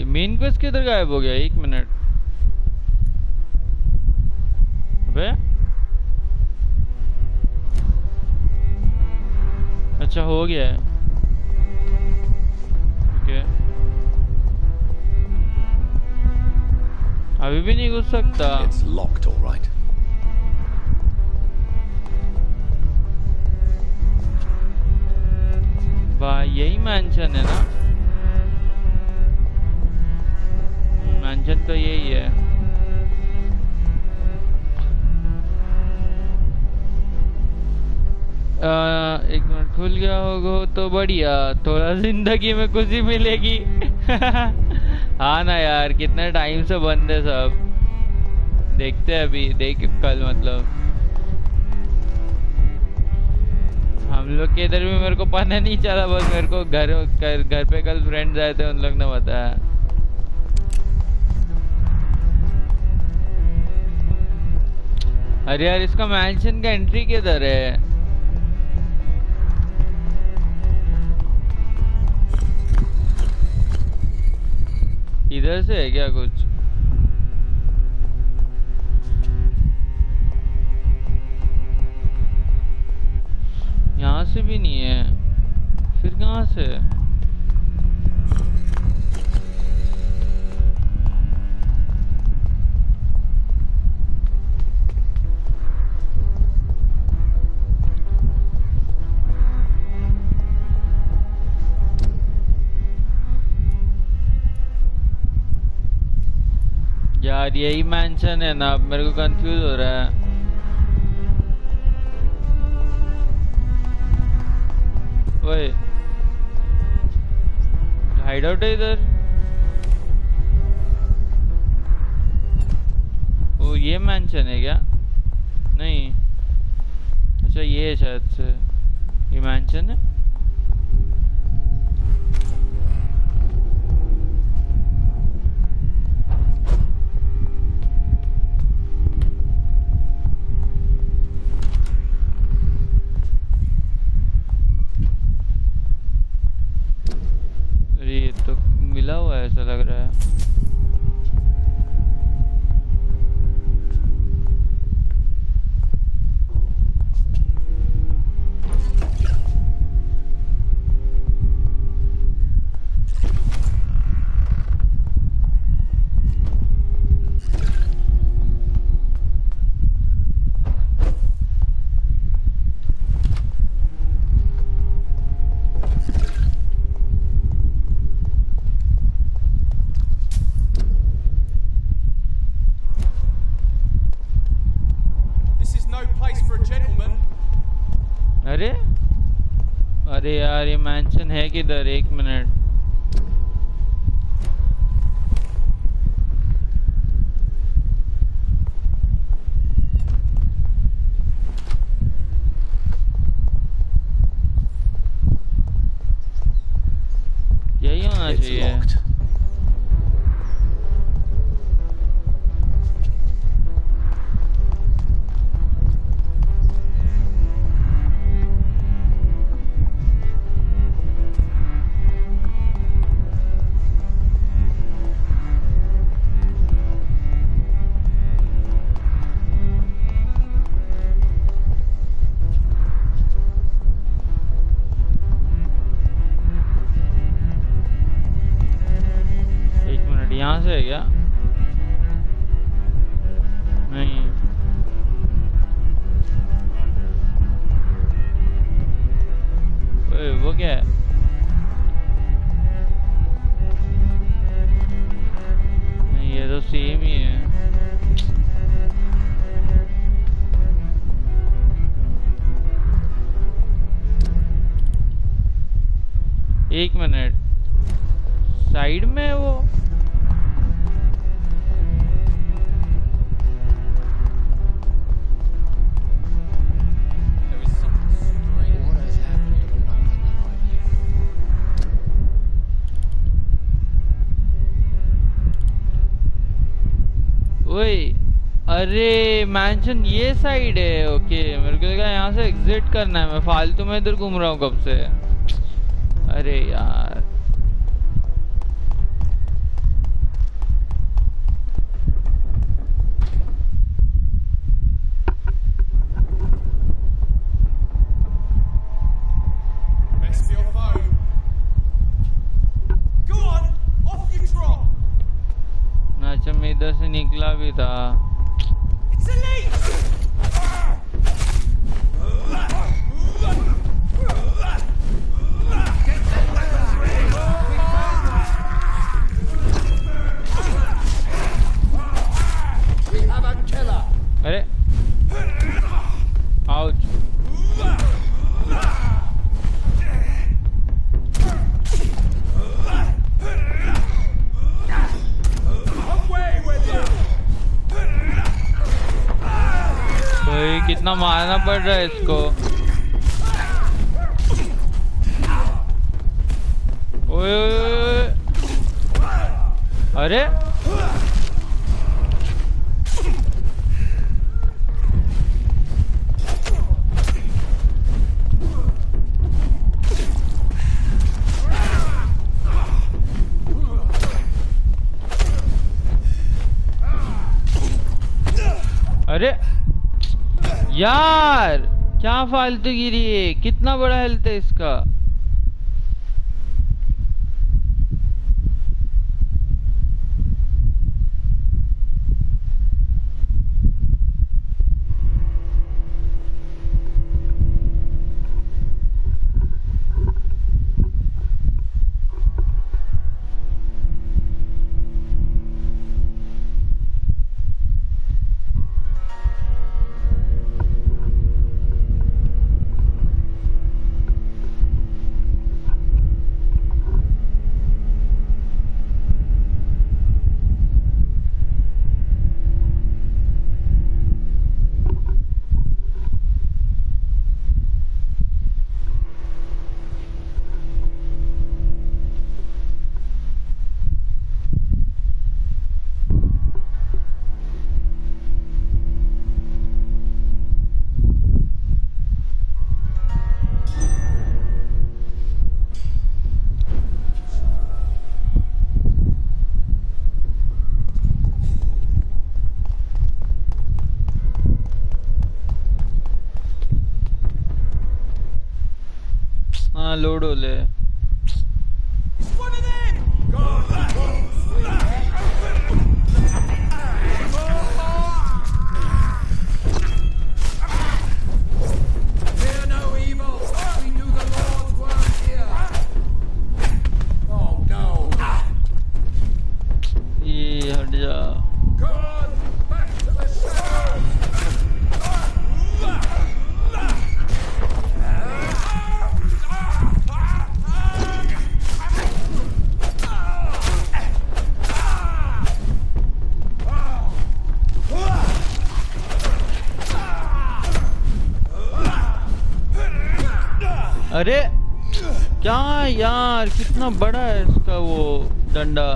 Main quest किधर गायब हो गया? 1 मिनट। अबे अच्छा हो गया है। ओके अभी भी नहीं घुस सकता। It's locked, all right. भाई यही मैंशन है ना? मैंशन तो यही है। एक मिनट खुल गया होगा तो बढ़िया, थोड़ा जिंदगी में खुशी मिलेगी। हाँ ना यार, कितने टाइम से बंद है सब। देखते हैं अभी, देख कल मतलब हम लोग के इधर भी मेरे को पता नहीं चला, बस मेरे को घर पे कल फ्रेंड्स आए थे, उन लोग ने बताया। अरे यार इसका मैंशन का एंट्री किधर है? इधर से है क्या कुछ? यहाँ से भी नहीं है, फिर कहाँ से? यार यही मैंशन है ना? अब मेरे को कंफ्यूज हो रहा है। ओए हाइड आउट है इधर। ओ ये मैंशन है क्या? नहीं, अच्छा ये है शायद से, ये मैंशन है। तो मिला हुआ है ऐसा लग रहा है। अरे यार ये मैंशन है किधर? 1 मिनट। यही होना चाहिए। यहाँ से है क्या? नहीं, वो क्या है? नहीं ये तो सेम ही है। एक मिनट, साइड में है वो। अरे मैंशन ये साइड है। ओके मेरे को लगा यहाँ से एग्जिट करना है। मैं फालतू में इधर घूम रहा हूँ कब से। अरे यार इधर से निकला भी था। अरे आउच। भाई कितना मारना पड़ रहा है इसको। ओए अरे अरे यार क्या फालतू गिरी है। कितना बड़ा हेल्थ है इसका। हाँ लोड हो ले। ये हट जा। अरे क्या यार कितना बड़ा है इसका वो डंडा।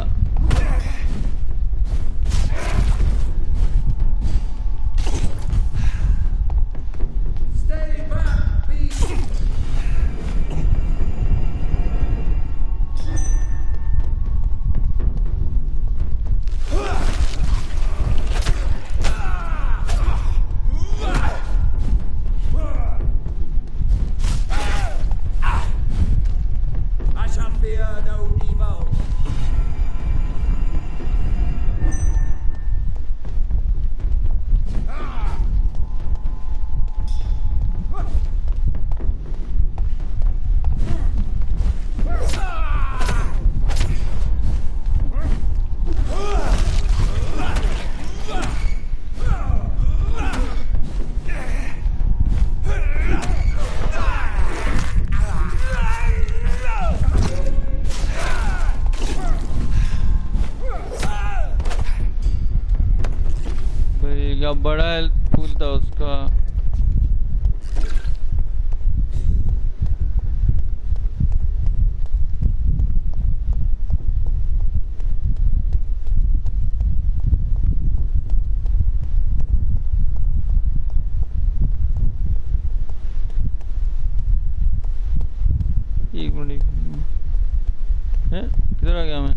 क्या बड़ा फूल था उसका। एक मिनट किधर आ गया मैं।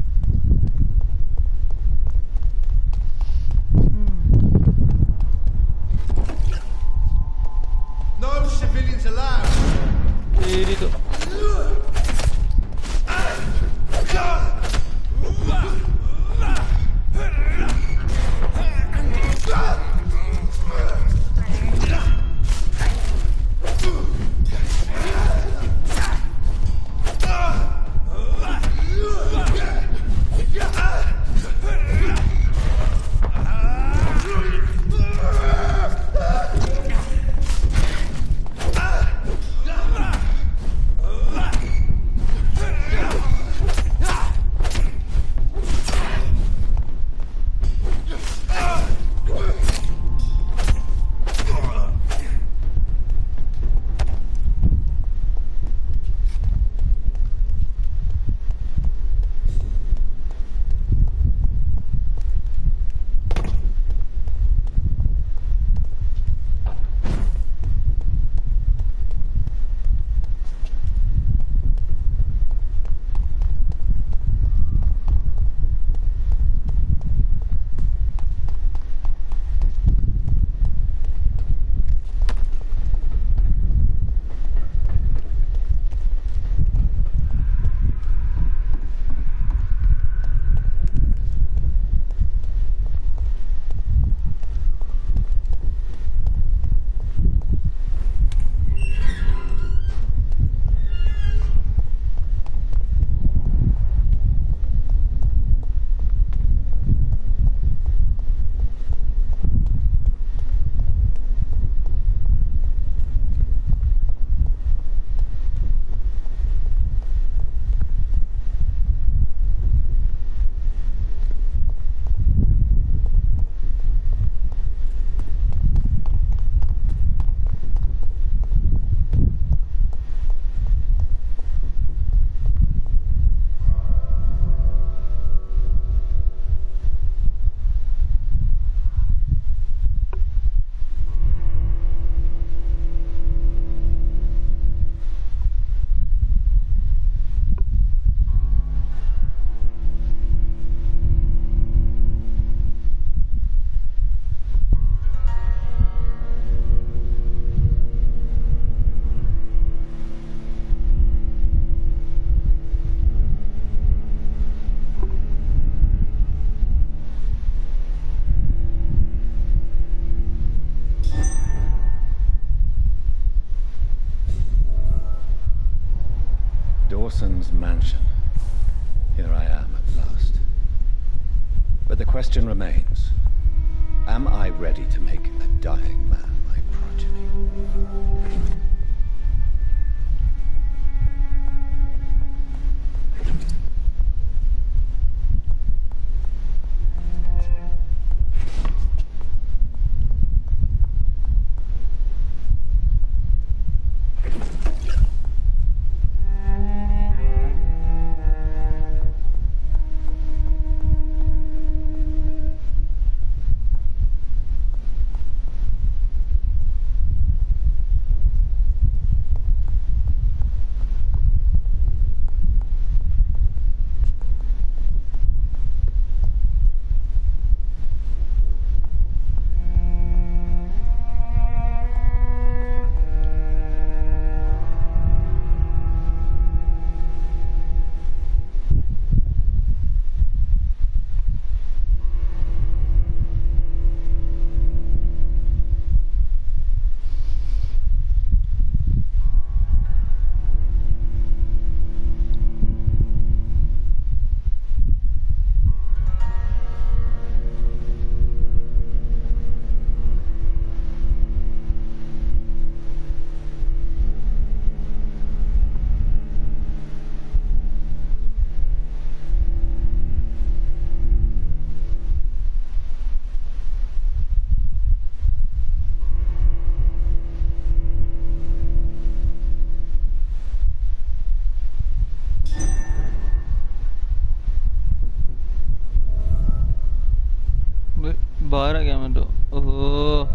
mansion. Here I am at last. But the question remains, am I ready to make a dying man my progeny? बाहर आ गया मैं तो। ओह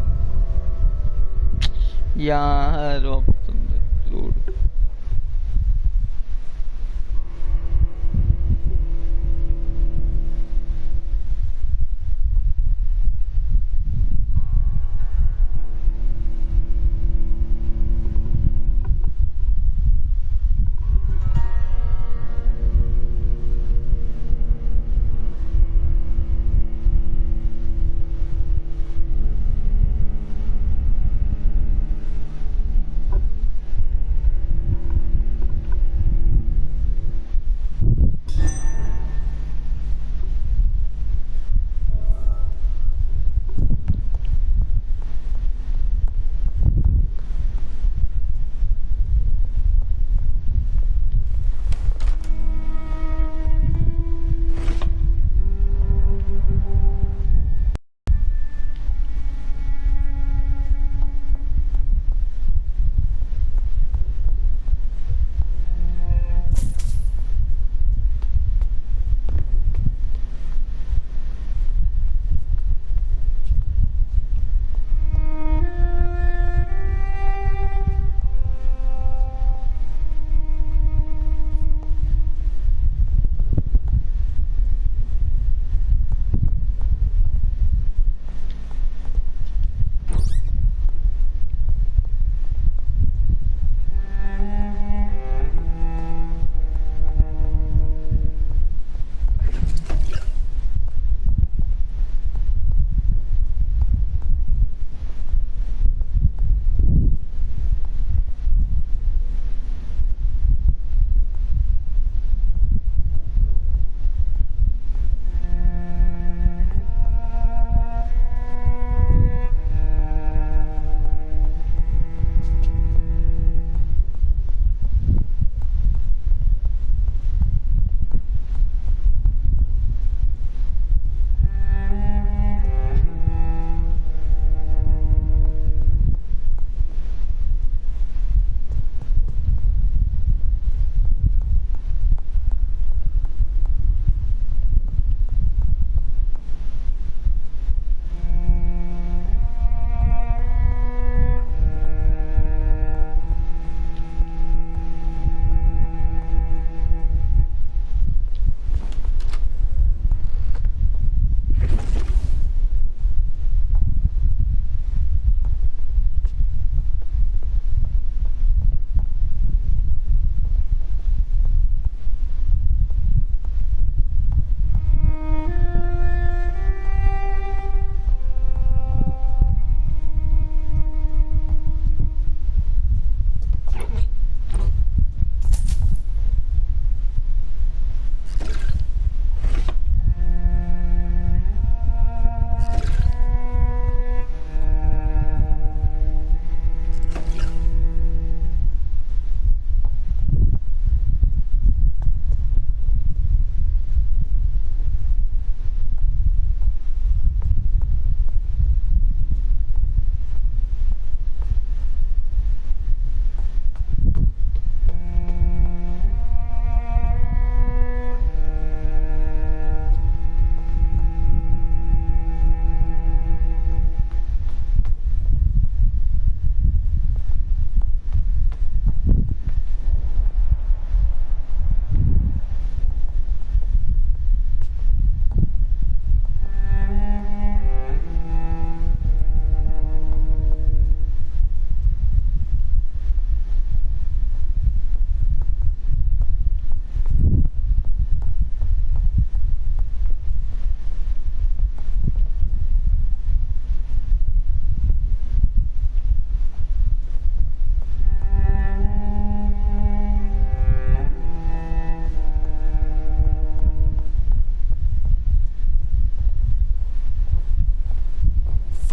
यार वापस अंदर load.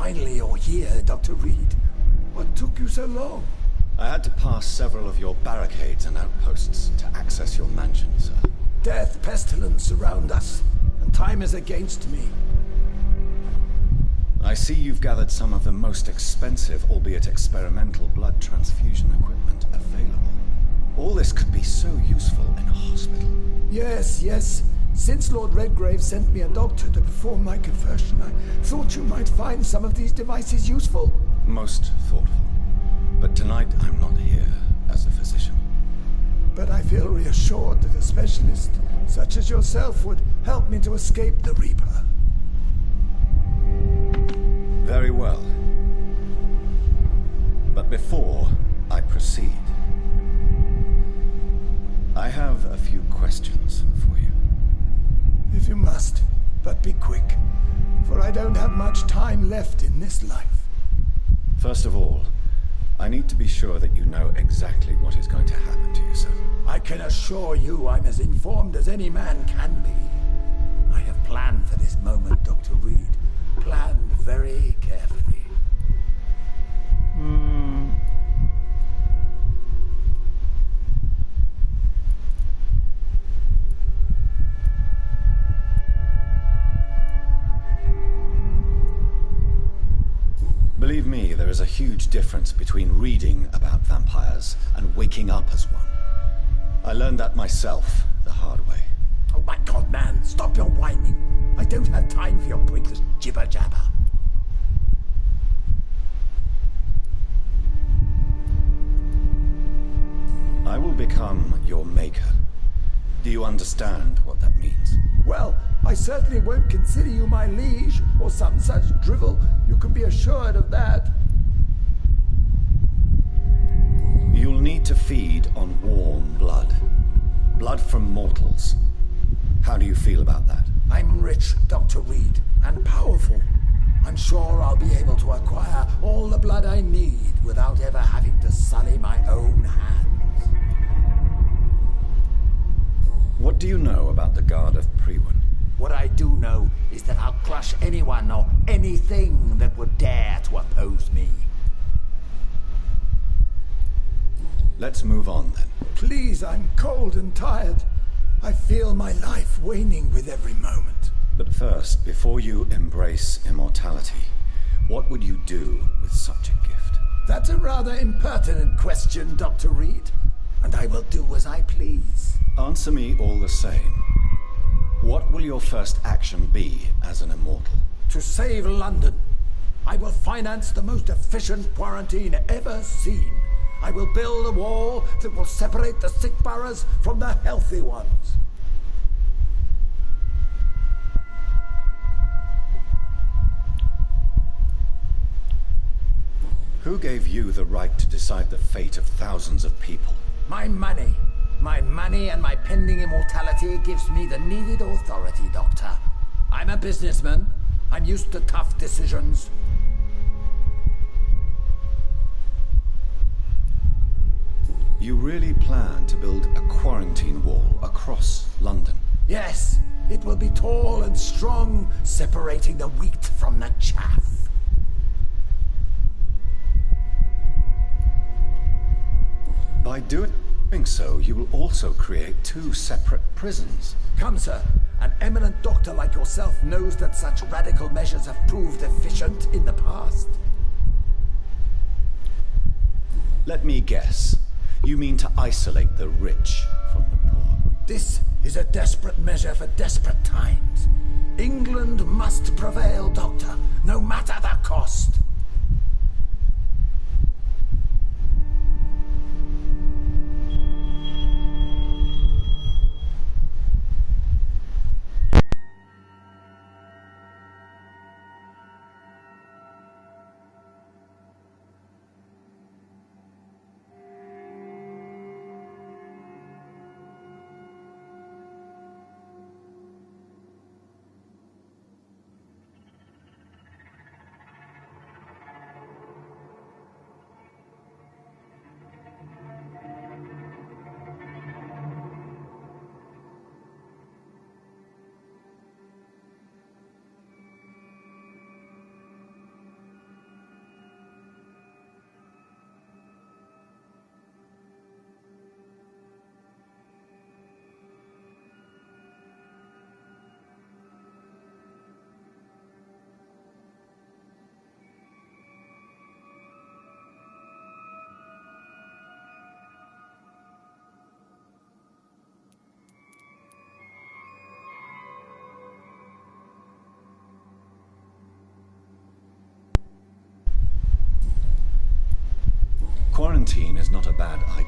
finally you're here, Dr. Reed. What took you so long? I had to pass several of your barricades and outposts to access your mansion, sir. Death, pestilence surround us, and time is against me. I see you've gathered some of the most expensive, albeit experimental, blood transfusion equipment available. All this could be so useful in a hospital. Yes, yes. Since Lord Redgrave sent me a doctor to perform my conversion, I thought you might find some of these devices useful. Most thoughtful. But tonight I'm not here as a physician. But I feel reassured that a specialist such as yourself would help me to escape the Reaper. Very well. But before I proceed, I have a few questions for you. If you must, but be quick, for I don't have much time left in this life. First of all, I need to be sure that you know exactly what is going to happen to you, sir. I can assure you I'm as informed as any man can be. I have planned for this moment, Dr. Reed. Planned very carefully. Believe me, there is a huge difference between reading about vampires and waking up as one. I learned that myself the hard way. Oh my God, man, stop your whining. I don't have time for your pointless jibber-jabber. I will become your maker. Do you understand what that means? Well, I certainly won't consider you my liege, or some such drivel. You can be assured of that. You'll need to feed on warm blood. Blood from mortals. How do you feel about that? I'm rich, Dr. Reed, and powerful. I'm sure I'll be able to acquire all the blood I need without ever having to sully my own hands. What do you know about the Guard of Priwen? What I do know is that I'll crush anyone or anything that would dare to oppose me. Let's move on then. Please, I'm cold and tired. I feel my life waning with every moment. But first, before you embrace immortality, what would you do with such a gift? That's a rather impertinent question, Dr. Reed. And I will do as I please. Answer me all the same. What will your first action be as an immortal? To save London. I will finance the most efficient quarantine ever seen. I will build a wall that will separate the sick boroughs from the healthy ones. Who gave you the right to decide the fate of thousands of people? My money. My money and my pending immortality gives me the needed authority, Doctor. I'm a businessman. I'm used to tough decisions. You really plan to build a quarantine wall across London? Yes, it will be tall and strong, separating the wheat from the chaff. By doing so, you will also create 2 separate prisons. Come, sir. An eminent doctor like yourself knows that such radical measures have proved efficient in the past. Let me guess. You mean to isolate the rich from the poor? This is a desperate measure for desperate times. England must prevail, Doctor, no matter the cost.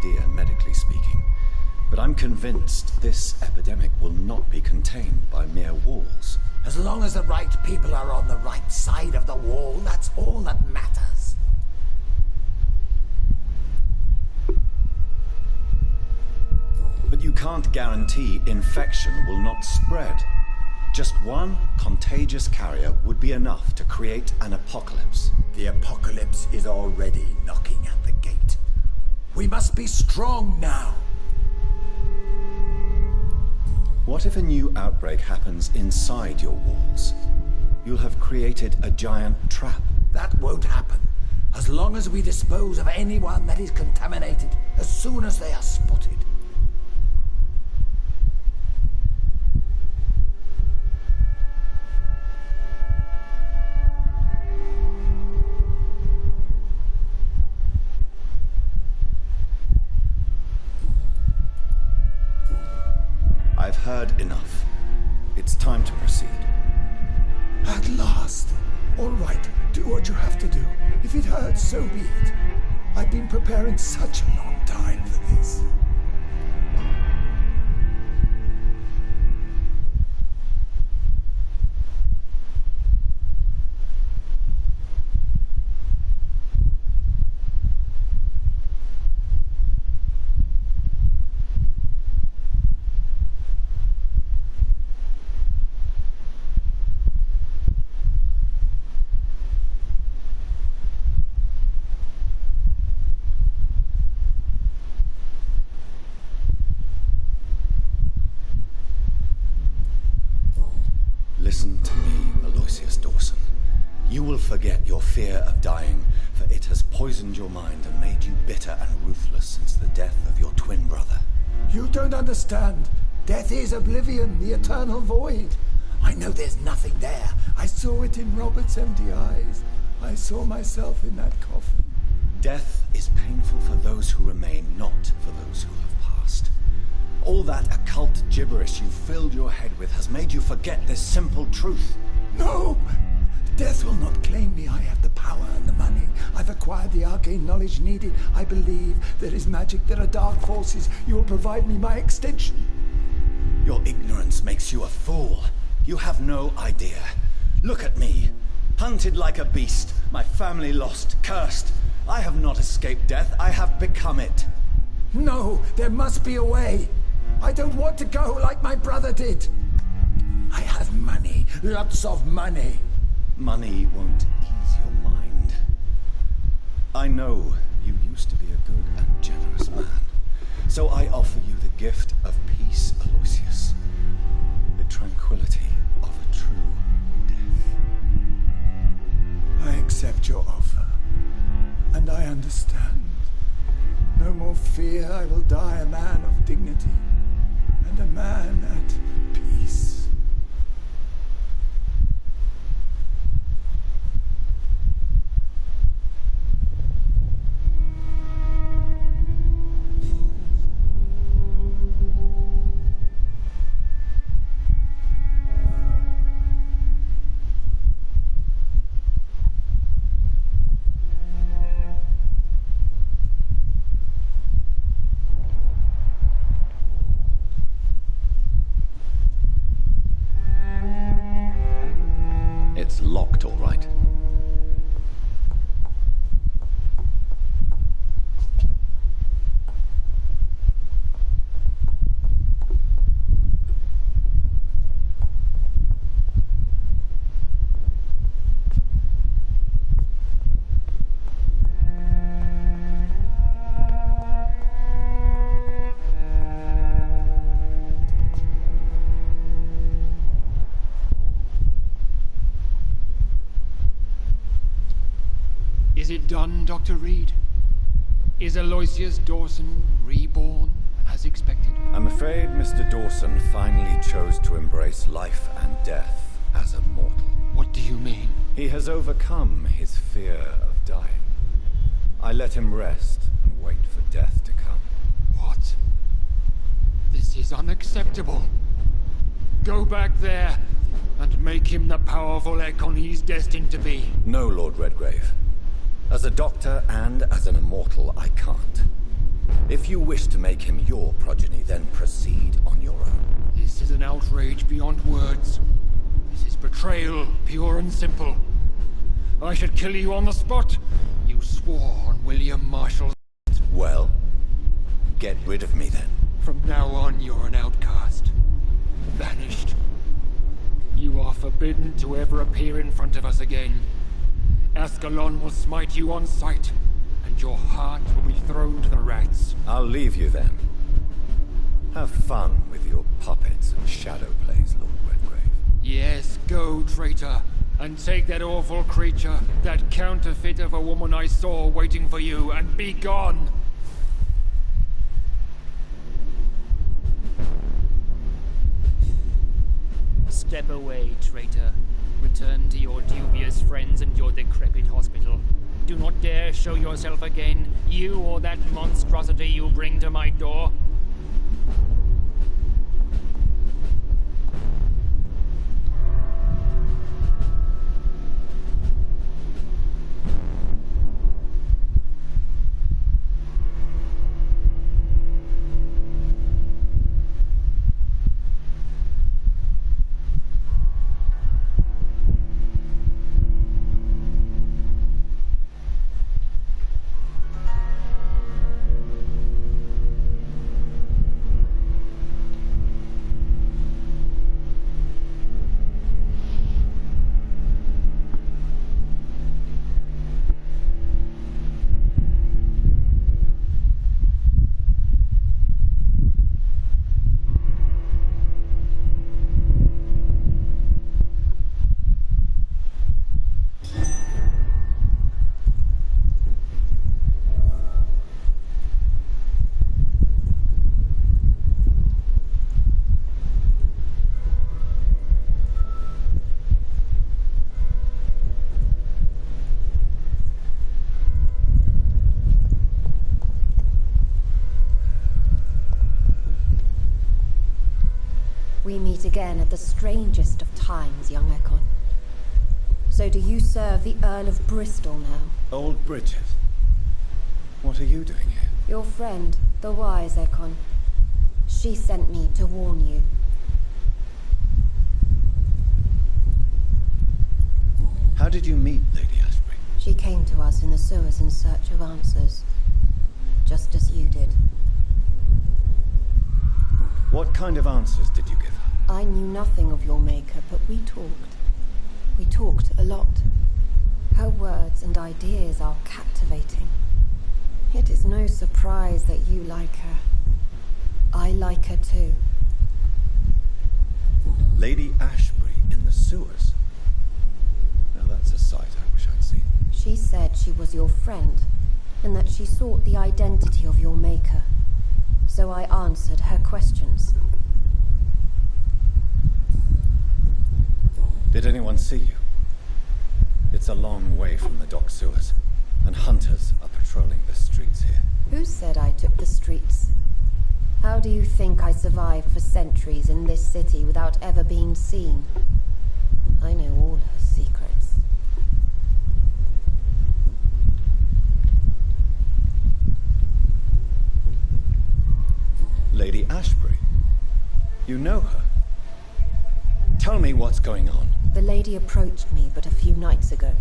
idea, medically speaking. But I'm convinced this epidemic will not be contained by mere walls. As long as the right people are on the right side of the wall, that's all that matters. But you can't guarantee infection will not spread. Just one contagious carrier would be enough to create an apocalypse. The apocalypse is already knocking at the gate. We must be strong now. What if a new outbreak happens inside your walls? You'll have created a giant trap. That won't happen. As long as we dispose of anyone that is contaminated, as soon as they are spotted. I've heard enough. It's time to proceed. At last. All right, do what you have to do. If it hurts, so be it. I've been preparing such a long time for this. Listen to me, Aloysius Dawson. You will forget your fear of dying, for it has poisoned your mind and made you bitter and ruthless since the death of your twin brother. You don't understand. Death is oblivion, the eternal void. I know there's nothing there. I saw it in Robert's empty eyes. I saw myself in that coffin. Death is painful for those who remain, not for those who have passed. All that occult gibberish you filled your head with has made you forget this simple truth. No! Death will not claim me. I have the power and the money. I've acquired the arcane knowledge needed. I believe there is magic, there are dark forces. You will provide me my extension. Your ignorance makes you a fool. You have no idea. Look at me. Hunted like a beast, my family lost, cursed. I have not escaped death, I have become it. No, there must be a way. I don't want to go like my brother did. I have money, lots of money. Money won't ease your mind. I know you used to be a good and generous man. So I offer you the gift of peace, Aloysius. The tranquility of a true death. I accept your offer. And I understand. No more fear, I will die a man of dignity. And a man at peace. It's locked, all right. Is it done, Dr. Reed? Is Aloysius Dawson reborn as expected? I'm afraid Mr. Dawson finally chose to embrace life and death as a mortal. What do you mean? He has overcome his fear of dying. I let him rest and wait for death to come. What? This is unacceptable. Go back there and make him the powerful Ekon he's destined to be. No, Lord Redgrave. As a doctor and as an immortal, I can't. If you wish to make him your progeny, then proceed on your own. This is an outrage beyond words. This is betrayal, pure and simple. I should kill you on the spot. You swore on William Marshall's... Well, get rid of me then. From now on, you're an outcast. Vanished. You are forbidden to ever appear in front of us again. Ascalon will smite you on sight, and your heart will be thrown to the rats. I'll leave you then. Have fun with your puppets and shadow plays, Lord Redgrave. Yes, go, traitor, and take that awful creature, that counterfeit of a woman I saw waiting for you, and be gone! Step away, traitor. Return to your dubious friends and your decrepit hospital. Do not dare show yourself again, you or that monstrosity you bring to my door. We meet again at the strangest of times, young Ekon. So do you serve the Earl of Bristol now? Old Bridget, what are you doing here? Your friend, the wise Ekon. She sent me to warn you. How did you meet Lady Ashbury? She came to us in the sewers in search of answers. Just as you did. What kind of answers did you give her? I knew nothing of your maker, but we talked. We talked a lot. Her words and ideas are captivating. It is no surprise that you like her. I like her too. Lady Ashbury in the sewers? Now that's a sight I wish I'd seen. She said she was your friend, and that she sought the identity of your maker. So I answered her questions. Did anyone see you? It's a long way from the dock sewers, and hunters are patrolling the streets here. Who said I took the streets? How do you think I survived for centuries in this city without ever being seen? I know all her secrets. Lady Ashbury? You know her? Tell me what's going on. The lady approached me but a few nights ago,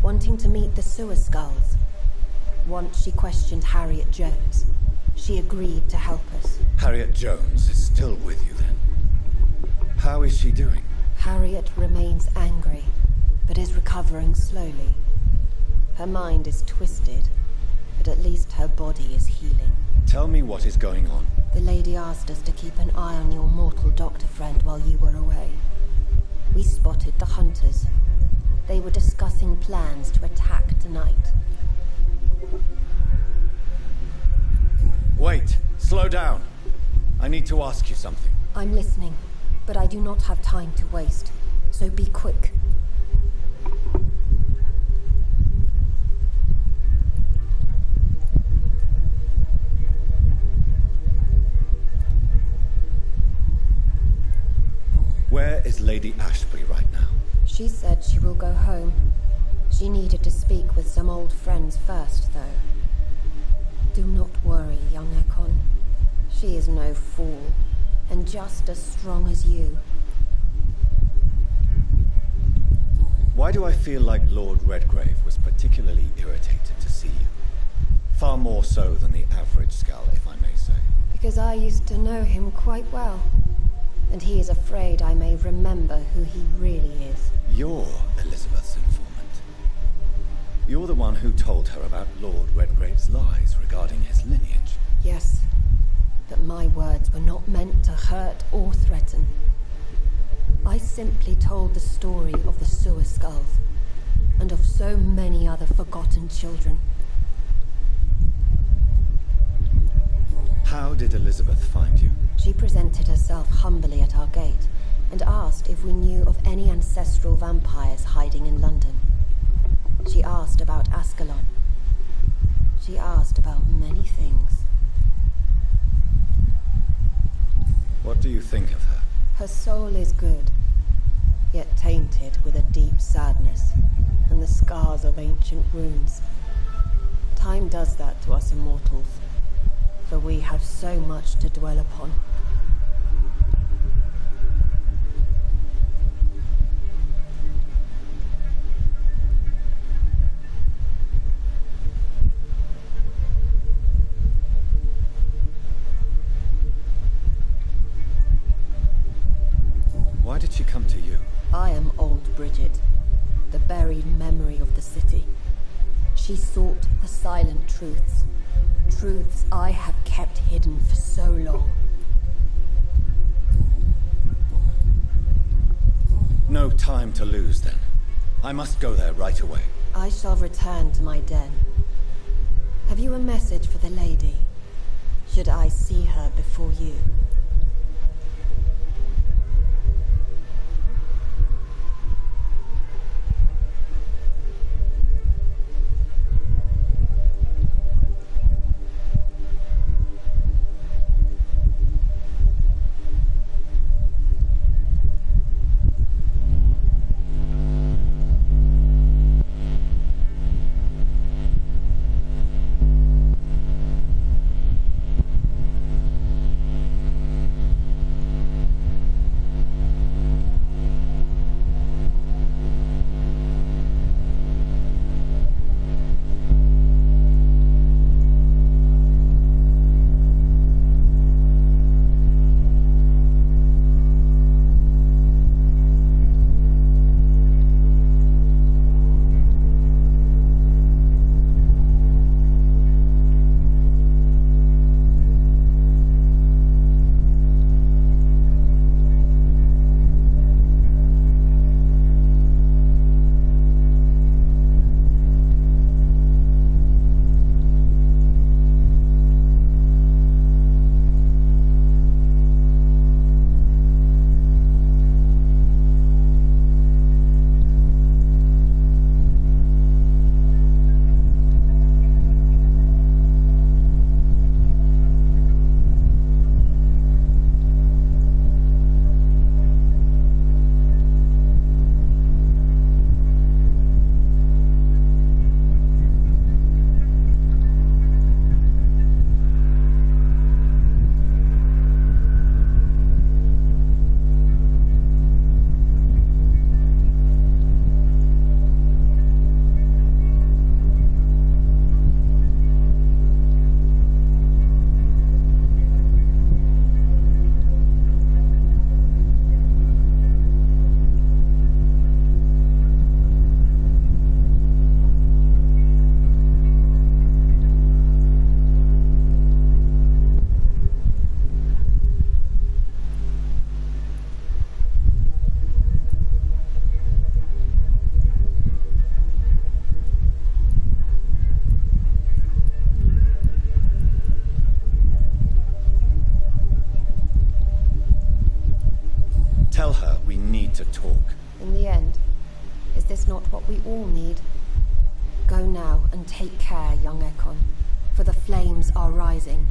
wanting to meet the sewer skulls. Once she questioned Harriet Jones. She agreed to help us. Harriet Jones is still with you then? How is she doing? Harriet remains angry, but is recovering slowly. Her mind is twisted, but at least her body is healing. Tell me what is going on. The lady asked us to keep an eye on your mortal doctor friend while you were away. We spotted the hunters. They were discussing plans to attack tonight. Wait, slow down. I need to ask you something. I'm listening, but I do not have time to waste, so be quick. Where is Lady Ashbury right now? She said she will go home. She needed to speak with some old friends first, though. Do not worry, young Ekon. She is no fool, and just as strong as you. Why do I feel like Lord Redgrave was particularly irritated to see you? Far more so than the average Skull, if I may say. Because I used to know him quite well, and he is afraid I may remember who he really is. You're Elizabeth's informant. You're the one who told her about Lord Redgrave's lies regarding his lineage. Yes, but my words were not meant to hurt or threaten. I simply told the story of the Sewer Skulls, and of so many other forgotten children. How did Elizabeth find you? She presented herself humbly at our gate, and asked if we knew of any ancestral vampires hiding in London. She asked about Ascalon. She asked about many things. What do you think of her? Her soul is good, yet tainted with a deep sadness, and the scars of ancient wounds. Time does that to us immortals, for we have so much to dwell upon. Why did she come to you? I am old Bridget, the buried memory of the city. She sought the silent truths. Truths I have kept hidden for so long. No time to lose, then. I must go there right away. I shall return to my den. Have you a message for the lady? Should I see her before you? Tell her we need to talk. In the end, is this not what we all need? Go now and take care, young Ekon, for the flames are rising.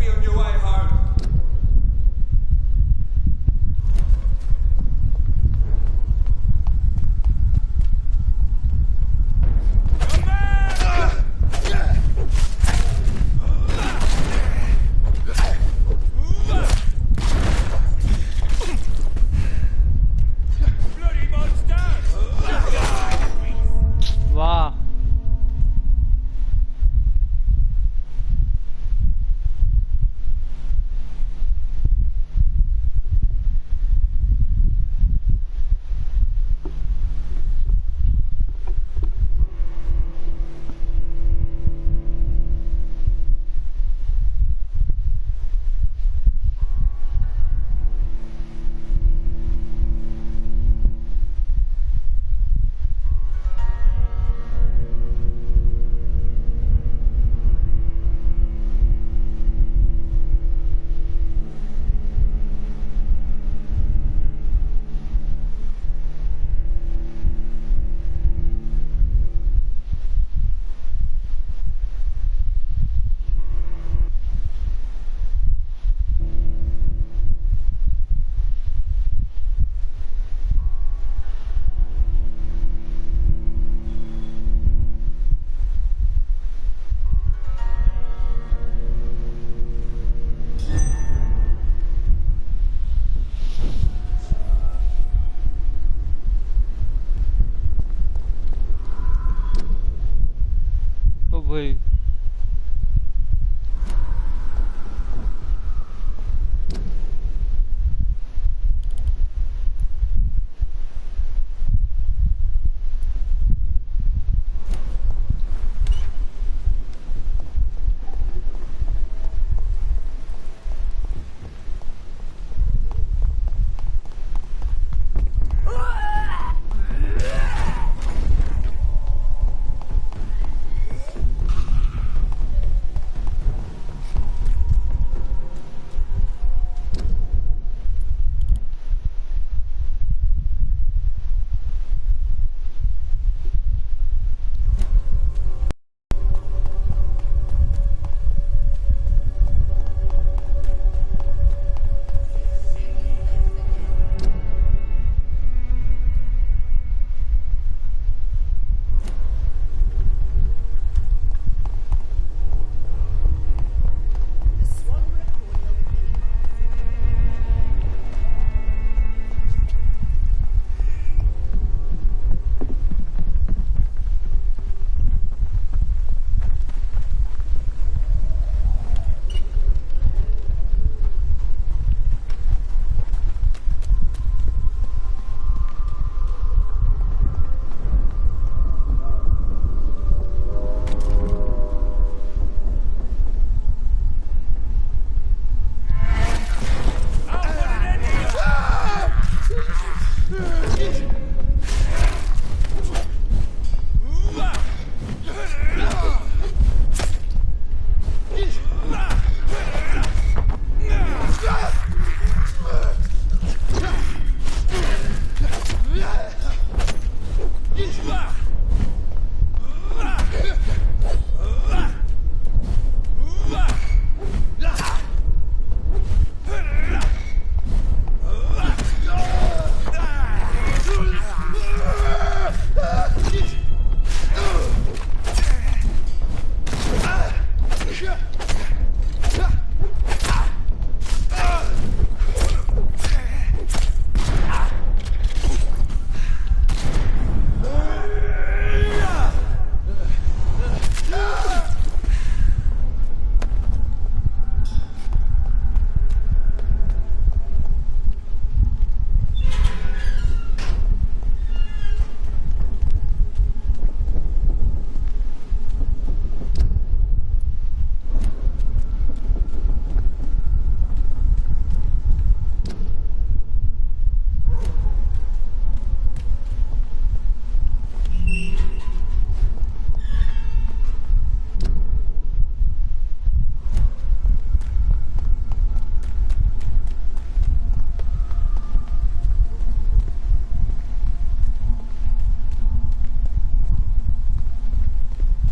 me on your way home. वाह ओ भाई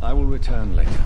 I will return later.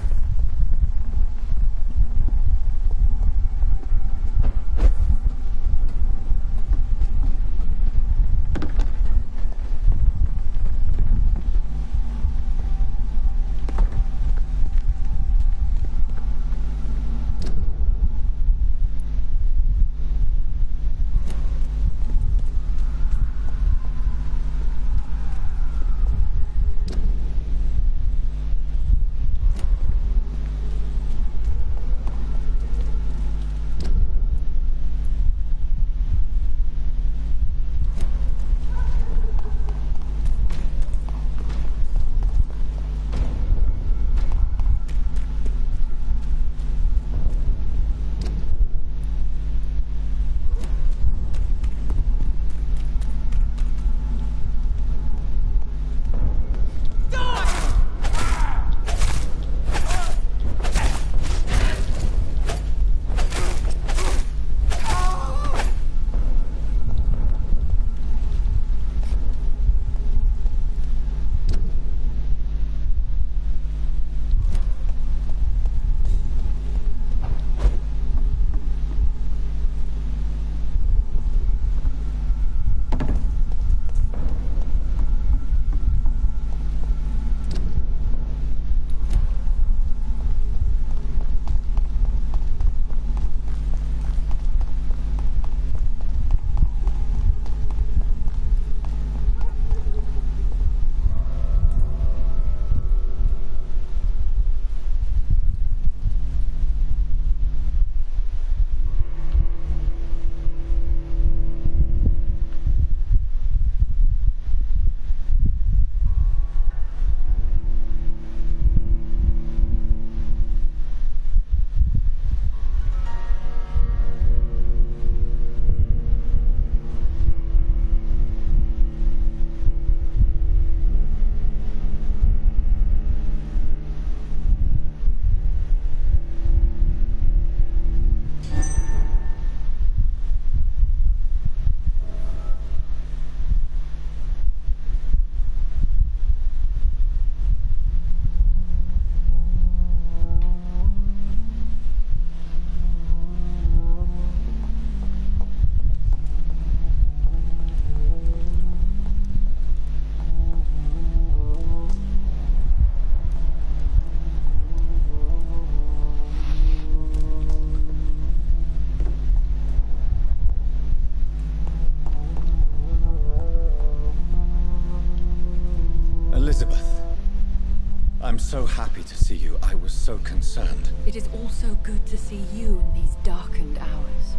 so happy to see you. I was so concerned. It is also good to see you in these darkened hours.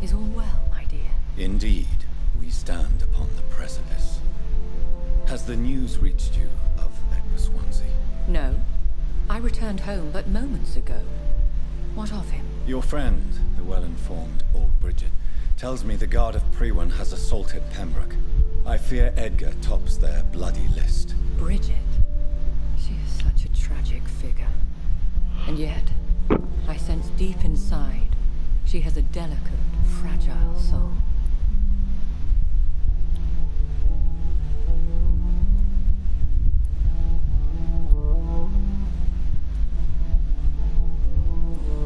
Is all well, my dear? Indeed, we stand upon the precipice. Has the news reached you of Edward Swansea? No. I returned home but moments ago. What of him? Your friend, the well-informed old Bridget, tells me the Guard of Prewan has assaulted Pembroke. I fear Edgar tops their bloody list. Bridget? She is such a tragic figure. And yet, I sense deep inside, she has a delicate, fragile soul.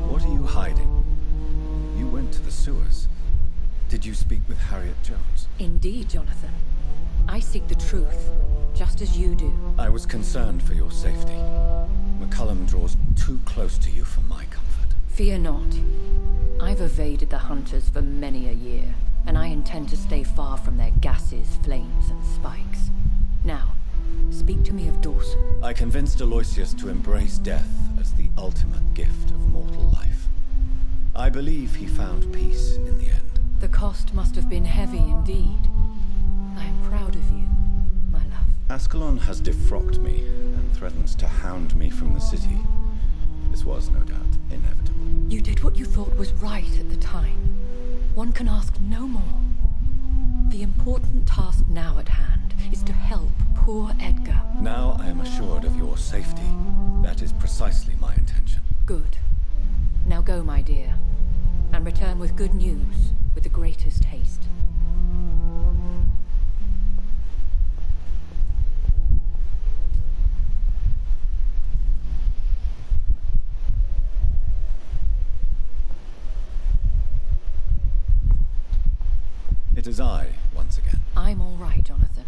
What are you hiding? You went to the sewers. Did you speak with Harriet Jones? Indeed, Jonathan. I seek the truth, just as you do. I was concerned for your safety. McCullum draws too close to you for my comfort. Fear not. I've evaded the hunters for many a year, and I intend to stay far from their gases, flames, and spikes. Now, speak to me of Dawson. I convinced Aloysius to embrace death as the ultimate gift of mortal life. I believe he found peace in the end. The cost must have been heavy indeed. I am proud of you, my love. Ascalon has defrocked me and threatens to hound me from the city. This was, no doubt, inevitable. You did what you thought was right at the time. One can ask no more. The important task now at hand is to help poor Edgar. Now I am assured of your safety. That is precisely my intention. Good. Now go, my dear, and return with good news with the greatest haste. It is I, once again. I'm all right, Jonathan.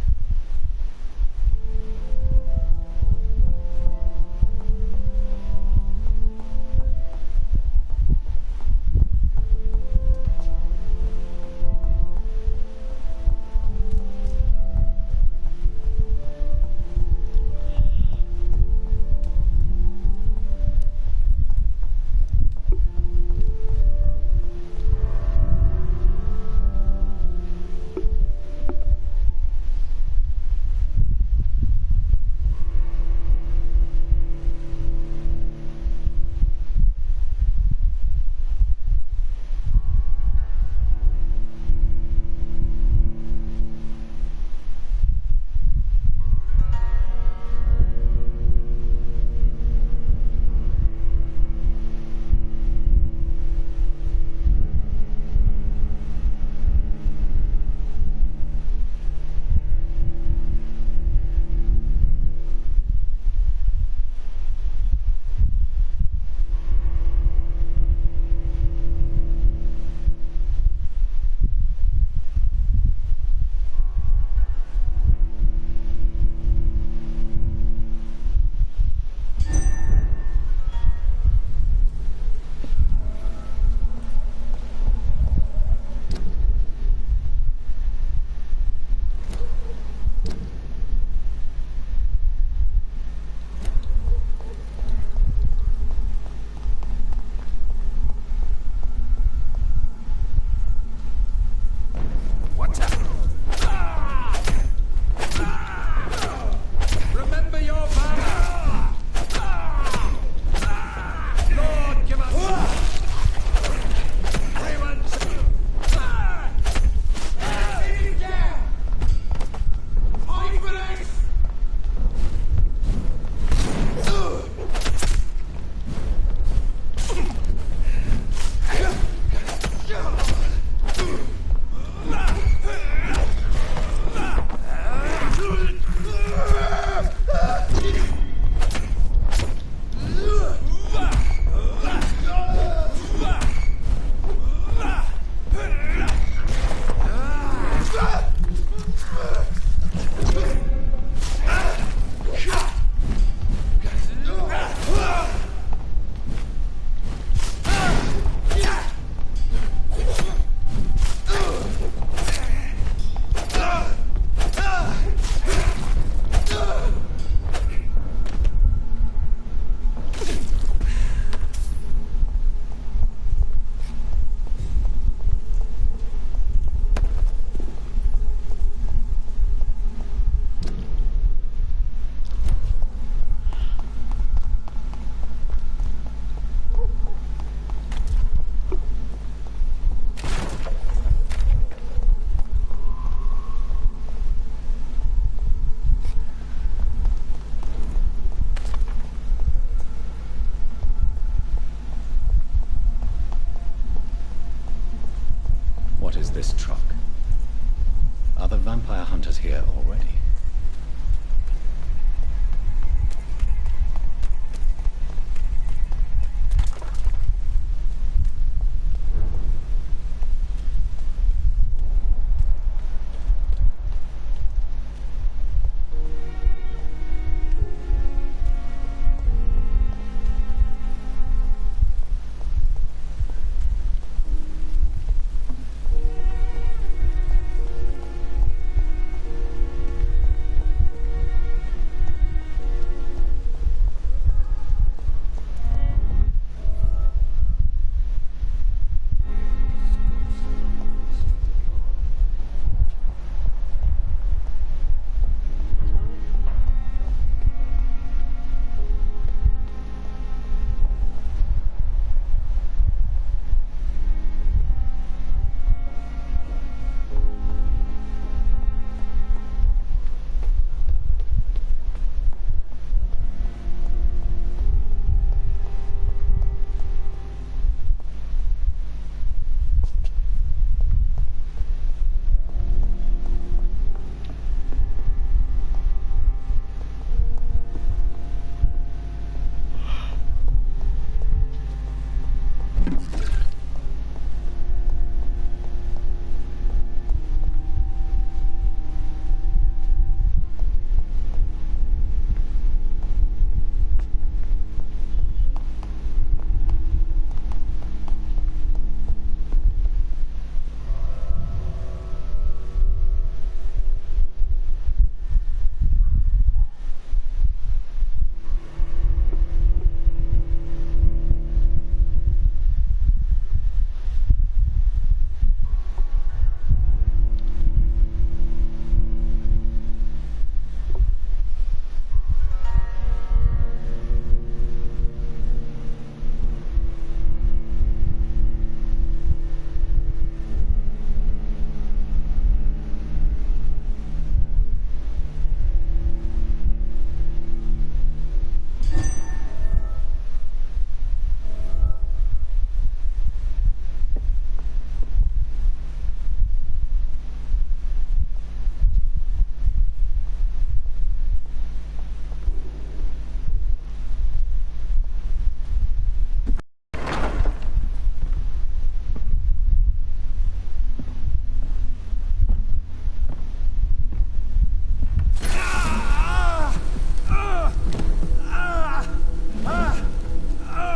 what is this truck? Are the vampire hunters here already?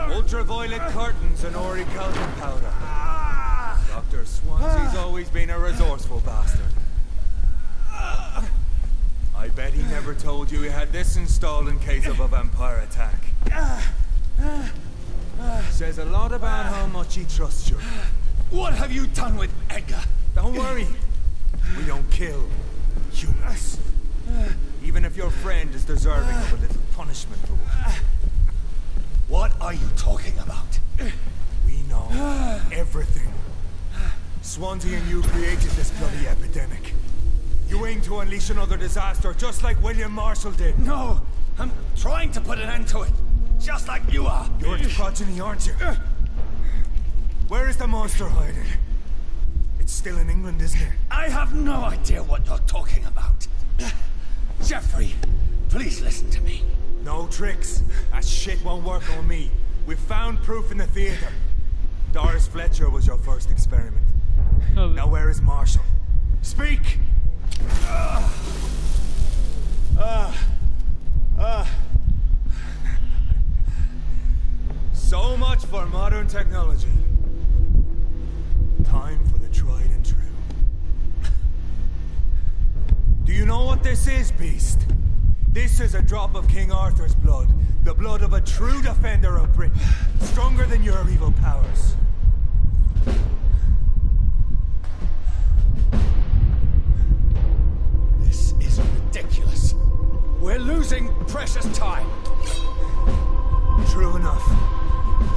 Ultraviolet curtains and Ori calcium powder. Dr. Swansea's always been a resourceful bastard. I bet he never told you he had this installed in case of a vampire attack. Says a lot about how much he trusts you. What have you done with Edgar? Don't worry. We don't kill humans. Even if your friend is deserving of a little punishment for what. What are you talking about? We know everything. Swansea and you created this bloody epidemic. You aim to unleash another disaster, just like William Marshall did. No, I'm trying to put an end to it. Just like you are. You're its progeny, aren't you? Where is the monster hiding? It's still in England, isn't it? I have no idea what you're talking about. Jeffrey, please listen to me. No tricks. That shit won't work on me. We've found proof in the theater. Doris Fletcher was your first experiment. Now where is Marshall? Speak! So much for modern technology. Time for the tried and true. Do you know what this is, Beast? This is a drop of King Arthur's blood. The blood of a true defender of Britain. Stronger than your evil powers. This is ridiculous. We're losing precious time. True enough.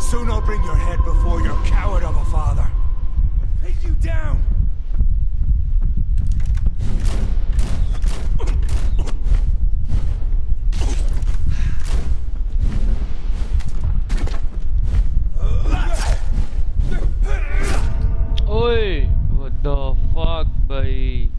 Soon I'll bring your head before your coward of a father. Pin you down! the fuck भाई.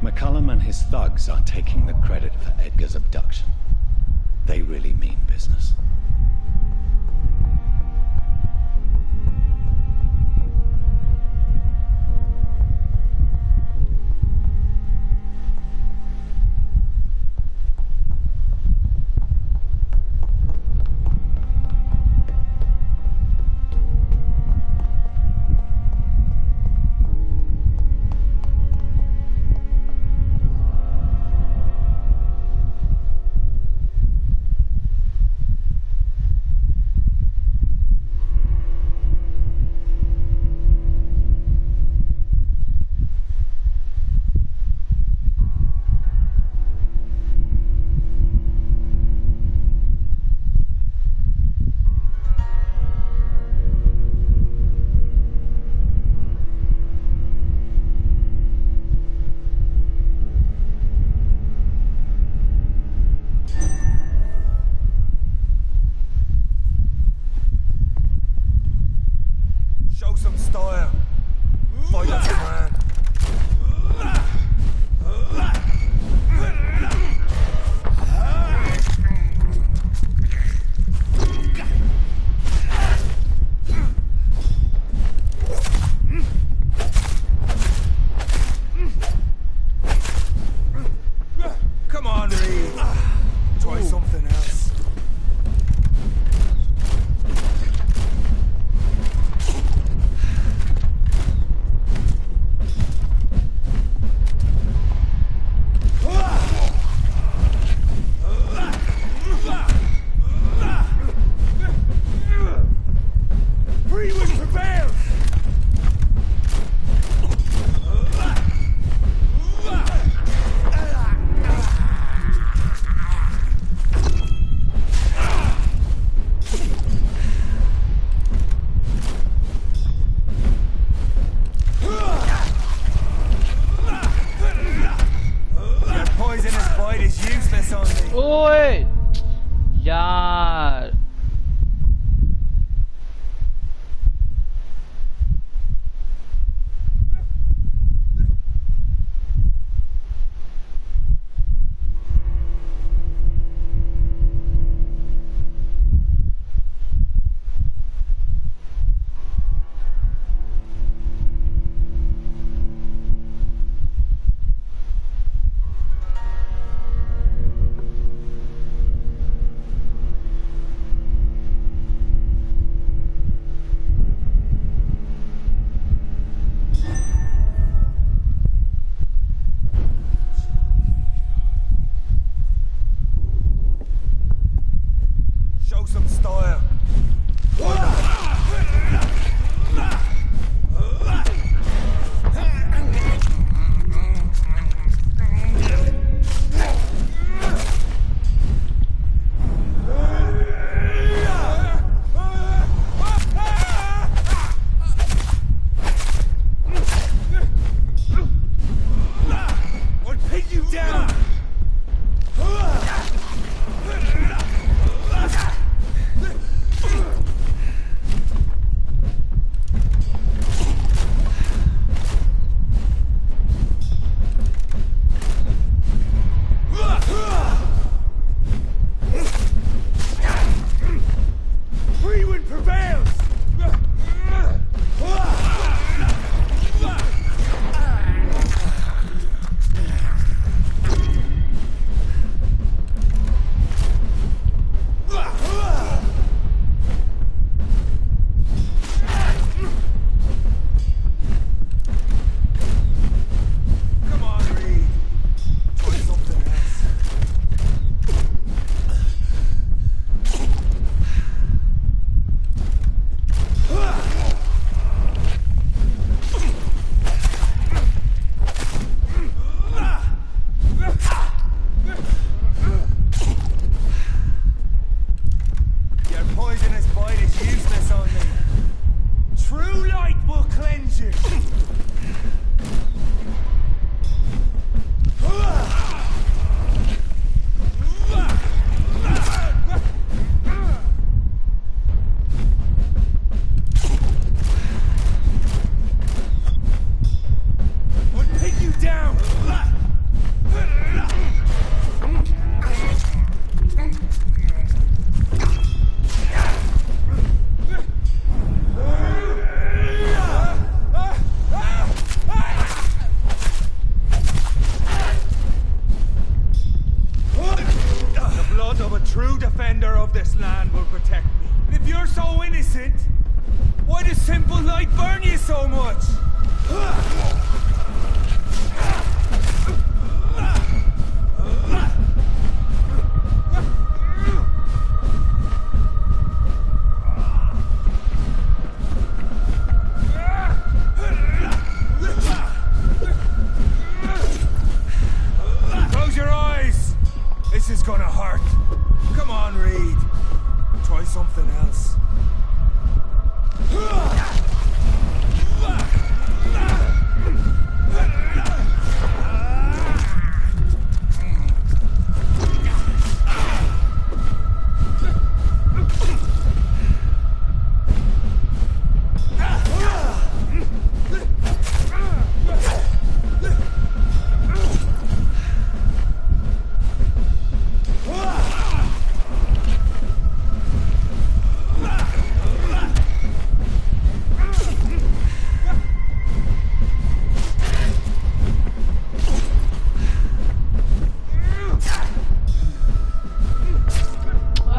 McCullum and his thugs are taking the credit for Edgar's abduction. They really mean business. Show some style. Fight like a man. Come on, Reed. Try something else. ओए यार Show some style.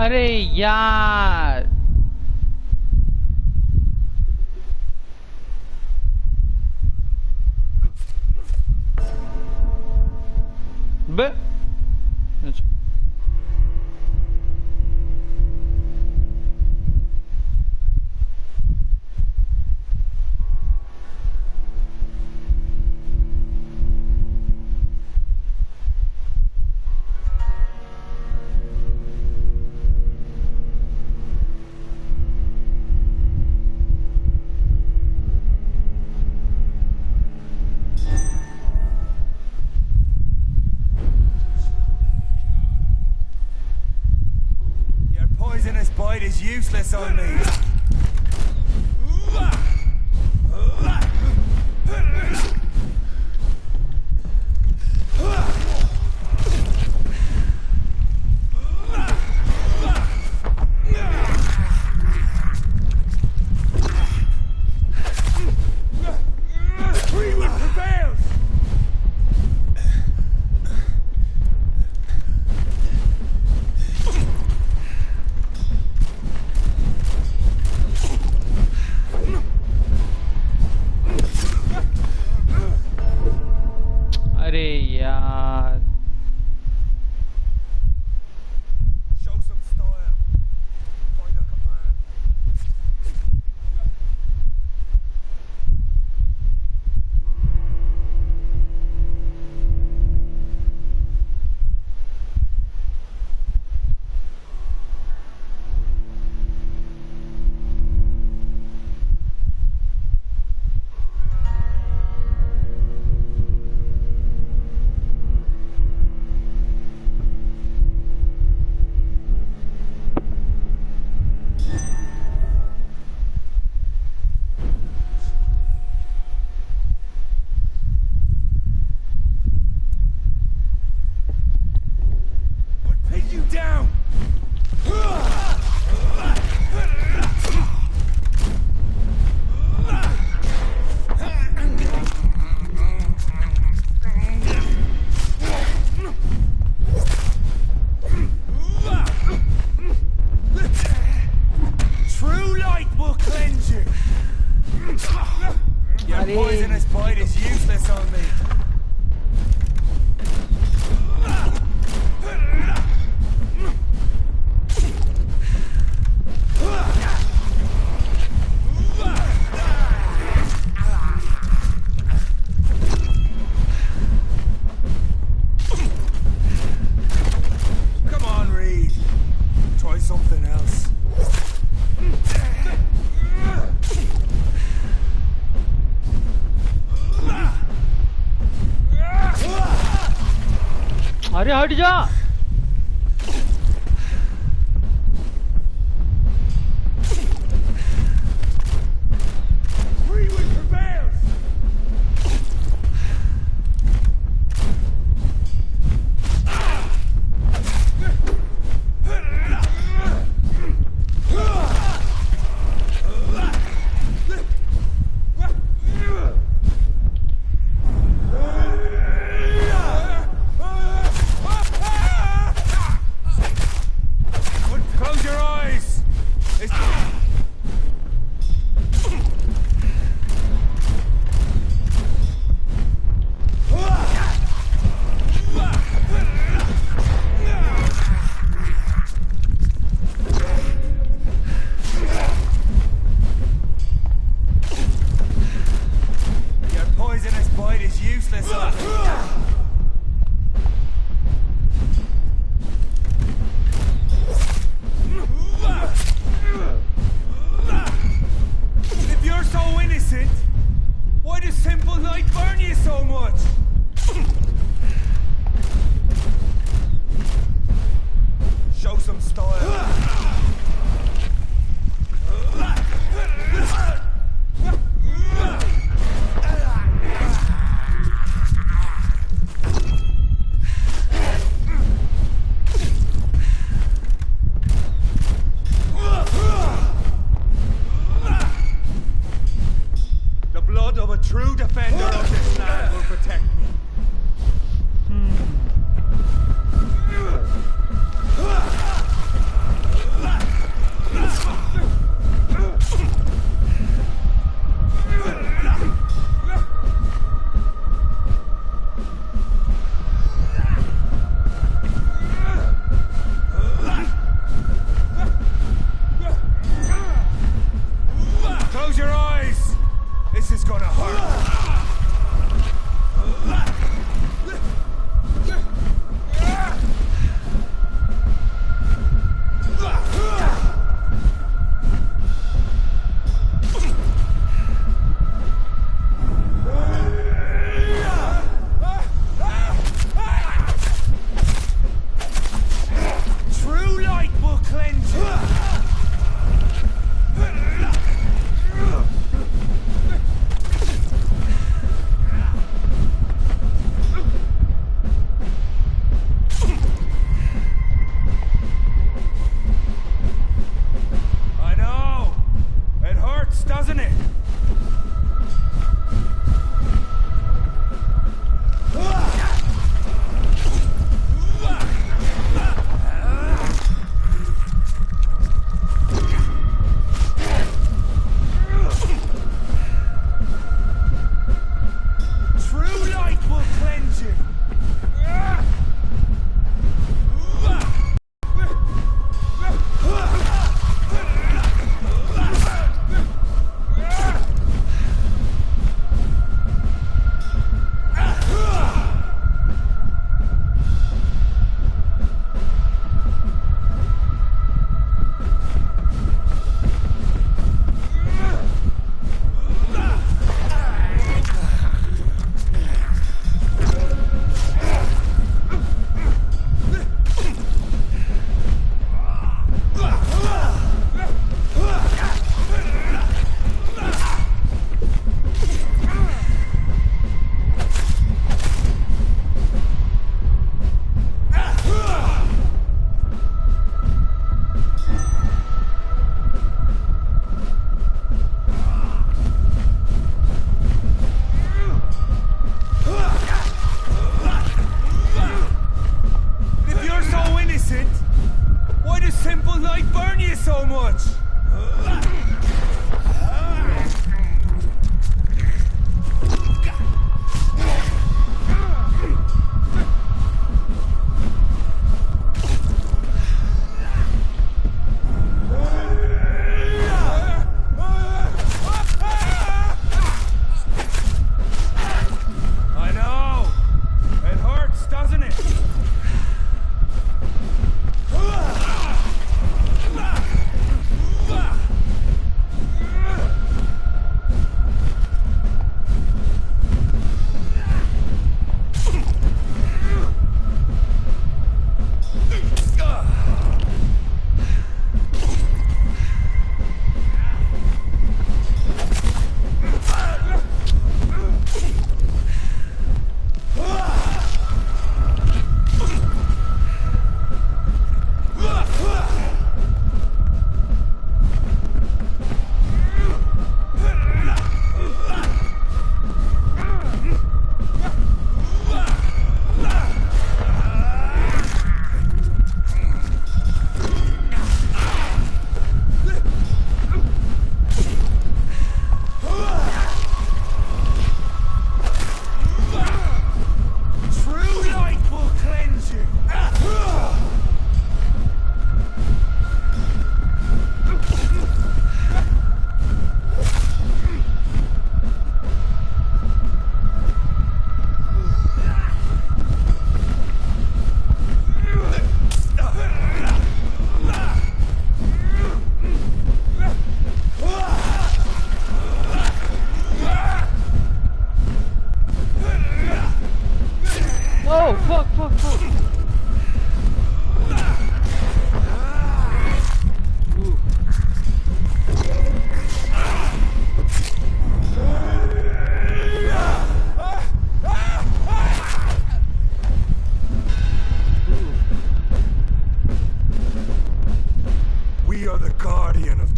अरे यार बे Is useless on me. useless on me. Come on, Reed. Try something else. अरे हट जा।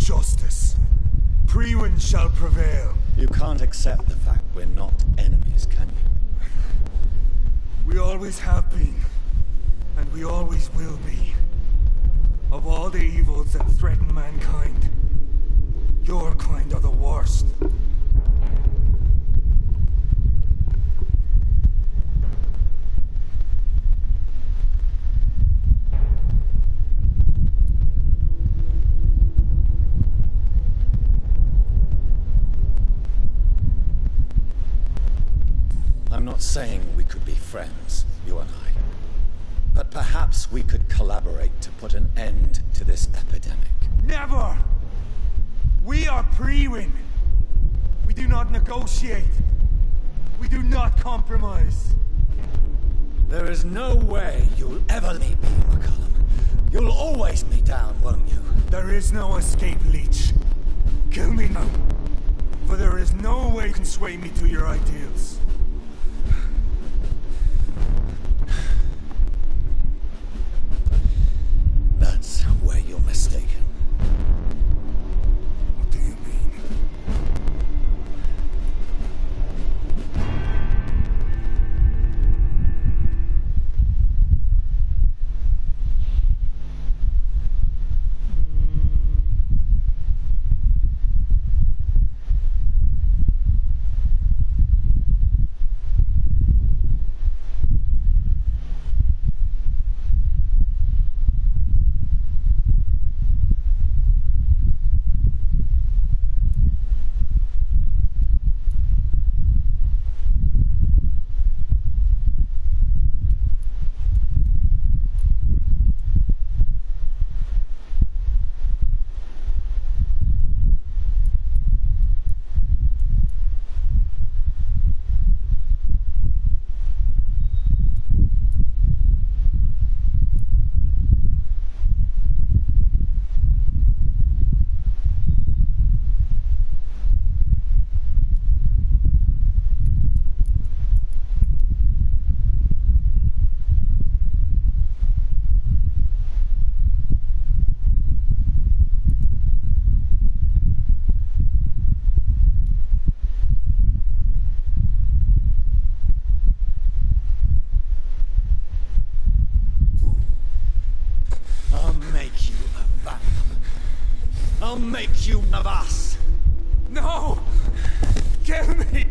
justice. Priwen shall prevail. You can't accept the fact we're not enemies, can you? We always have been, and we always will be. Of all the evils that threaten mankind, your kind are the worst. I'm not saying we could be friends, you and I. But perhaps we could collaborate to put an end to this epidemic. Never! We are Priwen. We do not negotiate. We do not compromise. There is no way you'll ever leave me, McCullum. You'll always be down, won't you? There is no escape, Leech. Kill me now. For there is no way you can sway me to your ideals. That's where you're mistaken. What do you mean? I'll make you one of us. No! Kill me!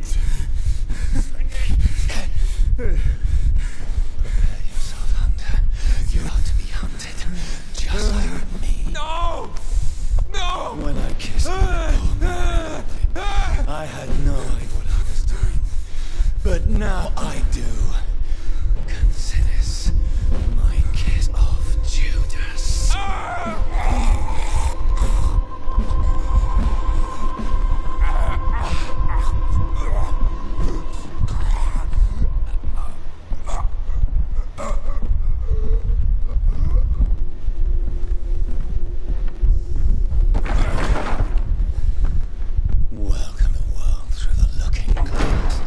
Prepare yourself, Hunter. You're about to be hunted, just like me. No! No! When I kissed you, I had no idea what I was doing. But now I do. Consider this my kiss of Judas. Welcome the world through the looking glass.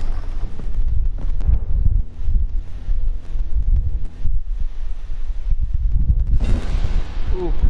Ooh.